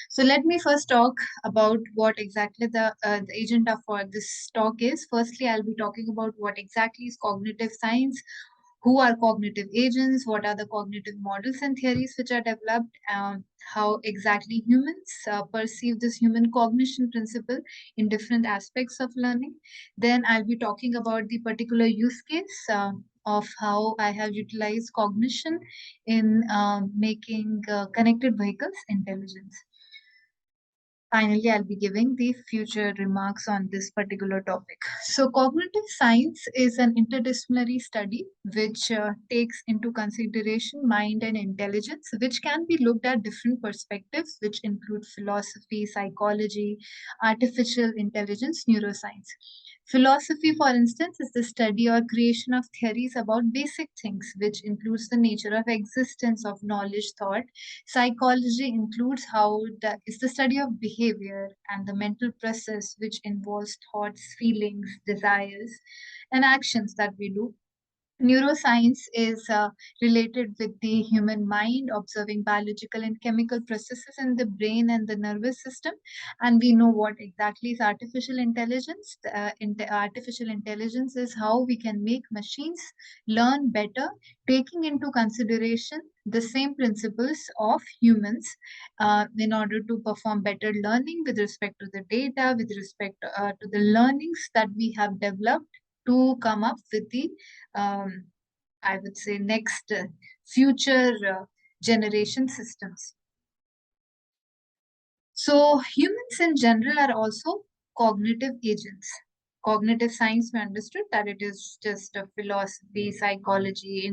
So let me first talk about what exactly the agenda for this talk is. Firstly, I'll be talking about what exactly is cognitive science, who are cognitive agents, what are the cognitive models and theories which are developed, how exactly humans perceive this human cognition principle in different aspects of learning. Then I'll be talking about the particular use case of how I have utilized cognition in making connected vehicles intelligence. Finally, I'll be giving the future remarks on this particular topic. So cognitive science is an interdisciplinary study which takes into consideration mind and intelligence, which can be looked at different perspectives, which include philosophy, psychology, artificial intelligence, neuroscience. Philosophy, for instance, is the study or creation of theories about basic things, which includes the nature of existence of knowledge, thought. Psychology includes is the study of behavior and the mental process, which involves thoughts, feelings, desires, and actions that we do. Neuroscience is related with the human mind, observing biological and chemical processes in the brain and the nervous system. And we know what exactly is artificial intelligence. Artificial intelligence is how we can make machines learn better, taking into consideration the same principles of humans in order to perform better learning with respect to the data, with respect to the learnings that we have developed to come up with the I would say next future generation systems. So humans in general are also cognitive agents. Cognitive science, we understood that it is just a philosophy, psychology,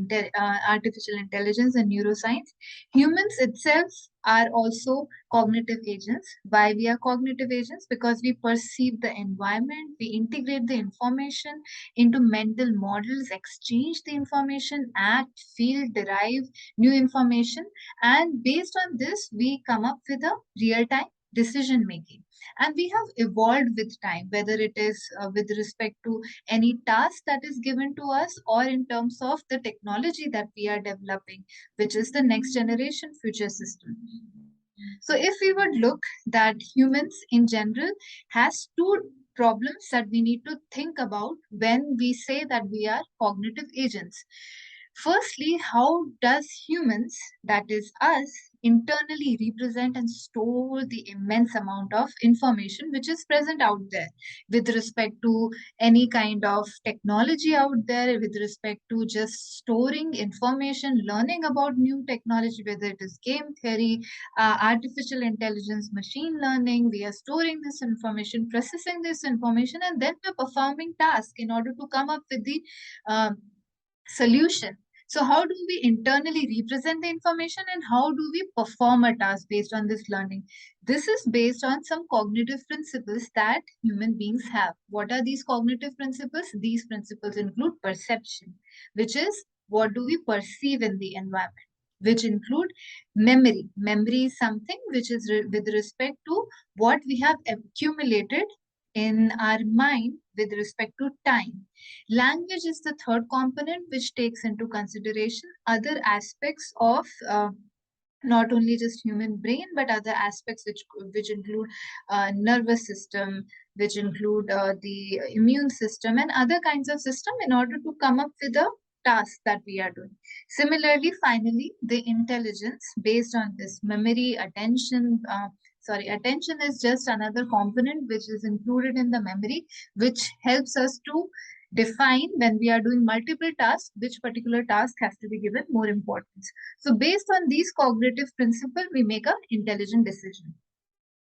artificial intelligence, and neuroscience. Humans itself are also cognitive agents. Why we are cognitive agents? Because we perceive the environment, we integrate the information into mental models, exchange the information, act, feel, derive new information, and based on this, we come up with a real-time decision making. And we have evolved with time, whether it is with respect to any task that is given to us or in terms of the technology that we are developing, which is the next generation future system. So if we would look that humans in general has two problems that we need to think about when we say that we are cognitive agents. Firstly, how does humans, that is us, internally represent and store the immense amount of information which is present out there with respect to any kind of technology out there, with respect to just storing information, learning about new technology, whether it is game theory, artificial intelligence, machine learning. We are storing this information, processing this information, and then we're performing tasks in order to come up with the solution. So how do we internally represent the information and how do we perform a task based on this learning? This is based on some cognitive principles that human beings have. What are these cognitive principles? These principles include perception, which is what do we perceive in the environment, which include memory. Memory is something which is with respect to what we have accumulated in our mind with respect to time. Language is the third component which takes into consideration other aspects of not only just human brain, but other aspects which include nervous system, which include the immune system and other kinds of system in order to come up with a task that we are doing. Similarly, finally, the intelligence based on this memory, attention, attention is just another component which is included in the memory, which helps us to define when we are doing multiple tasks, which particular task has to be given more importance. So based on these cognitive principles, we make an intelligent decision.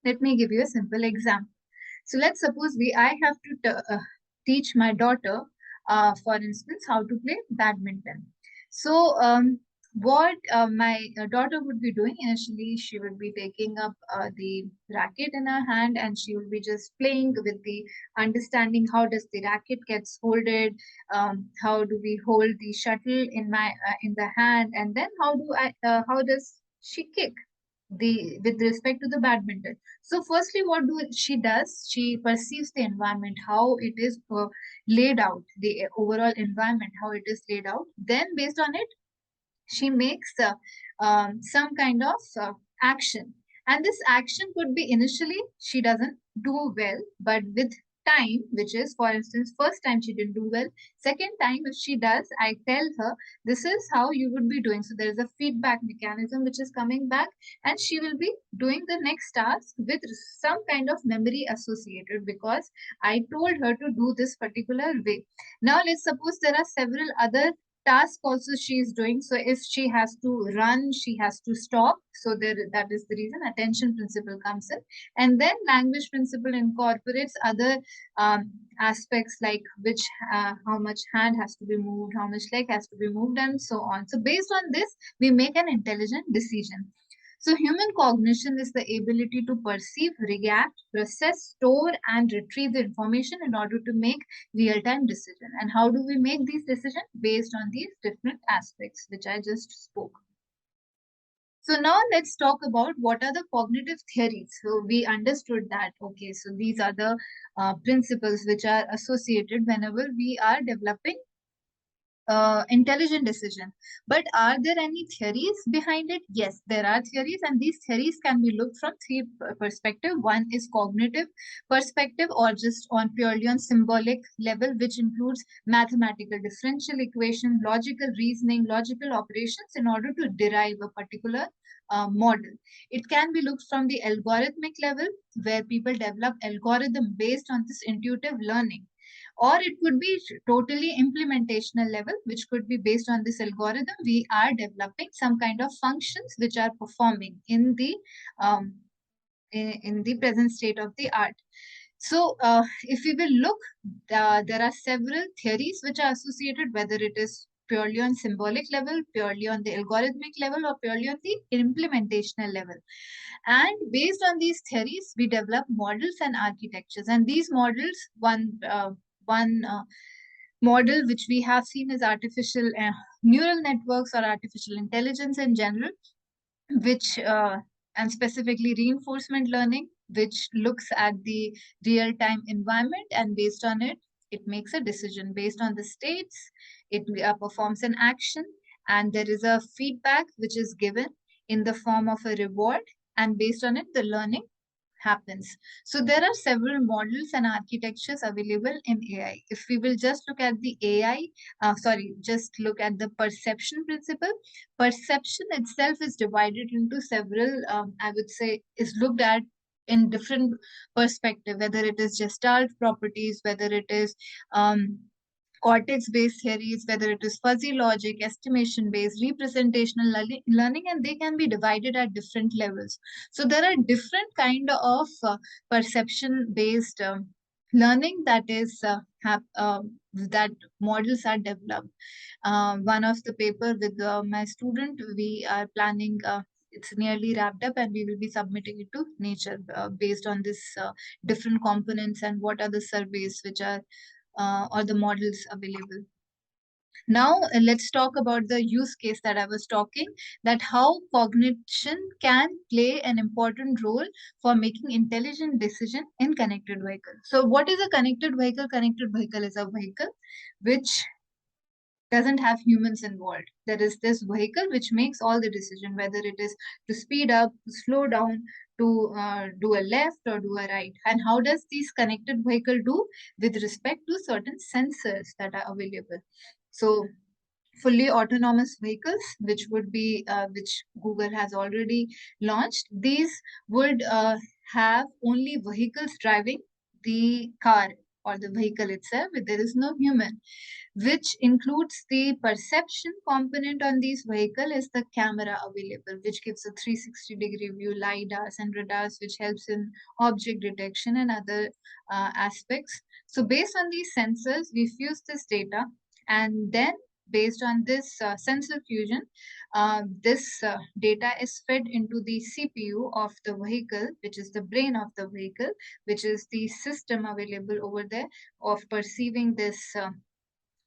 Let me give you a simple example. So let's suppose I have to teach my daughter, for instance, how to play badminton. So what my daughter would be doing initially, she would be taking up the racket in her hand, and she will be just playing with the understanding how does the racket gets holded, how do we hold the shuttle in the hand, and then how does she kick with respect to the badminton. So firstly, what she does, she perceives the environment, how it is laid out, the overall environment, how it is laid out. Then based on it, she makes some kind of action. And this action could be initially, she doesn't do well, but with time, which is, for instance, first time she didn't do well, second time if she does, I tell her, this is how you would be doing. So there is a feedback mechanism which is coming back, and she will be doing the next task with some kind of memory associated, because I told her to do this particular way. Now let's suppose there are several other task also she is doing. So if she has to run, she has to stop. So that is the reason attention principle comes in. And then language principle incorporates other aspects like how much hand has to be moved, how much leg has to be moved, and so on. So based on this, we make an intelligent decision. So human cognition is the ability to perceive, react, process, store, and retrieve the information in order to make real-time decisions. And how do we make these decisions? Based on these different aspects which I just spoke. So now let's talk about what are the cognitive theories. So we understood that, okay, so these are the principles which are associated whenever we are developing intelligent decision. But are there any theories behind it? Yes, there are theories, and these theories can be looked from three perspectives. One is cognitive perspective, or just purely on symbolic level, which includes mathematical differential equation, logical reasoning, logical operations in order to derive a particular model. It can be looked from the algorithmic level, where people develop algorithm based on this intuitive learning. Or it could be totally implementational level, which could be based on this algorithm. We are developing some kind of functions which are performing in the present state of the art. So if we will look, there are several theories which are associated, whether it is purely on symbolic level, purely on the algorithmic level, or purely on the implementational level. And based on these theories, we develop models and architectures. And these models, one model which we have seen is artificial neural networks, or artificial intelligence in general, which and specifically reinforcement learning, which looks at the real-time environment, and based on it, it makes a decision. Based on the states, it performs an action, and there is a feedback which is given in the form of a reward, and based on it, the learning happens. So there are several models and architectures available in AI. If we will just look at the just look at the perception principle. Perception itself is divided into several, I would say, is looked at in different perspective, whether it is Gestalt properties, whether it is cortex-based theories, whether it is fuzzy logic, estimation-based, representational learning, and they can be divided at different levels. So there are different kind of perception-based learning that is that models are developed. One of the paper with my student, we are planning. It's nearly wrapped up, and we will be submitting it to Nature based on this different components and what are the surveys which are or the models available. Now let's talk about the use case that I was talking, that how cognition can play an important role for making intelligent decision in connected vehicle. So what is a connected vehicle? Connected vehicle is a vehicle which doesn't have humans involved. There is this vehicle which makes all the decision, whether it is to speed up, to slow down, to do a left or do a right. And how does this connected vehicle do? With respect to certain sensors that are available. So fully autonomous vehicles, which would be which Google has already launched. These would have only vehicles driving the car or the vehicle itself, but there is no human, which includes the perception component on these vehicle is the camera available, which gives a 360-degree view, LiDARs and radars, which helps in object detection and other aspects. So based on these sensors, we fuse this data, and then based on this sensor fusion, this data is fed into the CPU of the vehicle, which is the brain of the vehicle, which is the system available over there of perceiving this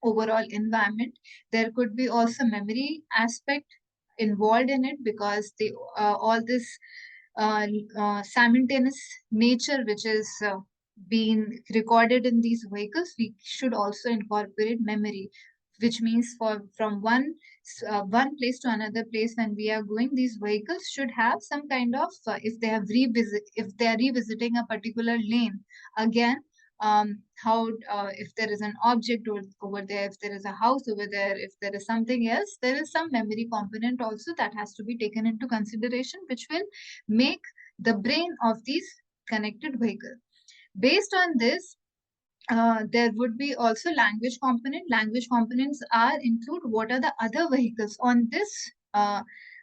overall environment. There could be also memory aspect involved in it, because the all this simultaneous nature which is being recorded in these vehicles, we should also incorporate memory, which means from one place to another place when we are going, these vehicles should have some kind of if they are revisiting a particular lane again, how if there is an object over there, if there is a house over there, if there is something else, there is some memory component also that has to be taken into consideration, which will make the brain of these connected vehicle. Based on this, there would be also language component. Language components include what are the other vehicles on this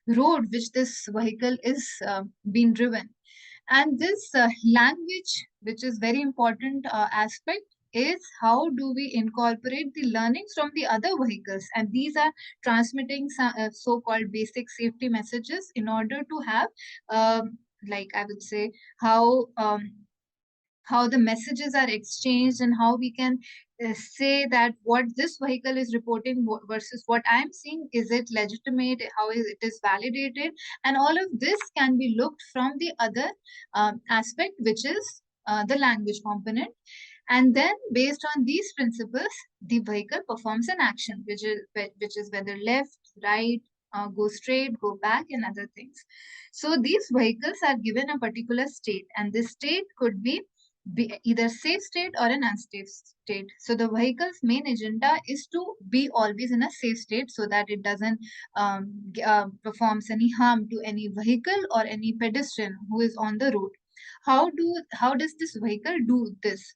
road which this vehicle is being driven. And this language, which is very important aspect, is how do we incorporate the learnings from the other vehicles, and these are transmitting so-called basic safety messages in order to have like I would say how the messages are exchanged, and how we can say that what this vehicle is reporting versus what I'm seeing, is it legitimate, how is it is validated, and all of this can be looked from the other aspect, which is the language component. And then based on these principles, the vehicle performs an action, which is whether left, right, go straight, go back, and other things. So these vehicles are given a particular state, and this state could be either safe state or an unsafe state. So the vehicle's main agenda is to be always in a safe state, so that it doesn't performs any harm to any vehicle or any pedestrian who is on the road. How does this vehicle do this?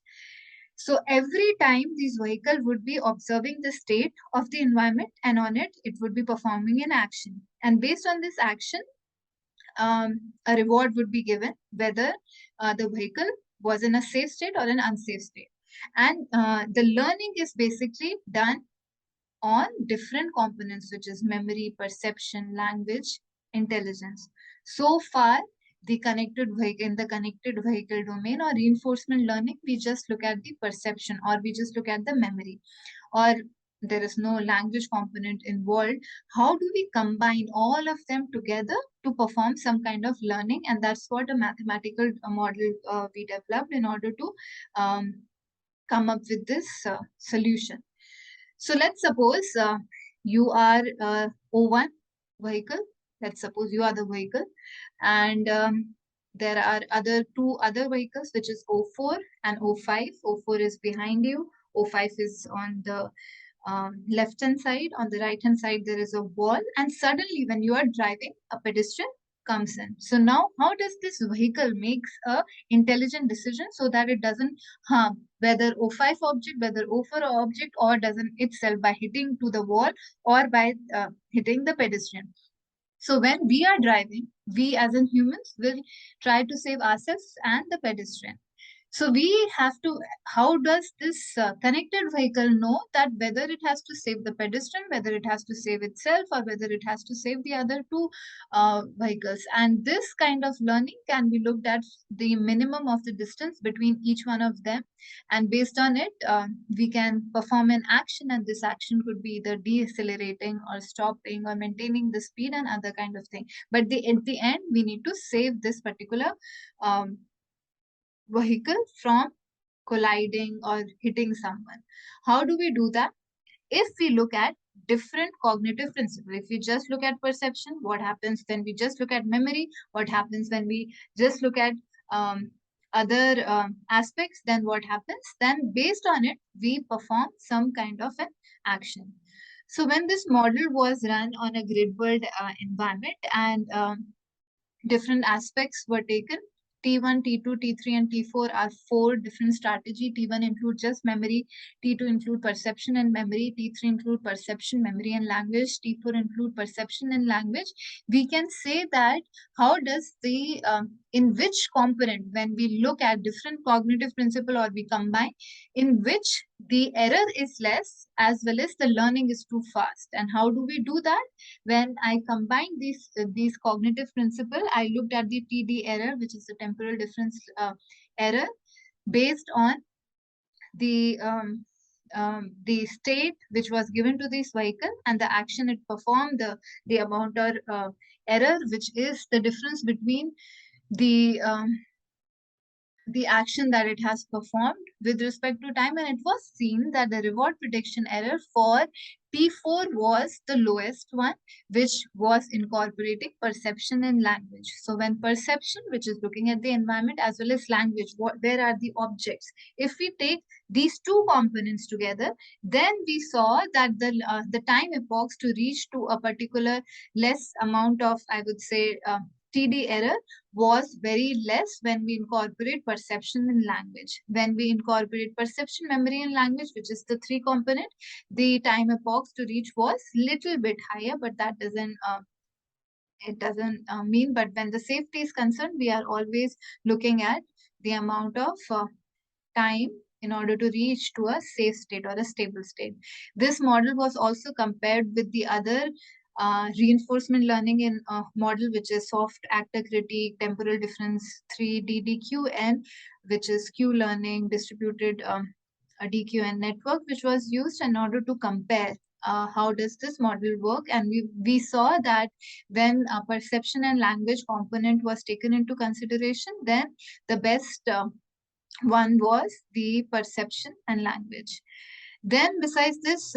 So every time this vehicle would be observing the state of the environment, and on it would be performing an action, and based on this action, a reward would be given, whether the vehicle was in a safe state or an unsafe state. And the learning is basically done on different components, which is memory, perception, language, intelligence. So far, the connected vehicle domain or reinforcement learning, we just look at the perception, or we just look at the memory, or there is no language component involved. How do we combine all of them together to perform some kind of learning? And that's what a mathematical model we developed in order to come up with this solution. So let's suppose you are O1 vehicle. Let's suppose you are the vehicle, and there are two other vehicles, which is O4 and O5. O4 is behind you. O5 is on the left-hand side. On the right-hand side, there is a wall, and suddenly when you are driving, a pedestrian comes in. So now, how does this vehicle makes a intelligent decision so that it doesn't harm whether O5 object, whether O4 object, or doesn't itself by hitting to the wall or by hitting the pedestrian? So when we are driving, we as in humans will try to save ourselves and the pedestrian. So we have to, how does this connected vehicle know that whether it has to save the pedestrian, whether it has to save itself, or whether it has to save the other two vehicles? And this kind of learning can be looked at the minimum of the distance between each one of them. And based on it, we can perform an action, and this action could be either decelerating or stopping or maintaining the speed and other kind of thing. But at the end, we need to save this particular vehicle from colliding or hitting someone. How do we do that? If we look at different cognitive principles, if we just look at perception, what happens when we just look at memory, what happens when we just look at other aspects, then what happens? Then based on it, we perform some kind of an action. So when this model was run on a grid world environment and different aspects were taken, T1, T2, T3, and T4 are 4 different strategies. T1 include just memory, T2 include perception and memory, T3 include perception, memory, and language, T4 include perception and language. We can say that how does the, in which component, when we look at different cognitive principle or we combine, in which the error is less as well as the learning is too fast. And how do we do that? When I combine these cognitive principle, I looked at the TD error, which is the temporal difference error, based on the state which was given to this vehicle and the action it performed, the amount of error, which is the difference between the action that it has performed with respect to time, and it was seen that the reward prediction error for P4 was the lowest one, which was incorporating perception and language. So when perception, which is looking at the environment, as well as language, where are the objects? If we take these two components together, then we saw that the time epochs to reach to a particular less amount of, I would say, TD error was very less when we incorporate perception and language. When we incorporate perception, memory, and language, which is the 3 component, the time epochs to reach was little bit higher, but that doesn't mean. But when the safety is concerned, we are always looking at the amount of time in order to reach to a safe state or a stable state. This model was also compared with the other reinforcement learning in model, which is soft actor critique, temporal difference 3, DDQN, which is Q learning, distributed DQN network, which was used in order to compare how does this model work. And we saw that when perception and language component was taken into consideration, then the best one was the perception and language. Then besides this,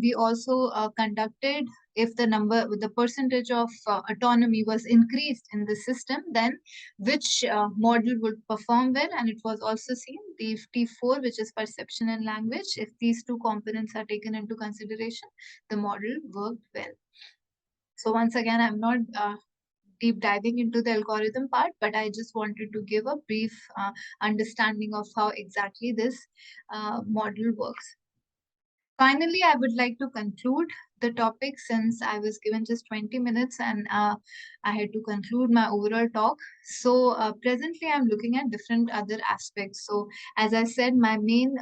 we also conducted, if the percentage of autonomy was increased in the system, then which model would perform well. And it was also seen the T4, which is perception and language, if these 2 components are taken into consideration, the model worked well. So once again, I'm not deep diving into the algorithm part, but I just wanted to give a brief understanding of how exactly this model works. Finally, I would like to conclude the topic, since I was given just 20 minutes and I had to conclude my overall talk. So presently, I'm looking at different other aspects. So as I said, my main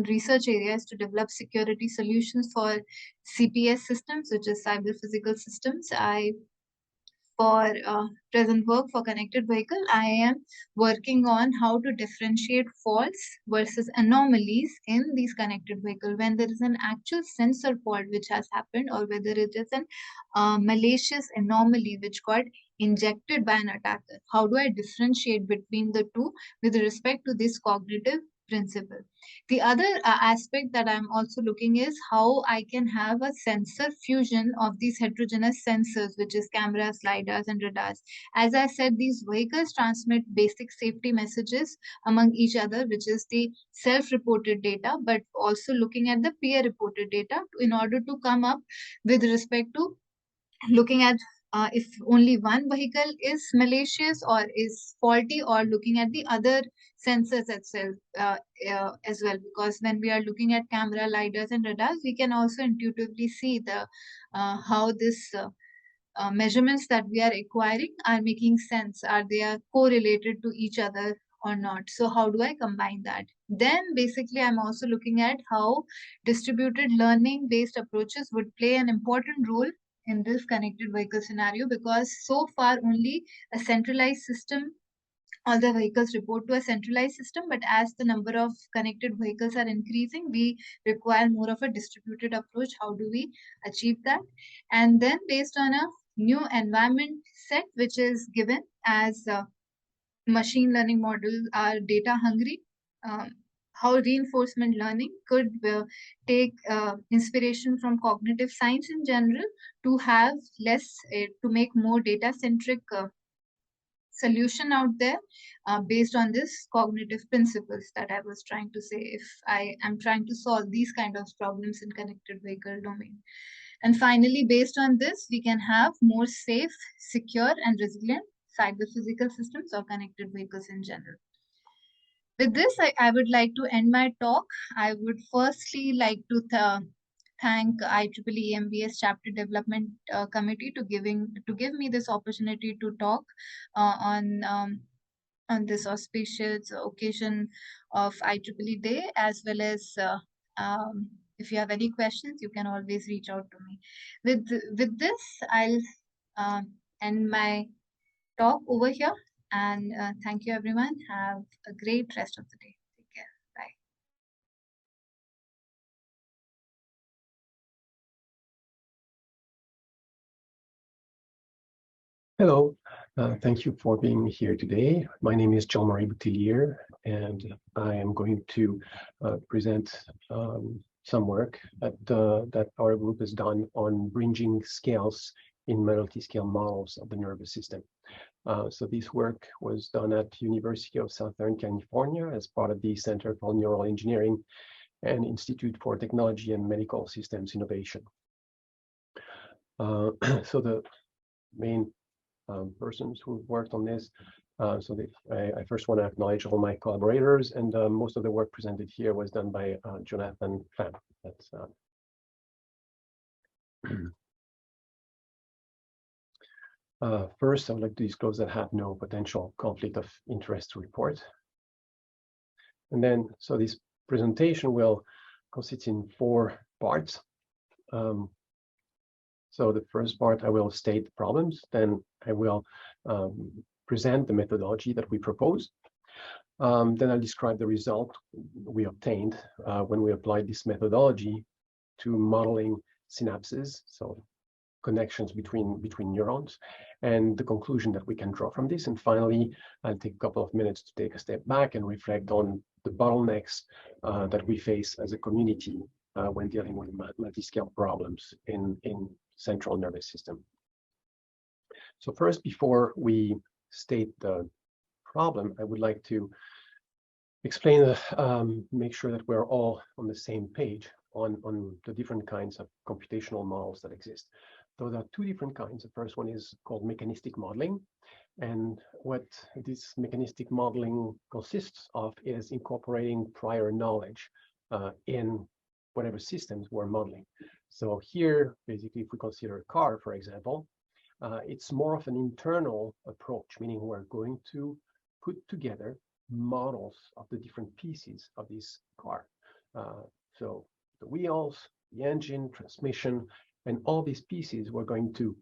research area is to develop security solutions for CPS systems, which is cyber physical systems. For present work for connected vehicle, I am working on how to differentiate faults versus anomalies in these connected vehicle when there is an actual sensor fault which has happened, or whether it is an malicious anomaly which got injected by an attacker. How do I differentiate between the two with respect to this cognitive principle? The other aspect that I'm also looking is how I can have a sensor fusion of these heterogeneous sensors, which is cameras, lidars, and radars. As I said, these vehicles transmit basic safety messages among each other, which is the self-reported data, but also looking at the peer-reported data in order to come up with respect to looking at if only one vehicle is malicious or is faulty, or looking at the other sensors itself as well. Because when we are looking at camera, lidars, and radars, we can also intuitively see the how this measurements that we are acquiring are making sense. Are they correlated to each other or not? So how do I combine that? Then basically, I'm also looking at how distributed learning based approaches would play an important role in this connected vehicle scenario, because so far only a centralized system, all the vehicles report to a centralized system, but as the number of connected vehicles are increasing, we require more of a distributed approach. How do we achieve that? And then based on a new environment set, which is given as machine learning models are data hungry, how reinforcement learning could take inspiration from cognitive science in general to have less, to make more data-centric solution out there based on this cognitive principles that I was trying to say, if I am trying to solve these kind of problems in connected vehicle domain. And finally, based on this, we can have more safe, secure, and resilient cyber physical systems or connected vehicles in general. With this, I would like to end my talk. I would firstly like to thank IEEE EMBS Chapter Development Committee to give me this opportunity to talk on this auspicious occasion of IEEE Day, as well as if you have any questions, you can always reach out to me. With this, I'll end my talk over here. And thank you, everyone. Have a great rest of the day. Take care. Bye. Hello, thank you for being here today. My name is Jean-Marie Boutillier, and I am going to present some work that our group has done on bridging scales in multi-scale models of the nervous system. So this work was done at University of Southern California as part of the Center for Neural Engineering and Institute for Technology and Medical Systems Innovation. So the main persons who worked on this. So I first want to acknowledge all my collaborators, and most of the work presented here was done by Jonathan Pham. That's first, I would like to disclose that I have no potential conflict of interest to report. And then, so this presentation will consist in 4 parts. So the first part, I will state the problems, then I will present the methodology that we propose. Then I'll describe the result we obtained when we applied this methodology to modeling synapses, so connections between neurons, and the conclusion that we can draw from this. And finally, I'll take a couple of minutes to take a step back and reflect on the bottlenecks that we face as a community when dealing with multi-scale problems in central nervous system. So first, before we state the problem, I would like to explain, make sure that we're all on the same page on the different kinds of computational models that exist. So there are 2 different kinds. The first one is called mechanistic modeling. And what this mechanistic modeling consists of is incorporating prior knowledge in whatever systems we're modeling. So here, basically, if we consider a car, for example, it's more of an internal approach, meaning we're going to put together models of the different pieces of this car. So the wheels, the engine, transmission, and all these pieces we're going to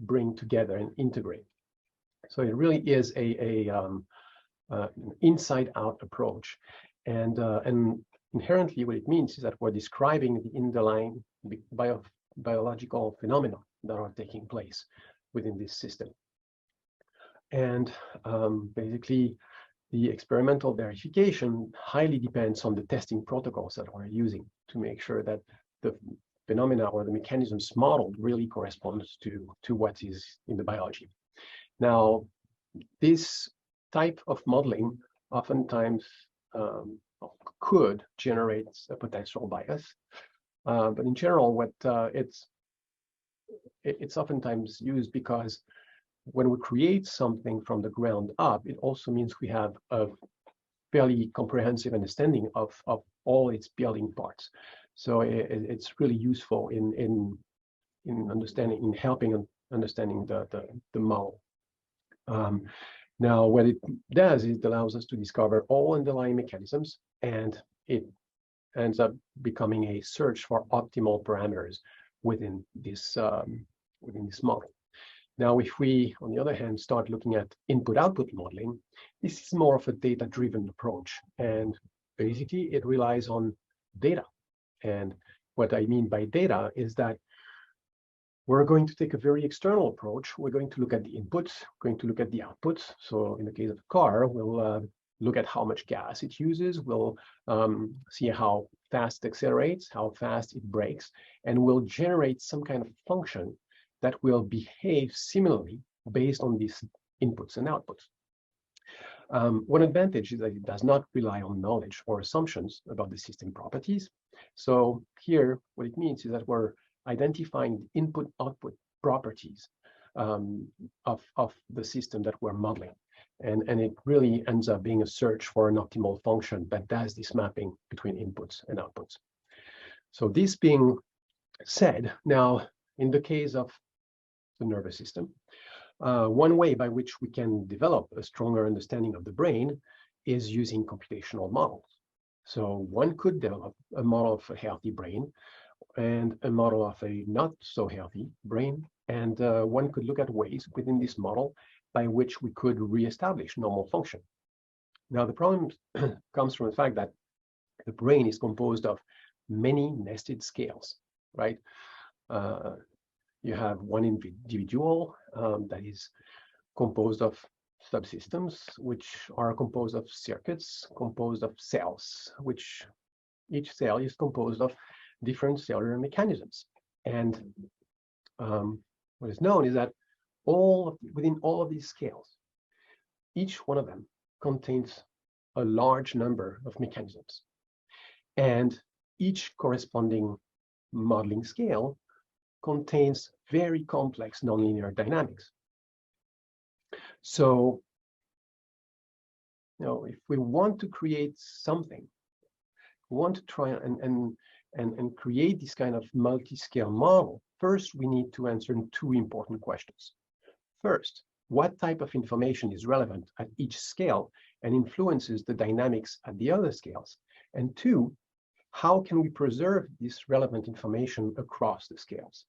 bring together and integrate. So it really is an inside-out approach. And inherently, what it means is that we're describing the underlying biological phenomena that are taking place within this system. And basically, the experimental verification highly depends on the testing protocols that we're using to make sure that the phenomena or the mechanisms modeled really corresponds to what is in the biology. Now, this type of modeling oftentimes could generate a potential bias, but in general, what it's oftentimes used because when we create something from the ground up, it also means we have a fairly comprehensive understanding of all its building parts. So it's really useful in understanding, in helping understanding the model. Now, what it does is it allows us to discover all underlying mechanisms, and it ends up becoming a search for optimal parameters within this model. Now, if we, on the other hand, start looking at input-output modeling, this is more of a data-driven approach, and basically it relies on data. And what I mean by data is that we're going to take a very external approach. We're going to look at the inputs, going to look at the outputs. So in the case of the car, we'll look at how much gas it uses. We'll see how fast it accelerates, how fast it brakes, and we'll generate some kind of function that will behave similarly based on these inputs and outputs. One advantage is that it does not rely on knowledge or assumptions about the system properties. So here, what it means is that we're identifying input-output properties of the system that we're modeling. And it really ends up being a search for an optimal function that does this mapping between inputs and outputs. So this being said, now, in the case of the nervous system, one way by which we can develop a stronger understanding of the brain is using computational models. So one could develop a model of a healthy brain and a model of a not so healthy brain. And one could look at ways within this model by which we could reestablish normal function. Now, the problem comes from the fact that the brain is composed of many nested scales, right? You have one individual that is composed of subsystems, which are composed of circuits, composed of cells, which each cell is composed of different cellular mechanisms. And what is known is that within all of these scales, each one of them contains a large number of mechanisms. And each corresponding modeling scale contains very complex nonlinear dynamics. So, if we want to create something, we want to try and create this kind of multi-scale model, first we need to answer two important questions. First, what type of information is relevant at each scale and influences the dynamics at the other scales? And two, how can we preserve this relevant information across the scales?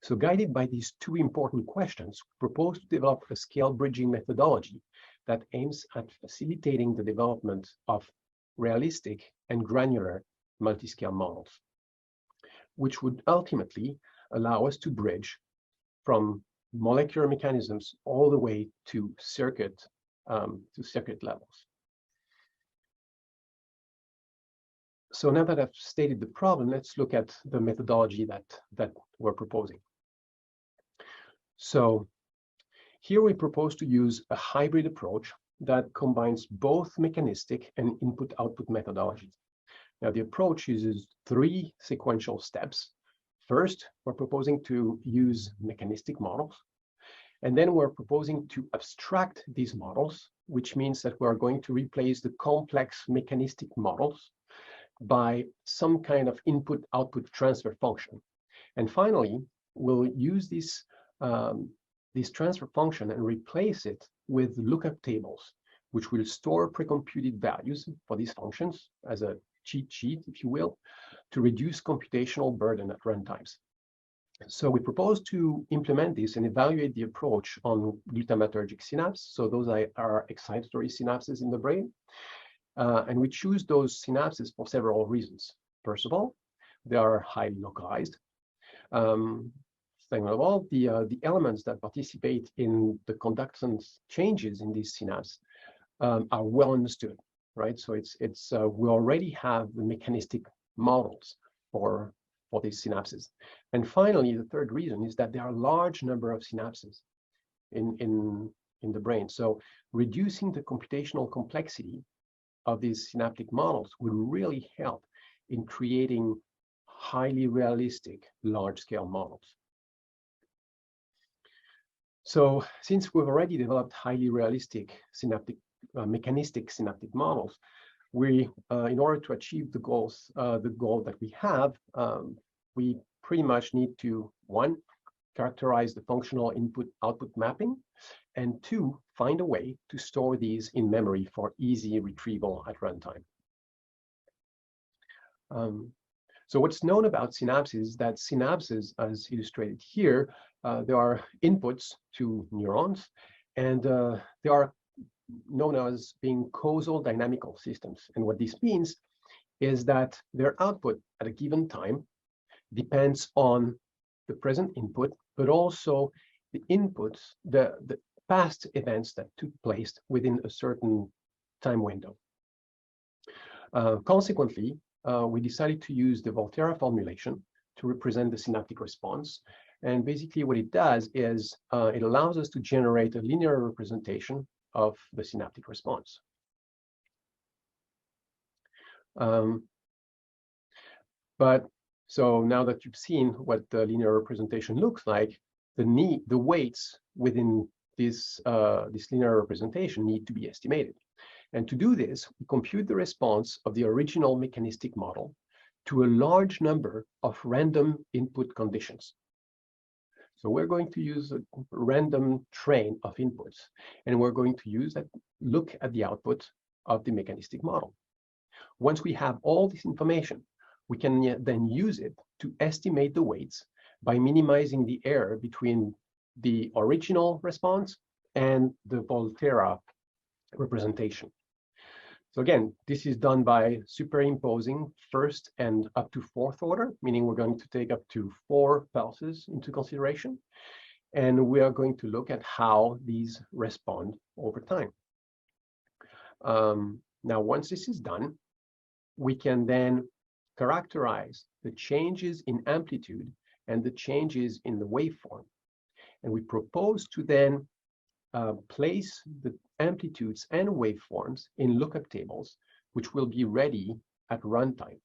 So guided by these two important questions, we propose to develop a scale bridging methodology that aims at facilitating the development of realistic and granular multi-scale models, which would ultimately allow us to bridge from molecular mechanisms all the way to circuit levels. So now that I've stated the problem, let's look at the methodology that we're proposing. So here we propose to use a hybrid approach that combines both mechanistic and input-output methodologies. Now, the approach uses three sequential steps. First, we're proposing to use mechanistic models. And then we're proposing to abstract these models, which means that we're going to replace the complex mechanistic models by some kind of input-output transfer function. And finally, we'll use this transfer function and replace it with lookup tables, which will store pre-computed values for these functions as a cheat sheet, if you will, to reduce computational burden at runtimes. So we propose to implement this and evaluate the approach on glutamatergic synapses. So those are excitatory synapses in the brain. And we choose those synapses for several reasons. First of all, they are highly localized. Second of all, the elements that participate in the conductance changes in these synapses are well understood, right? So we already have the mechanistic models for these synapses. And finally, the third reason is that there are a large number of synapses in the brain. So reducing the computational complexity of these synaptic models will really help in creating highly realistic large-scale models. So since we've already developed highly realistic mechanistic synaptic models, we, in order to achieve the goal that we have, we pretty much need to, one, characterize the functional input-output mapping, and two, find a way to store these in memory for easy retrieval at runtime. So what's known about synapses is that synapses, as illustrated here, there are inputs to neurons, and they are known as being causal dynamical systems. And what this means is that their output at a given time depends on the present input, but also the inputs, the past events that took place within a certain time window. Consequently, we decided to use the Volterra formulation to represent the synaptic response. And basically what it does is it allows us to generate a linear representation of the synaptic response. But so now that you've seen what the linear representation looks like, the weights within this linear representation need to be estimated. And to do this, we compute the response of the original mechanistic model to a large number of random input conditions. So we're going to use a random train of inputs, and we're going to look at the output of the mechanistic model. Once we have all this information, we can then use it to estimate the weights by minimizing the error between the original response and the Volterra representation. So again, this is done by superimposing first and up to fourth order, meaning we're going to take up to 4 pulses into consideration. And we are going to look at how these respond over time. Now, once this is done, we can then characterize the changes in amplitude and the changes in the waveform. And we propose to then place the amplitudes and waveforms in lookup tables, which will be ready at runtime.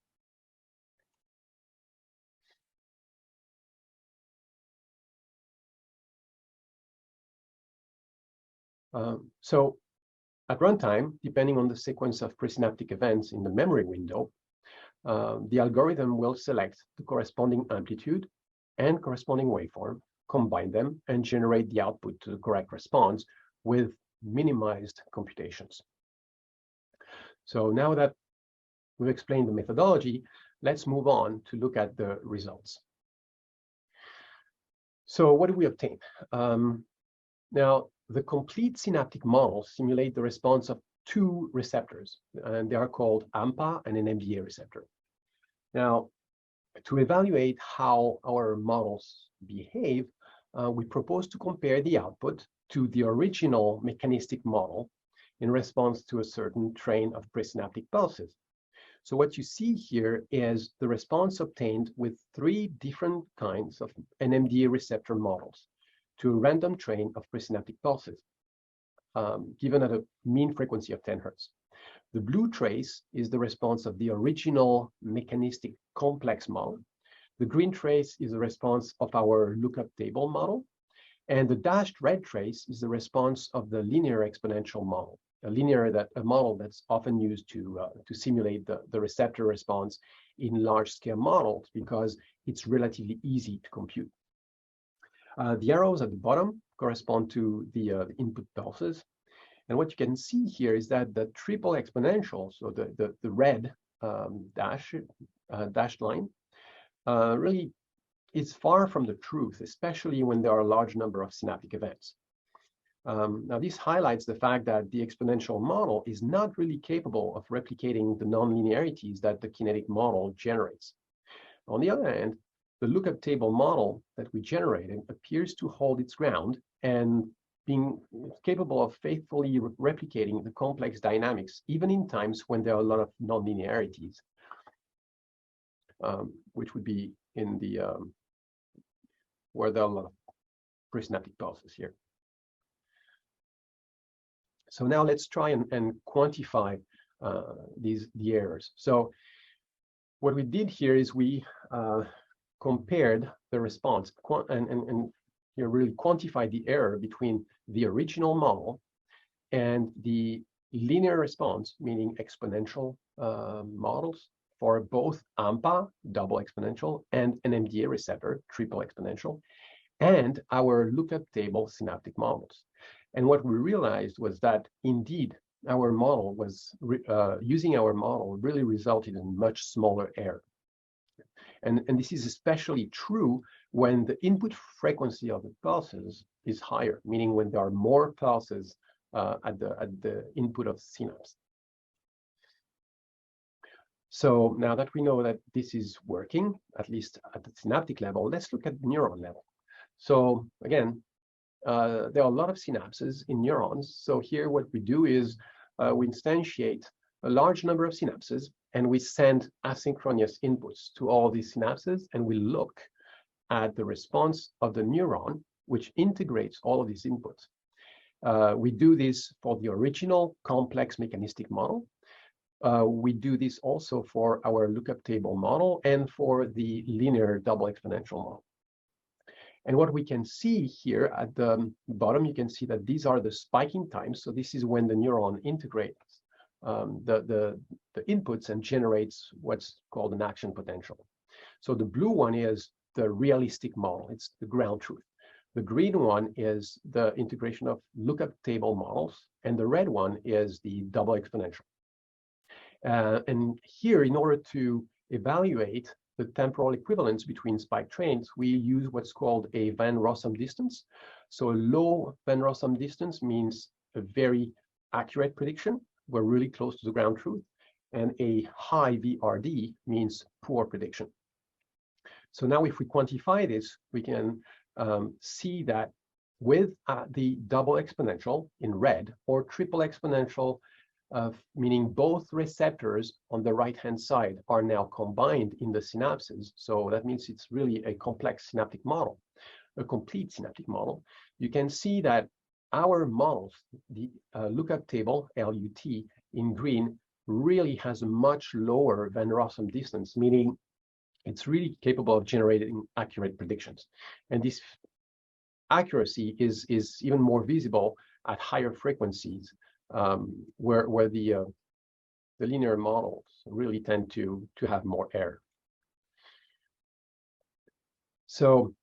So at runtime, depending on the sequence of presynaptic events in the memory window, the algorithm will select the corresponding amplitude and corresponding waveform, combine them, and generate the output to the correct response with minimized computations. So now that we've explained the methodology, let's move on to look at the results. So what do we obtain? Now, the complete synaptic models simulate the response of 2 receptors, and they are called AMPA and an NMDA receptor. Now, to evaluate how our models behave, we propose to compare the output to the original mechanistic model in response to a certain train of presynaptic pulses. So what you see here is the response obtained with 3 different kinds of NMDA receptor models to a random train of presynaptic pulses, given at a mean frequency of 10 Hz. The blue trace is the response of the original mechanistic complex model. The green trace is the response of our lookup table model. And the dashed red trace is the response of the linear exponential model, a model that's often used to simulate the receptor response in large-scale models because it's relatively easy to compute. The arrows at the bottom correspond to the input pulses. And what you can see here is that the triple exponential, so the red dashed line, really is far from the truth, especially when there are a large number of synaptic events. Now, this highlights the fact that the exponential model is not really capable of replicating the nonlinearities that the kinetic model generates. On the other hand, the lookup table model that we generated appears to hold its ground and being capable of faithfully replicating the complex dynamics, even in times when there are a lot of nonlinearities, which would be in the where there are a lot of presynaptic pulses here. So now let's try and quantify the errors. So what we did here is we compared the response and here really quantified the error between the original model and the linear response, meaning exponential models for both AMPA, double exponential, and an NMDA receptor, triple exponential, and our lookup table synaptic models. And what we realized was that indeed our model was using our model really resulted in much smaller error. And this is especially true when the input frequency of the pulses is higher, meaning when there are more pulses at the input of synapse. So now that we know that this is working, at least at the synaptic level, let's look at the neuron level. So again, there are a lot of synapses in neurons. So here what we do is we instantiate a large number of synapses and we send asynchronous inputs to all these synapses, and we look at the response of the neuron, which integrates all of these inputs. We do this for the original complex mechanistic model. We do this also for our lookup table model and for the linear double exponential model. And what we can see here at the bottom, you can see that these are the spiking times. So this is when the neuron integrates the inputs and generates what's called an action potential. So the blue one is the realistic model. It's the ground truth. The green one is the integration of lookup table models, and the red one is the double exponential. And here, in order to evaluate the temporal equivalence between spike trains, we use what's called a Van Rossum distance. So a low Van Rossum distance means a very accurate prediction. We're really close to the ground truth. And a high VRD means poor prediction. So now if we quantify this, we can see that with the double exponential in red or triple exponential, meaning both receptors on the right-hand side are now combined in the synapses. So that means it's really a complex synaptic model, a complete synaptic model. You can see that our models, the lookup table, LUT, in green, really has a much lower Van Rossum distance, meaning it's really capable of generating accurate predictions. And this accuracy is even more visible at higher frequencies, where the linear models really tend to have more error. So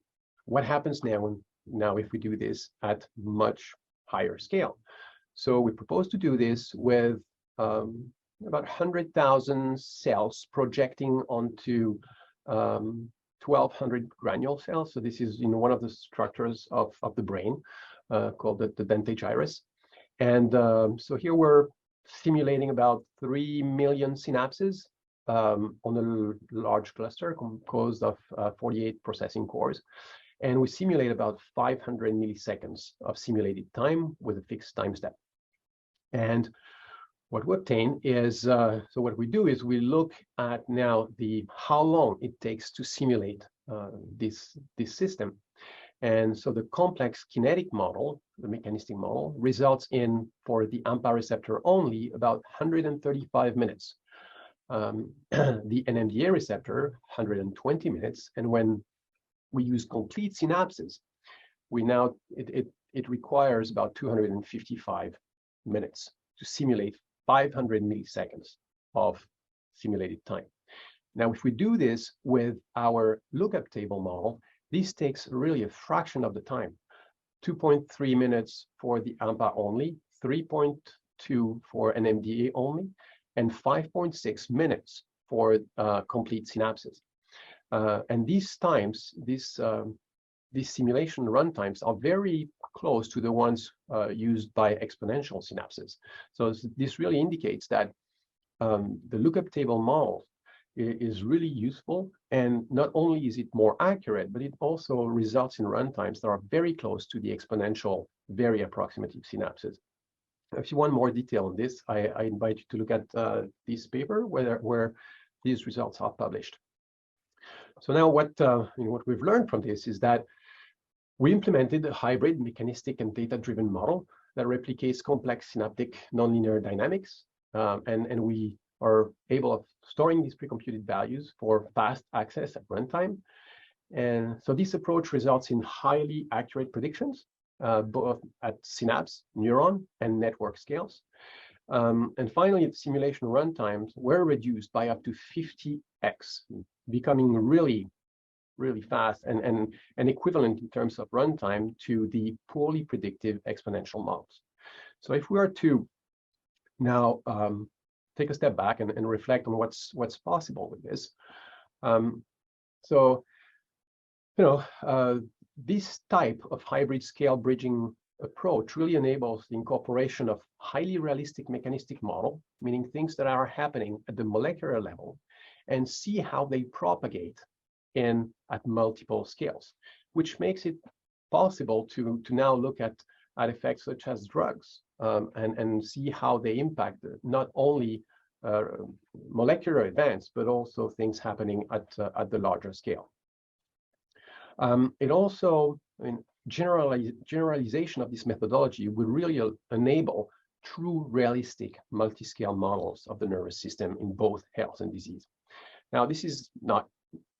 what happens now if we do this at much higher scale? So we propose to do this with about 100,000 cells projecting onto 1,200 granule cells. So this is one of the structures of the brain called the dentate gyrus. And so here we're simulating about 3 million synapses on a large cluster composed of 48 processing cores. And we simulate about 500 milliseconds of simulated time with a fixed time step. And what we obtain is, so what we do is we look at now how long it takes to simulate this system. And so the complex kinetic model, the mechanistic model, results in, for the AMPA receptor only, about 135 minutes. The NMDA receptor, 120 minutes. And when we use complete synapses, it requires about 255 minutes to simulate 500 milliseconds of simulated time. Now, if we do this with our lookup table model, this takes really a fraction of the time, 2.3 minutes for the AMPA only, 3.2 for NMDA only, and 5.6 minutes for complete synapses. And these times, these simulation run times are very close to the ones used by exponential synapses. So this really indicates that the lookup table model is really useful, and not only is it more accurate, but it also results in runtimes that are very close to the exponential, very approximative synapses. If you want more detail on this, I invite you to look at this paper where these results are published. So now what we've learned from this is that we implemented a hybrid mechanistic and data-driven model that replicates complex synaptic nonlinear dynamics, and we are able of storing these pre-computed values for fast access at runtime. And so this approach results in highly accurate predictions, both at synapse, neuron, and network scales. And finally, the simulation runtimes were reduced by up to 50x, becoming really fast and equivalent in terms of runtime to the poorly predictive exponential models. So if we are to now take a step back and reflect on what's possible with this. This type of hybrid scale bridging approach really enables the incorporation of highly realistic mechanistic model, meaning things that are happening at the molecular level, and see how they propagate at multiple scales, which makes it possible to now look at effects such as drugs, and see how they impact not only molecular events, but also things happening at the larger scale. It also, generalization of this methodology would really enable true realistic multi-scale models of the nervous system in both health and disease. Now, this is not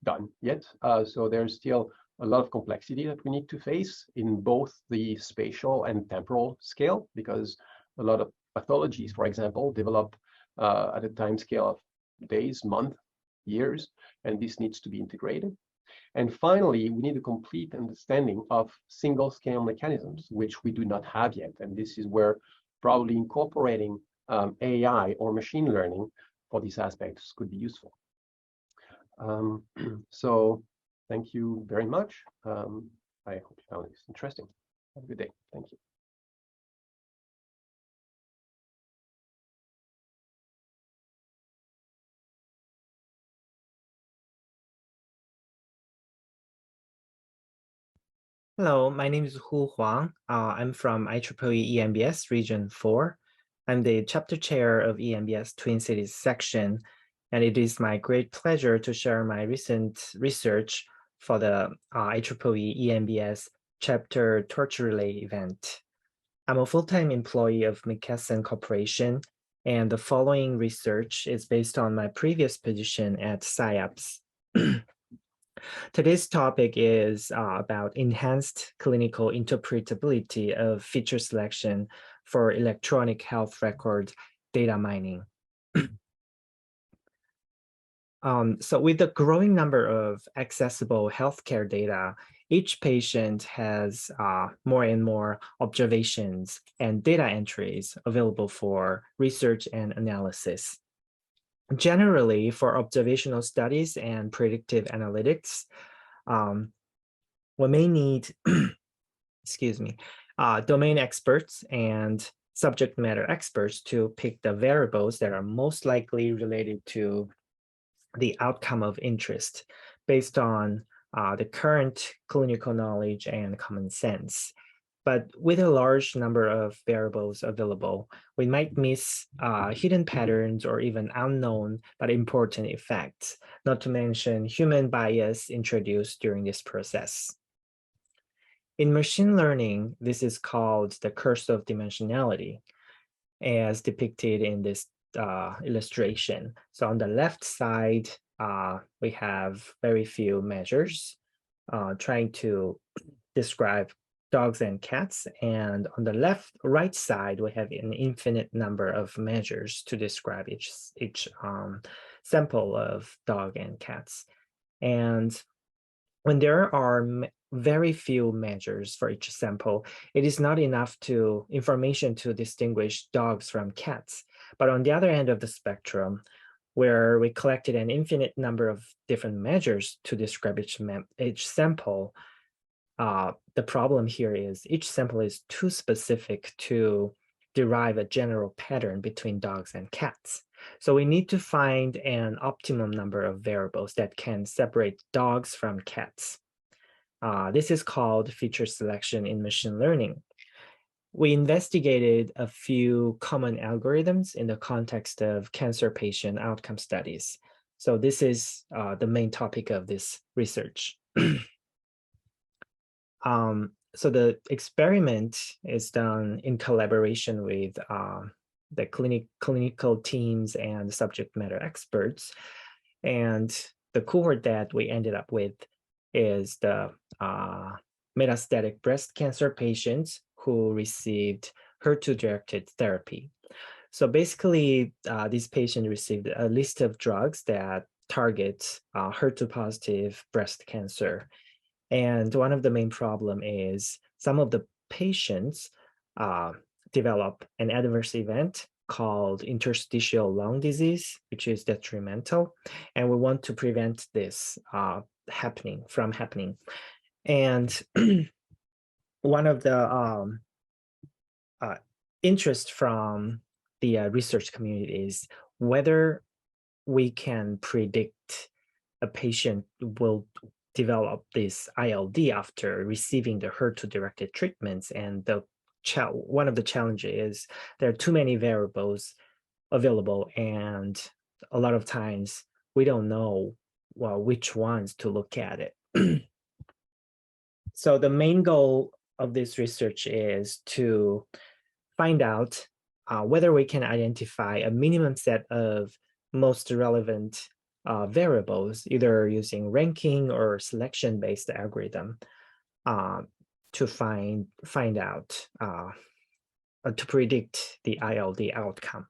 done yet, so there's still a lot of complexity that we need to face in both the spatial and temporal scale, because a lot of pathologies, for example, develop at a time scale of days, months, years, and this needs to be integrated. And finally, we need a complete understanding of single-scale mechanisms, which we do not have yet. And this is where probably incorporating AI or machine learning for these aspects could be useful. So thank you very much. I hope you found this interesting. Have a good day. Thank you. Hello, my name is Hu Huang. I'm from IEEE EMBS Region 4. I'm the chapter chair of EMBS Twin Cities section, and it is my great pleasure to share my recent research for the IEEE EMBS chapter torch relay event. I'm a full-time employee of McKesson Corporation, and the following research is based on my previous position at SciAps. Today's topic is about enhanced clinical interpretability of feature selection for electronic health record data mining. So with the growing number of accessible healthcare data, each patient has more and more observations and data entries available for research and analysis. Generally, for observational studies and predictive analytics, we may need, excuse me, domain experts and subject matter experts to pick the variables that are most likely related to the outcome of interest based on the current clinical knowledge and common sense. But with a large number of variables available, we might miss hidden patterns or even unknown but important effects, not to mention human bias introduced during this process. In machine learning, this is called the curse of dimensionality, as depicted in this illustration. So on the left side, we have very few measures trying to describe dogs and cats, and on the right side we have an infinite number of measures to describe each sample of dog and cats. And when there are very few measures for each sample, it is not enough information to distinguish dogs from cats. But on the other end of the spectrum, where we collected an infinite number of different measures to describe each sample, the problem here is each sample is too specific to derive a general pattern between dogs and cats. So we need to find an optimum number of variables that can separate dogs from cats. This is called feature selection in machine learning. We investigated a few common algorithms in the context of cancer patient outcome studies. So this is the main topic of this research. So the experiment is done in collaboration with the clinical teams and subject matter experts. And the cohort that we ended up with is the metastatic breast cancer patients who received HER2-directed therapy. So basically, these patients received a list of drugs that target HER2-positive breast cancer. And one of the main problem is some of the patients develop an adverse event called interstitial lung disease, which is detrimental. And we want to prevent this from happening. And one of the interest from the research community is whether we can predict a patient will develop this ILD after receiving the HER2-directed treatments. And one of the challenges is there are too many variables available, and a lot of times we don't know which ones to look at it. So the main goal of this research is to find out whether we can identify a minimum set of most relevant variables, either using ranking or selection-based algorithm to find out to predict the ILD outcome.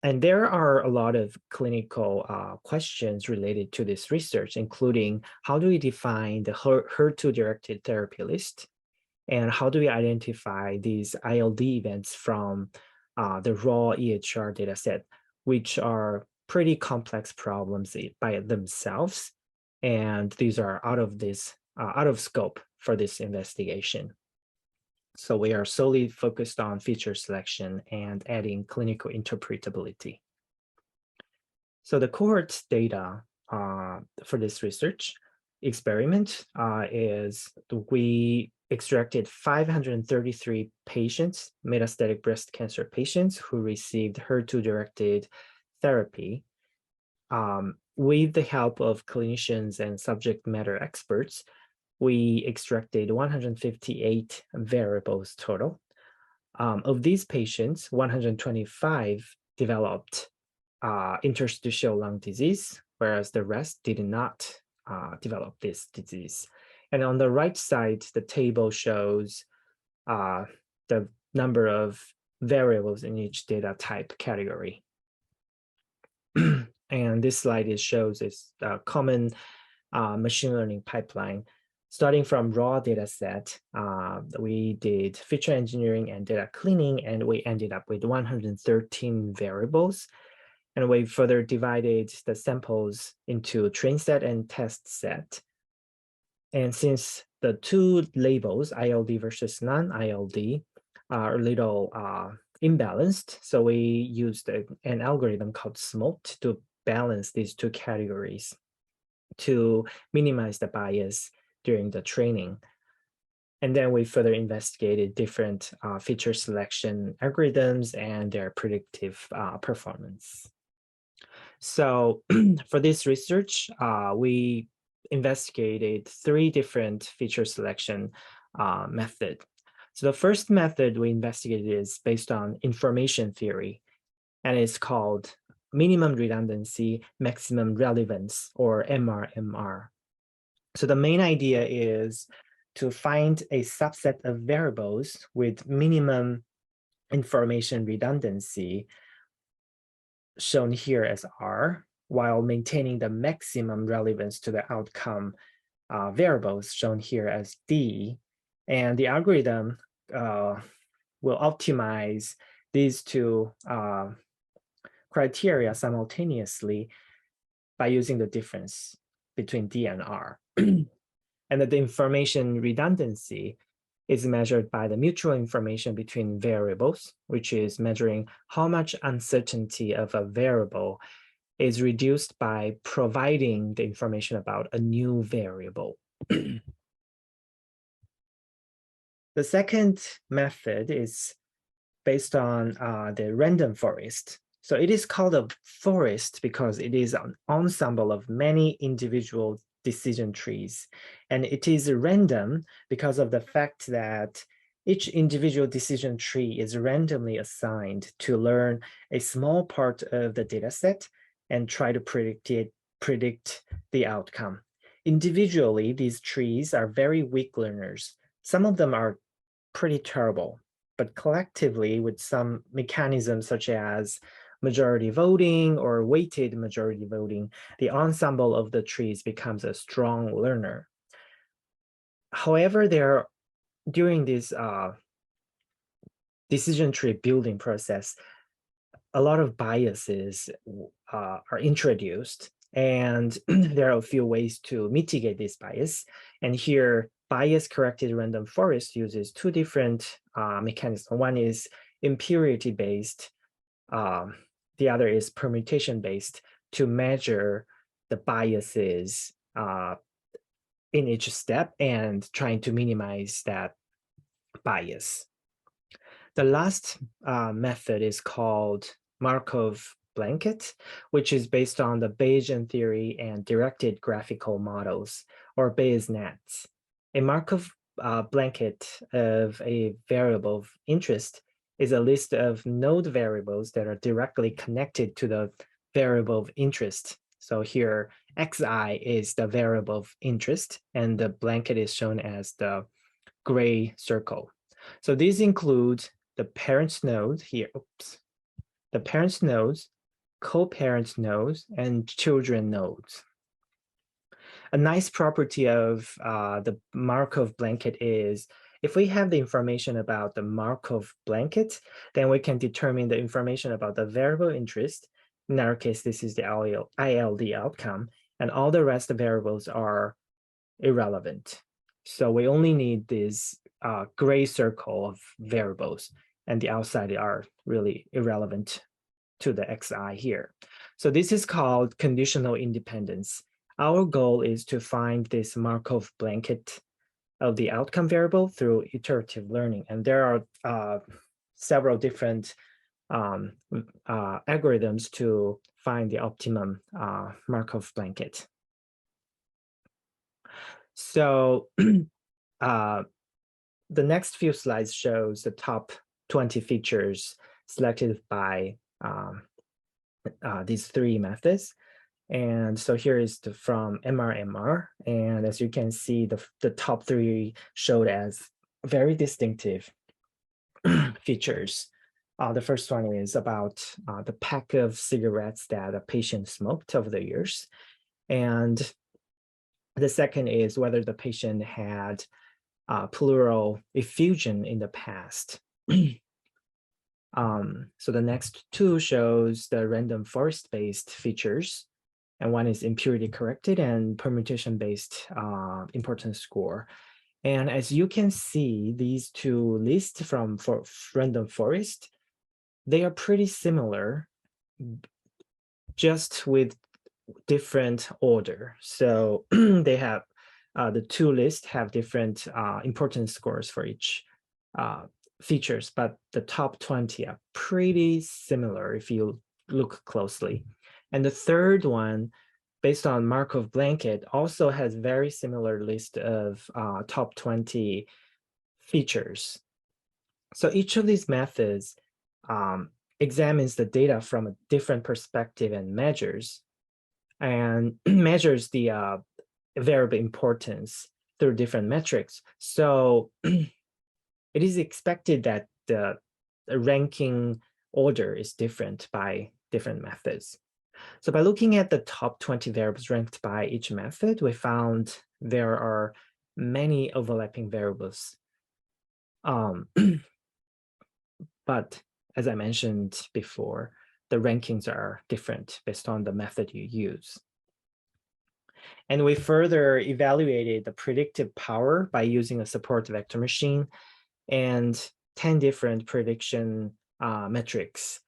And there are a lot of clinical questions related to this research, including how do we define the HER2-directed therapy list? And how do we identify these ILD events from the raw EHR dataset, which are pretty complex problems by themselves. And these are out of scope for this investigation. So we are solely focused on feature selection and adding clinical interpretability. So the cohort data for this research experiment is we extracted 533 patients, metastatic breast cancer patients who received HER2-directed therapy. With the help of clinicians and subject matter experts, we extracted 158 variables total. Of these patients, 125 developed interstitial lung disease, whereas the rest did not develop this disease. And on the right side, the table shows the number of variables in each data type category. And this slide shows this common machine learning pipeline. Starting from raw data set, we did feature engineering and data cleaning, and we ended up with 113 variables. And we further divided the samples into train set and test set. And since the two labels, ILD versus non-ILD, are a little imbalanced, so we used an algorithm called SMOT to balance these two categories to minimize the bias during the training. And then we further investigated different feature selection algorithms and their predictive performance. So for this research, we investigated 3 different feature selection methods. So the first method we investigated is based on information theory, and it's called minimum redundancy, maximum relevance, or MRMR. So the main idea is to find a subset of variables with minimum information redundancy, shown here as R, while maintaining the maximum relevance to the outcome variables, shown here as D. And the algorithm will optimize these two criteria simultaneously by using the difference between D and R. And the information redundancy is measured by the mutual information between variables, which is measuring how much uncertainty of a variable is reduced by providing the information about a new variable. The second method is based on the random forest. So it is called a forest because it is an ensemble of many individual decision trees. And it is random because of the fact that each individual decision tree is randomly assigned to learn a small part of the data set and try to predict the outcome. Individually, these trees are very weak learners. Some of them are pretty terrible, but collectively with some mechanisms such as majority voting or weighted majority voting, the ensemble of the trees becomes a strong learner. However, during this decision tree building process, a lot of biases are introduced, and there are a few ways to mitigate this bias. And here, bias-corrected random forest uses 2 different mechanisms. One is impurity-based, the other is permutation-based to measure the biases in each step and trying to minimize that bias. The last method is called Markov blanket, which is based on the Bayesian theory and directed graphical models, or BayesNets. A Markov blanket of a variable of interest is a list of node variables that are directly connected to the variable of interest. So here, xi is the variable of interest, and the blanket is shown as the gray circle. So these include the parents node here, the parents nodes, co-parent nodes, and children nodes. A nice property of the Markov blanket is if we have the information about the Markov blanket, then we can determine the information about the variable interest. In our case, this is the ILD outcome, and all the rest of the variables are irrelevant. So we only need this gray circle of variables, and the outside are really irrelevant to the xi here. So this is called conditional independence. Our goal is to find this Markov blanket of the outcome variable through iterative learning. And there are several different algorithms to find the optimum Markov blanket. So the next few slides shows the top 20 features selected by these three methods. And so here is from MR. And as you can see, the top three showed as very distinctive features. The first one is about the pack of cigarettes that a patient smoked over the years. And the second is whether the patient had pleural effusion in the past. So the next two shows the random forest-based features, and one is impurity corrected and permutation-based importance score. And as you can see, these two lists from random forest, they are pretty similar, just with different order. So they have the two lists have different importance scores for each features, but the top 20 are pretty similar if you look closely. And the third one, based on Markov blanket, also has very similar list of top 20 features. So each of these methods examines the data from a different perspective and measures the variable importance through different metrics. So it is expected that the ranking order is different by different methods. So by looking at the top 20 variables ranked by each method, we found there are many overlapping variables. But as I mentioned before, the rankings are different based on the method you use. And we further evaluated the predictive power by using a support vector machine and 10 different prediction metrics,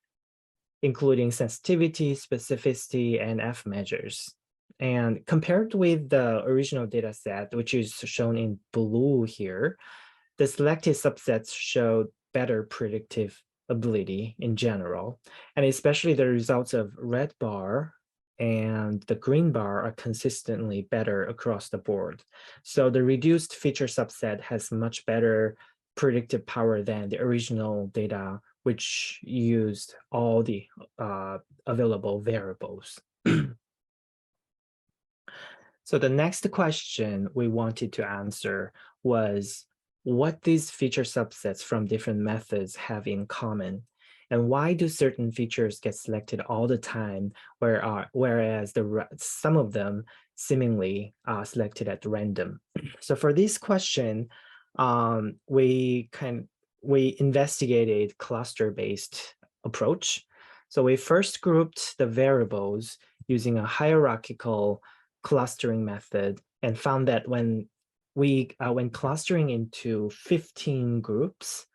including sensitivity, specificity, and F measures. And compared with the original data set, which is shown in blue here, the selected subsets showed better predictive ability in general, and especially the results of red bar and the green bar are consistently better across the board. So the reduced feature subset has much better predictive power than the original data, which used all the available variables. So the next question we wanted to answer was what these feature subsets from different methods have in common, and why do certain features get selected all the time, whereas some of them seemingly are selected at random. So for this question, we investigated cluster-based approach. So we first grouped the variables using a hierarchical clustering method and found that when clustering into 15 groups,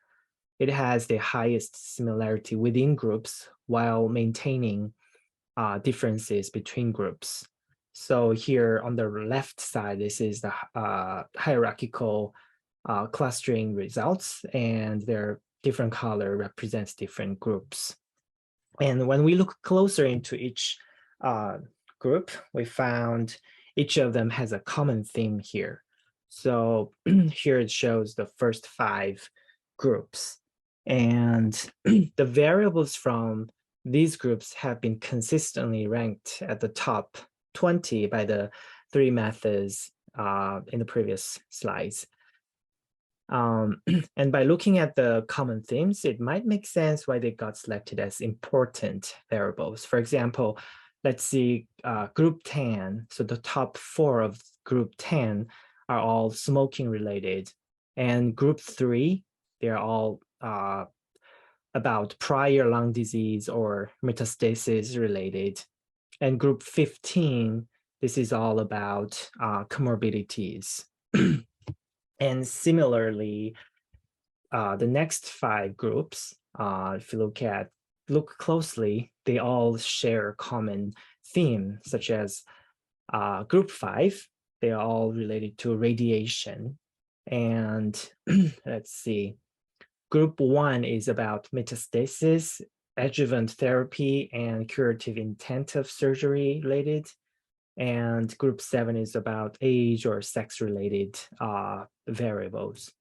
it has the highest similarity within groups while maintaining differences between groups. So here on the left side, this is the hierarchical clustering results, and their different color represents different groups. And when we look closer into each group, we found each of them has a common theme here. So here it shows the first 5 groups. And the variables from these groups have been consistently ranked at the top 20 by the 3 methods in the previous slides. And by looking at the common themes, it might make sense why they got selected as important variables. For example, let's see group 10. So the top 4 of group 10 are all smoking related. And group 3, they're all about prior lung disease or metastasis related. And group 15, this is all about comorbidities. And similarly, the next 5 groups, if you look closely, they all share a common theme, such as group 5, they are all related to radiation. And let's see, group 1 is about metastasis, adjuvant therapy, and curative intent of surgery related. And group 7 is about age or sex related variables.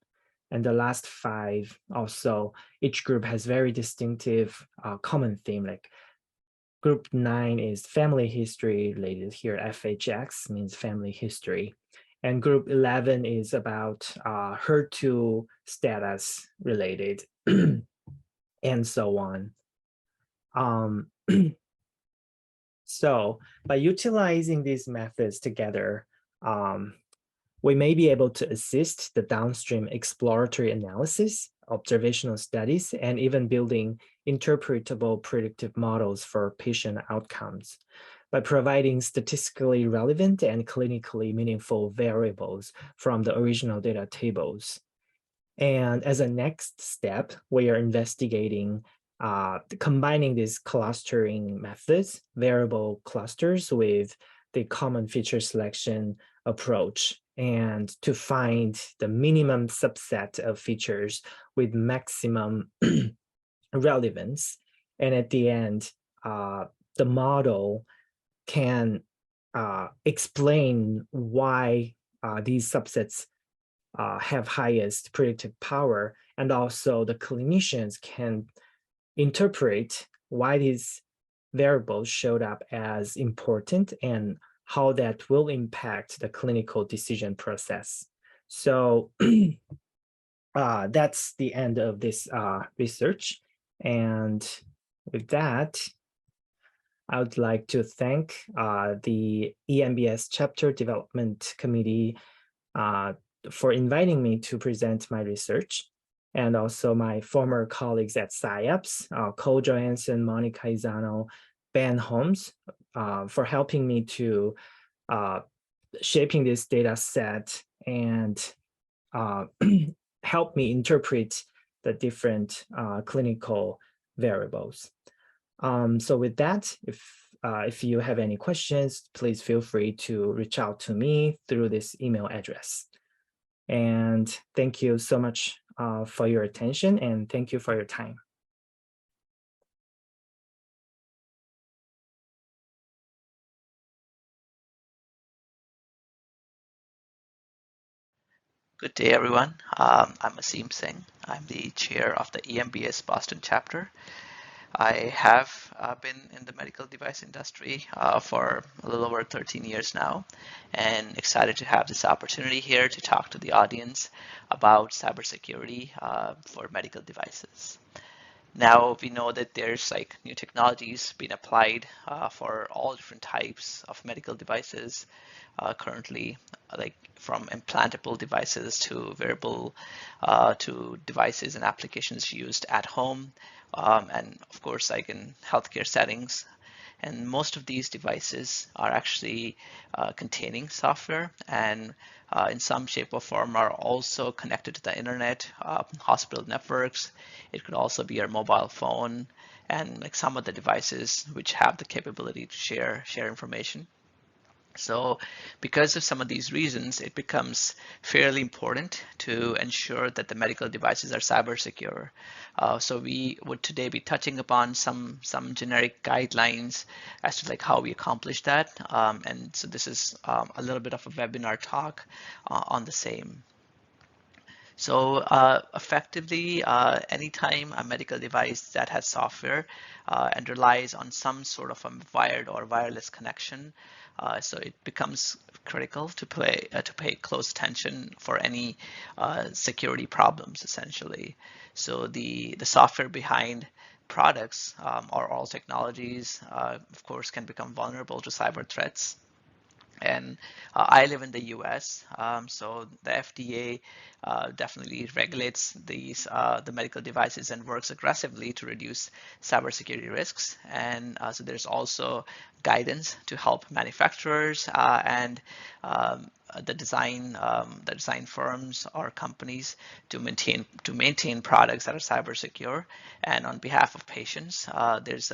And the last 5 also, each group has very distinctive common theme. Like group 9 is family history related. Here FHX means family history. And group 11 is about HER2 status related and so on. So by utilizing these methods together, we may be able to assist the downstream exploratory analysis, observational studies, and even building interpretable predictive models for patient outcomes by providing statistically relevant and clinically meaningful variables from the original data tables. And as a next step, we are investigating combining these clustering methods, variable clusters, with the common feature selection approach, and to find the minimum subset of features with maximum relevance. And at the end, the model can explain why these subsets have highest predictive power, and also the clinicians can interpret why these variables showed up as important and how that will impact the clinical decision process. So that's the end of this research. And with that, I would like to thank the EMBS Chapter Development Committee for inviting me to present my research, and also my former colleagues at SciAps, Cole Johansson, Monica Izano, Ben Holmes, for helping me to shaping this data set and help me interpret the different clinical variables. So with that, if you have any questions, please feel free to reach out to me through this email address. And thank you so much for your attention, and thank you for your time. Good day, everyone. I'm Asim Singh. I'm the chair of the EMBS Boston chapter. I have been in the medical device industry for a little over 13 years now, and excited to have this opportunity here to talk to the audience about cybersecurity for medical devices. Now we know that there's like new technologies being applied for all different types of medical devices currently, like from implantable devices to wearable to devices and applications used at home, and of course like in healthcare settings. And most of these devices are actually containing software, and in some shape or form are also connected to the internet, hospital networks. It could also be your mobile phone, and like some of the devices which have the capability to share information. So because of some of these reasons, it becomes fairly important to ensure that the medical devices are cyber secure. So we would today be touching upon some generic guidelines as to like how we accomplish that. And so this is a little bit of a webinar talk on the same. So effectively, anytime a medical device that has software and relies on some sort of a wired or wireless connection, so it becomes critical to pay close attention for any security problems, essentially. So the software behind products or all technologies, of course, can become vulnerable to cyber threats. And I live in the US, so the FDA definitely regulates the medical devices and works aggressively to reduce cybersecurity risks. And so there's also guidance to help manufacturers and the design firms or companies to maintain products that are cyber secure. And on behalf of patients, there's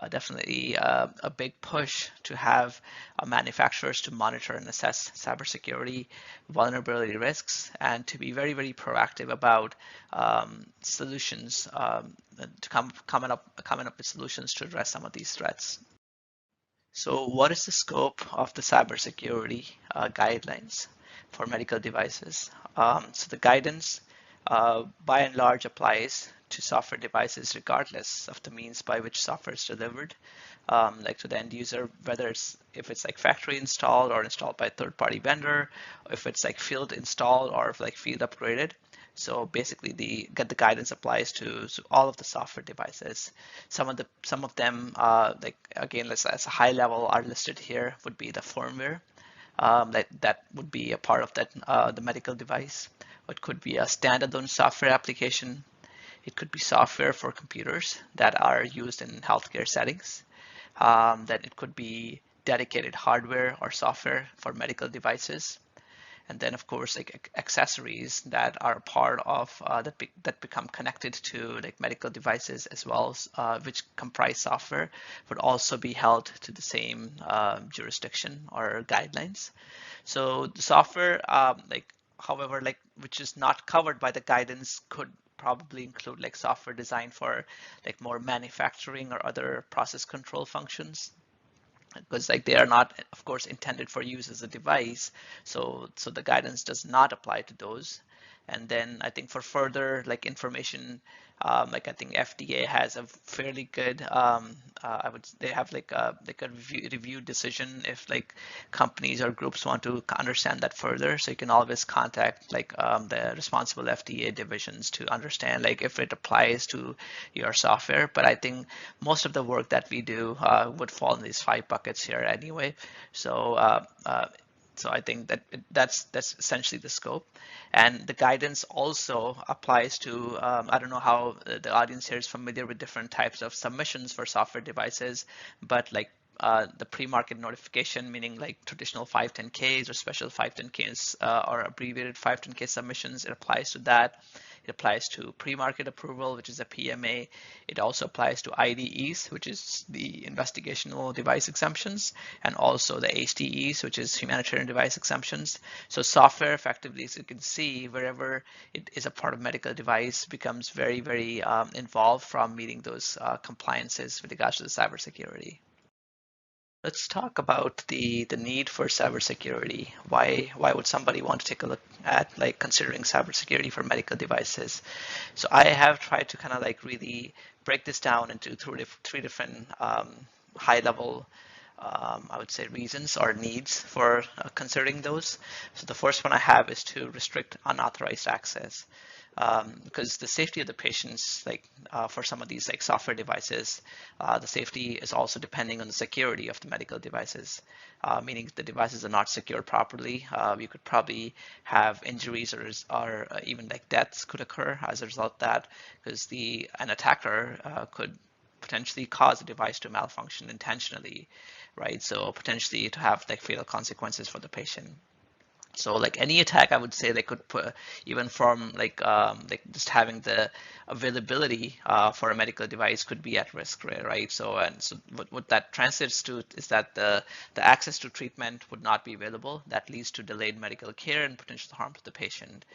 definitely a big push to have manufacturers to monitor and assess cybersecurity vulnerability risks and to be very, very proactive about solutions to coming up with solutions to address some of these threats. So what is the scope of the cybersecurity guidelines for medical devices? So the guidance by and large applies to software devices regardless of the means by which software is delivered, like to the end user, whether if it's like factory installed or installed by a third-party vendor, if it's like field installed or like field upgraded. So basically, the guidance applies to all of the software devices. Some of them, like again, as a high level, are listed here. Would be the firmware that would be a part of that the medical device. It could be a standalone software application. It could be software for computers that are used in healthcare settings. Then it could be dedicated hardware or software for medical devices. And then, of course, like accessories that are part of that become connected to like medical devices as well, which comprise software, would also be held to the same jurisdiction or guidelines. So the software, however, which is not covered by the guidance, could probably include like software designed for like more manufacturing or other process control functions, because like they are not, of course, intended for use as a device, so the guidance does not apply to those. And then I think for further like information, I think FDA has a fairly good they have like a review decision if like companies or groups want to understand that further. So you can always contact like the responsible FDA divisions to understand like if it applies to your software. But I think most of the work that we do would fall in these 5 buckets here anyway. So so I think that's essentially the scope. And the guidance also applies to, I don't know how the audience here is familiar with different types of submissions for software devices, but like the pre-market notification, meaning like traditional 510Ks or special 510Ks or abbreviated 510K submissions, it applies to that. It applies to pre-market approval, which is a PMA. It also applies to IDEs, which is the investigational device exemptions, and also the HDEs, which is humanitarian device exemptions. So software, effectively, as you can see, wherever it is a part of medical device, becomes very, very involved from meeting those compliances with regards to the cybersecurity. Let's talk about the need for cybersecurity. Why would somebody want to take a look at like considering cybersecurity for medical devices? So I have tried to kind of like really break this down into three different high level I would say reasons or needs for considering those. So the first one I have is to restrict unauthorized access. Because the safety of the patients, like for some of these like software devices, the safety is also depending on the security of the medical devices, meaning if the devices are not secured properly, you could probably have injuries or even like deaths could occur as a result of that, because an attacker could potentially cause the device to malfunction intentionally, right? So potentially to have like fatal consequences for the patient. So like any attack, I would say they could put even from like just having the availability for a medical device could be at risk, right? So and so what that translates to is that the access to treatment would not be available. That leads to delayed medical care and potential harm to the patient.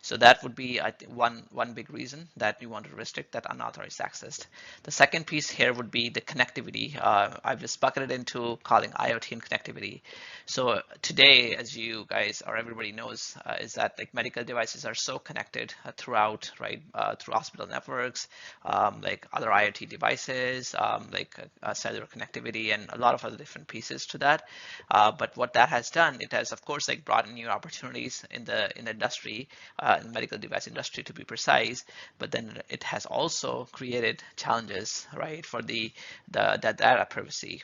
So that would be, I think, one big reason that you want to restrict that unauthorized access. The second piece here would be the connectivity. I've just bucketed into calling IoT and connectivity. So today, as you guys or everybody knows, is that like medical devices are so connected throughout, right, through hospital networks, like other IoT devices, cellular connectivity, and a lot of other different pieces to that. But what that has done, it has of course like brought in new opportunities in the industry, in the medical device industry to be precise. But then it has also created challenges, right, for the data privacy.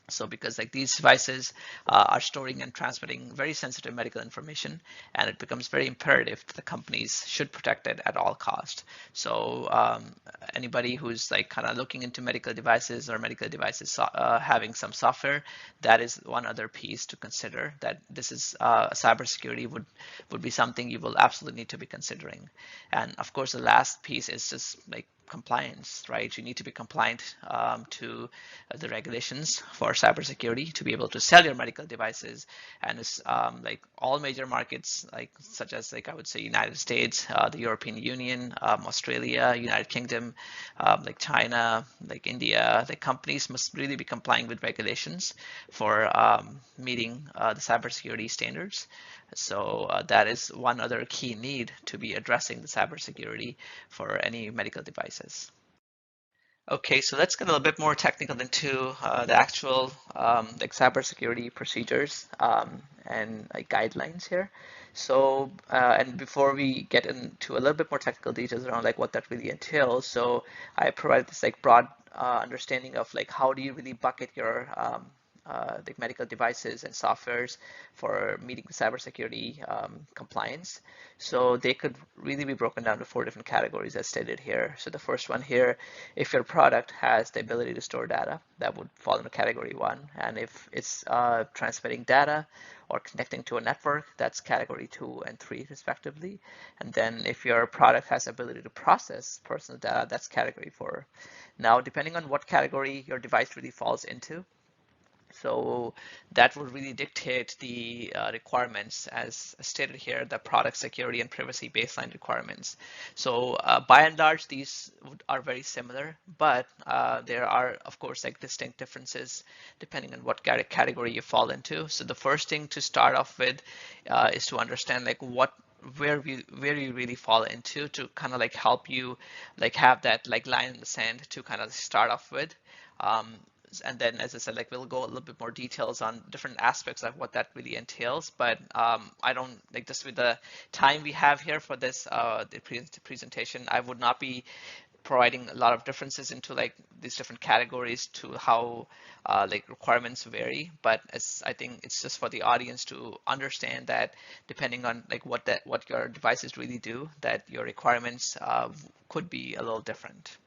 So because like these devices are storing and transmitting very sensitive medical information, and it becomes very imperative that the companies should protect it at all costs. So anybody who's like kind of looking into medical devices or medical devices having some software, that is one other piece to consider, that this is cybersecurity would be something you will absolutely need to be considering. And of course, the last piece is just like compliance, right? You need to be compliant to the regulations for cybersecurity to be able to sell your medical devices. And it's like all major markets, like such as like I would say United States, the European Union, Australia, United Kingdom, like China, like India, the companies must really be complying with regulations for meeting the cybersecurity standards. So that is one other key need to be addressing the cybersecurity for any medical devices. Okay, so let's get a little bit more technical into the actual like cybersecurity procedures and like guidelines here. So and before we get into a little bit more technical details around like what that really entails, so I provided this like broad understanding of like how do you really bucket your like medical devices and softwares for meeting the cybersecurity compliance. So they could really be broken down to 4 different categories as stated here. So the first one here, if your product has the ability to store data, that would fall into category 1. And if it's transmitting data or connecting to a network, that's category 2 and 3 respectively. And then if your product has the ability to process personal data, that's category 4. Now, depending on what category your device really falls into, so that would really dictate the requirements as stated here, the product security and privacy baseline requirements. So by and large, these are very similar, but there are, of course, like distinct differences depending on what category you fall into. So the first thing to start off with is to understand like where you really fall into, to kind of like help you like have that like line in the sand to kind of start off with. And then, as I said, like we'll go a little bit more details on different aspects of what that really entails. But I don't like, just with the time we have here for this the presentation, I would not be providing a lot of differences into like these different categories to how like requirements vary. But as I think it's just for the audience to understand that depending on like what your devices really do, that your requirements could be a little different.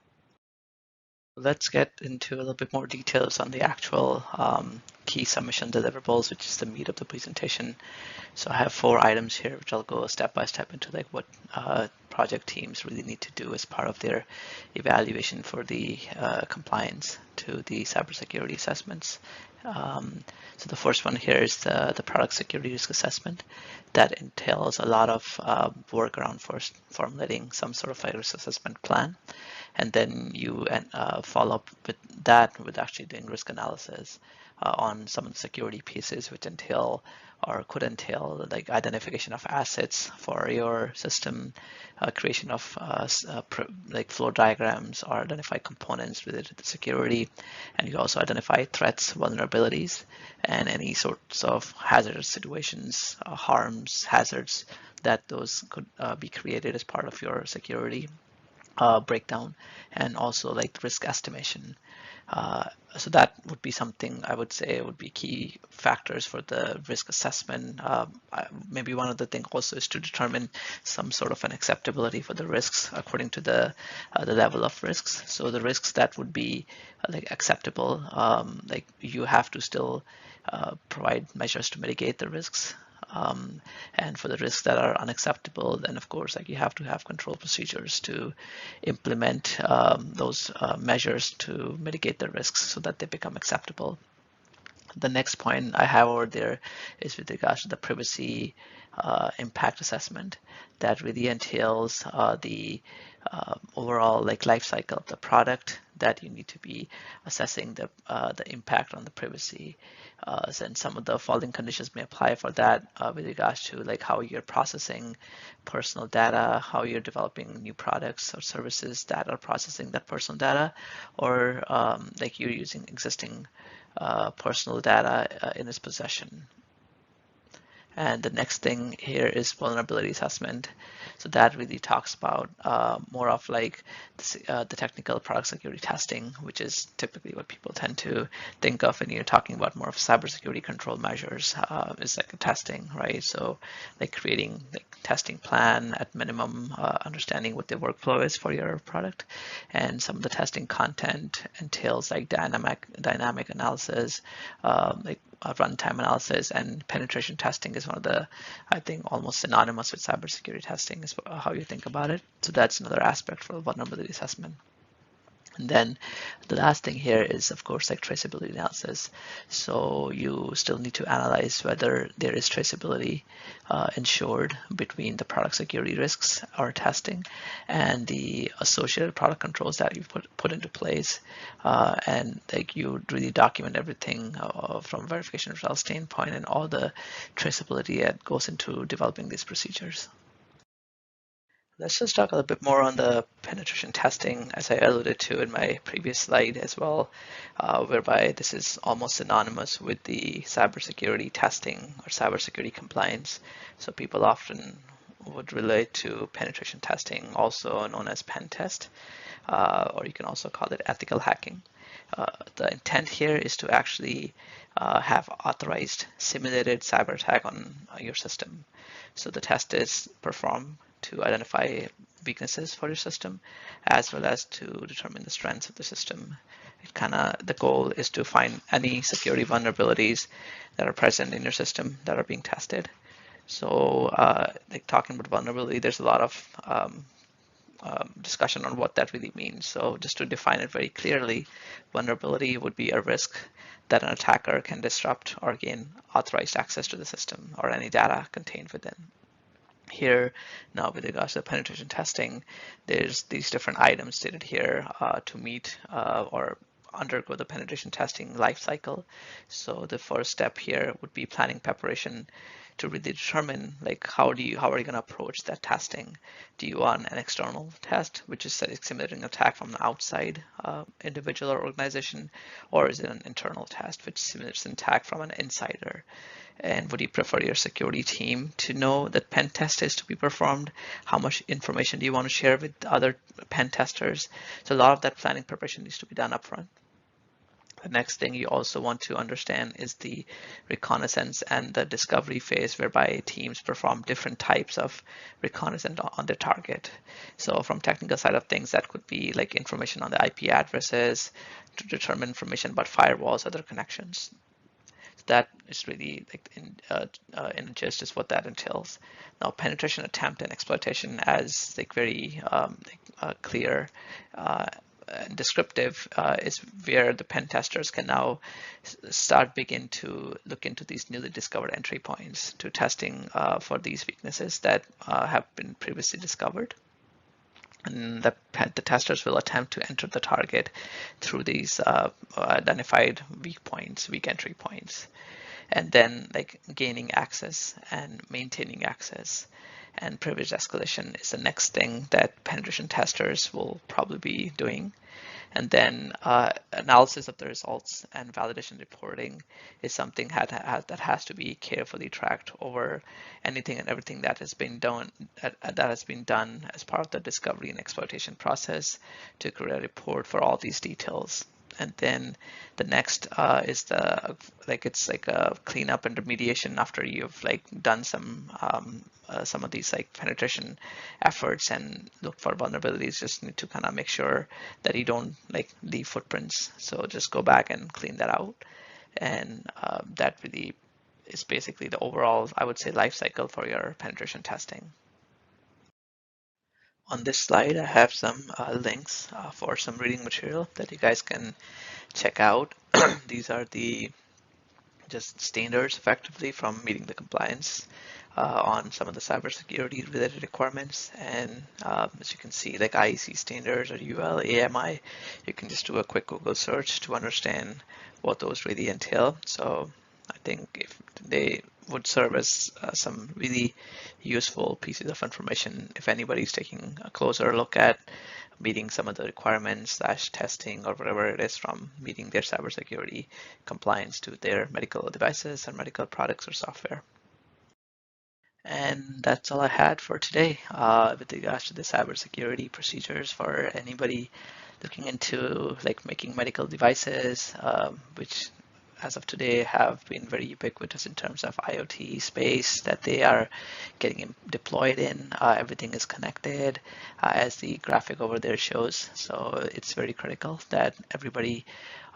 Let's get into a little bit more details on the actual key submission deliverables, which is the meat of the presentation. So I have 4 items here, which I'll go step by step into like what project teams really need to do as part of their evaluation for the compliance to the cybersecurity assessments. So the first one here is the product security risk assessment. That entails a lot of work around first formulating some sort of a risk assessment plan. And then you follow up with that with actually doing risk analysis on some of the security pieces, which entail or could entail like identification of assets for your system, creation of like flow diagrams or identify components related to the security, and you also identify threats, vulnerabilities, and any sorts of hazardous situations, harms, hazards that those could be created as part of your security breakdown, and also like risk estimation. So that would be something I would say would be key factors for the risk assessment. Maybe one of the things also is to determine some sort of an acceptability for the risks according to the level of risks. So the risks that would be like acceptable, like you have to still provide measures to mitigate the risks. And for the risks that are unacceptable, then of course, like you have to have control procedures to implement those measures to mitigate the risks so that they become acceptable. The next point I have over there is with regards to the privacy impact assessment. That really entails the overall life cycle of the product, that you need to be assessing the impact on the privacy. And some of the following conditions may apply for that with regards to how you're processing personal data, how you're developing new products or services that are processing that personal data, or you're using existing personal data in its possession. And the next thing here is vulnerability assessment. So that really talks about more of the technical product security testing, which is typically what people tend to think of when you're talking about more of cybersecurity control measures. Is like a testing, right? So creating testing plan at minimum, understanding what the workflow is for your product, and some of the testing content entails dynamic analysis, runtime analysis, and penetration testing is one of the, I think, almost synonymous with cybersecurity testing is how you think about it. So that's another aspect for vulnerability assessment. And then the last thing here is, of course, traceability analysis. So you still need to analyze whether there is traceability ensured between the product security risks or testing and the associated product controls that you put into place. And you really document everything from verification result standpoint and all the traceability that goes into developing these procedures. Let's just talk a little bit more on the penetration testing, as I alluded to in my previous slide as well, whereby this is almost synonymous with the cybersecurity testing or cybersecurity compliance. So people often would relate to penetration testing, also known as pen test, or you can also call it ethical hacking. The intent here is to actually have authorized simulated cyber attack on your system. So the test is performed to identify weaknesses for your system, as well as to determine the strengths of the system. The goal is to find any security vulnerabilities that are present in your system that are being tested. So talking about vulnerability, there's a lot of discussion on what that really means. So just to define it very clearly, vulnerability would be a risk that an attacker can disrupt or gain authorized access to the system or any data contained within. Here, now with regards to the penetration testing, there's these different items stated here to meet or undergo the penetration testing life cycle. So the first step here would be planning preparation to really determine how are you going to approach that testing. Do you want an external test, which is simulating an attack from an outside individual or organization, or is it an internal test which simulates an attack from an insider? And would you prefer your security team to know that pen test is to be performed? How much information do you want to share with other pen testers? So a lot of that planning preparation needs to be done upfront. The next thing you also want to understand is the reconnaissance and the discovery phase, whereby teams perform different types of reconnaissance on their target. So from technical side of things, that could be information on the IP addresses to determine information about firewalls, other connections. That is really in gist is what that entails. Now, penetration attempt and exploitation as very clear and descriptive is where the pen testers can now begin to look into these newly discovered entry points to testing for these weaknesses that have been previously discovered. And the testers will attempt to enter the target through these identified weak entry points, and then gaining access and maintaining access. And privilege escalation is the next thing that penetration testers will probably be doing. And then analysis of the results and validation reporting is something that has to be carefully tracked over anything and everything that has been done as part of the discovery and exploitation process to create a report for all these details. And then the next is it's a cleanup and remediation after you've done some of these penetration efforts and look for vulnerabilities. Just need to kind of make sure that you don't leave footprints. So just go back and clean that out, and that really is basically the overall, I would say, life cycle for your penetration testing. On this slide, I have some links for some reading material that you guys can check out. These are the just standards effectively from meeting the compliance on some of the cybersecurity related requirements. And as you can see, like IEC standards or UL, AMI, you can just do a quick Google search to understand what those really entail. So I think if they would serve as some really useful pieces of information if anybody's taking a closer look at meeting some of the requirements / testing or whatever it is from meeting their cybersecurity compliance to their medical devices and medical products or software. And that's all I had for today with regards to the cybersecurity procedures for anybody looking into like making medical devices, which as of today have been very ubiquitous in terms of IoT space that they are getting deployed in. Everything is connected as the graphic over there shows. So it's very critical that everybody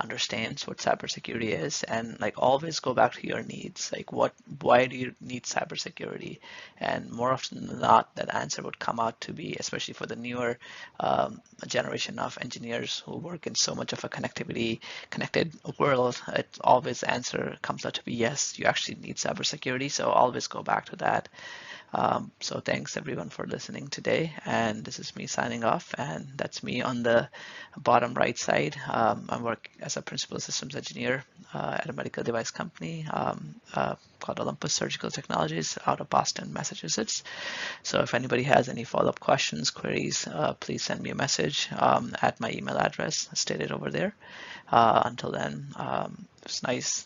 understands what cybersecurity is, and like always go back to your needs. Like why do you need cybersecurity? And more often than not, that answer would come out to be, especially for the newer generation of engineers who work in so much of a connected world, it always answer comes out to be yes, you actually need cybersecurity. So always go back to that. So thanks everyone for listening today, and this is me signing off, and that's me on the bottom right side. I work as a principal systems engineer at a medical device company called Olympus Surgical Technologies out of Boston, Massachusetts. So if anybody has any follow-up questions, queries, please send me a message at my email address stated over there. Until then, it's nice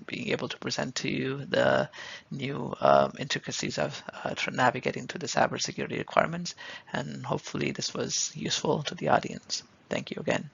being able to present to you the new intricacies of navigating through the cybersecurity requirements, and hopefully this was useful to the audience. Thank you again.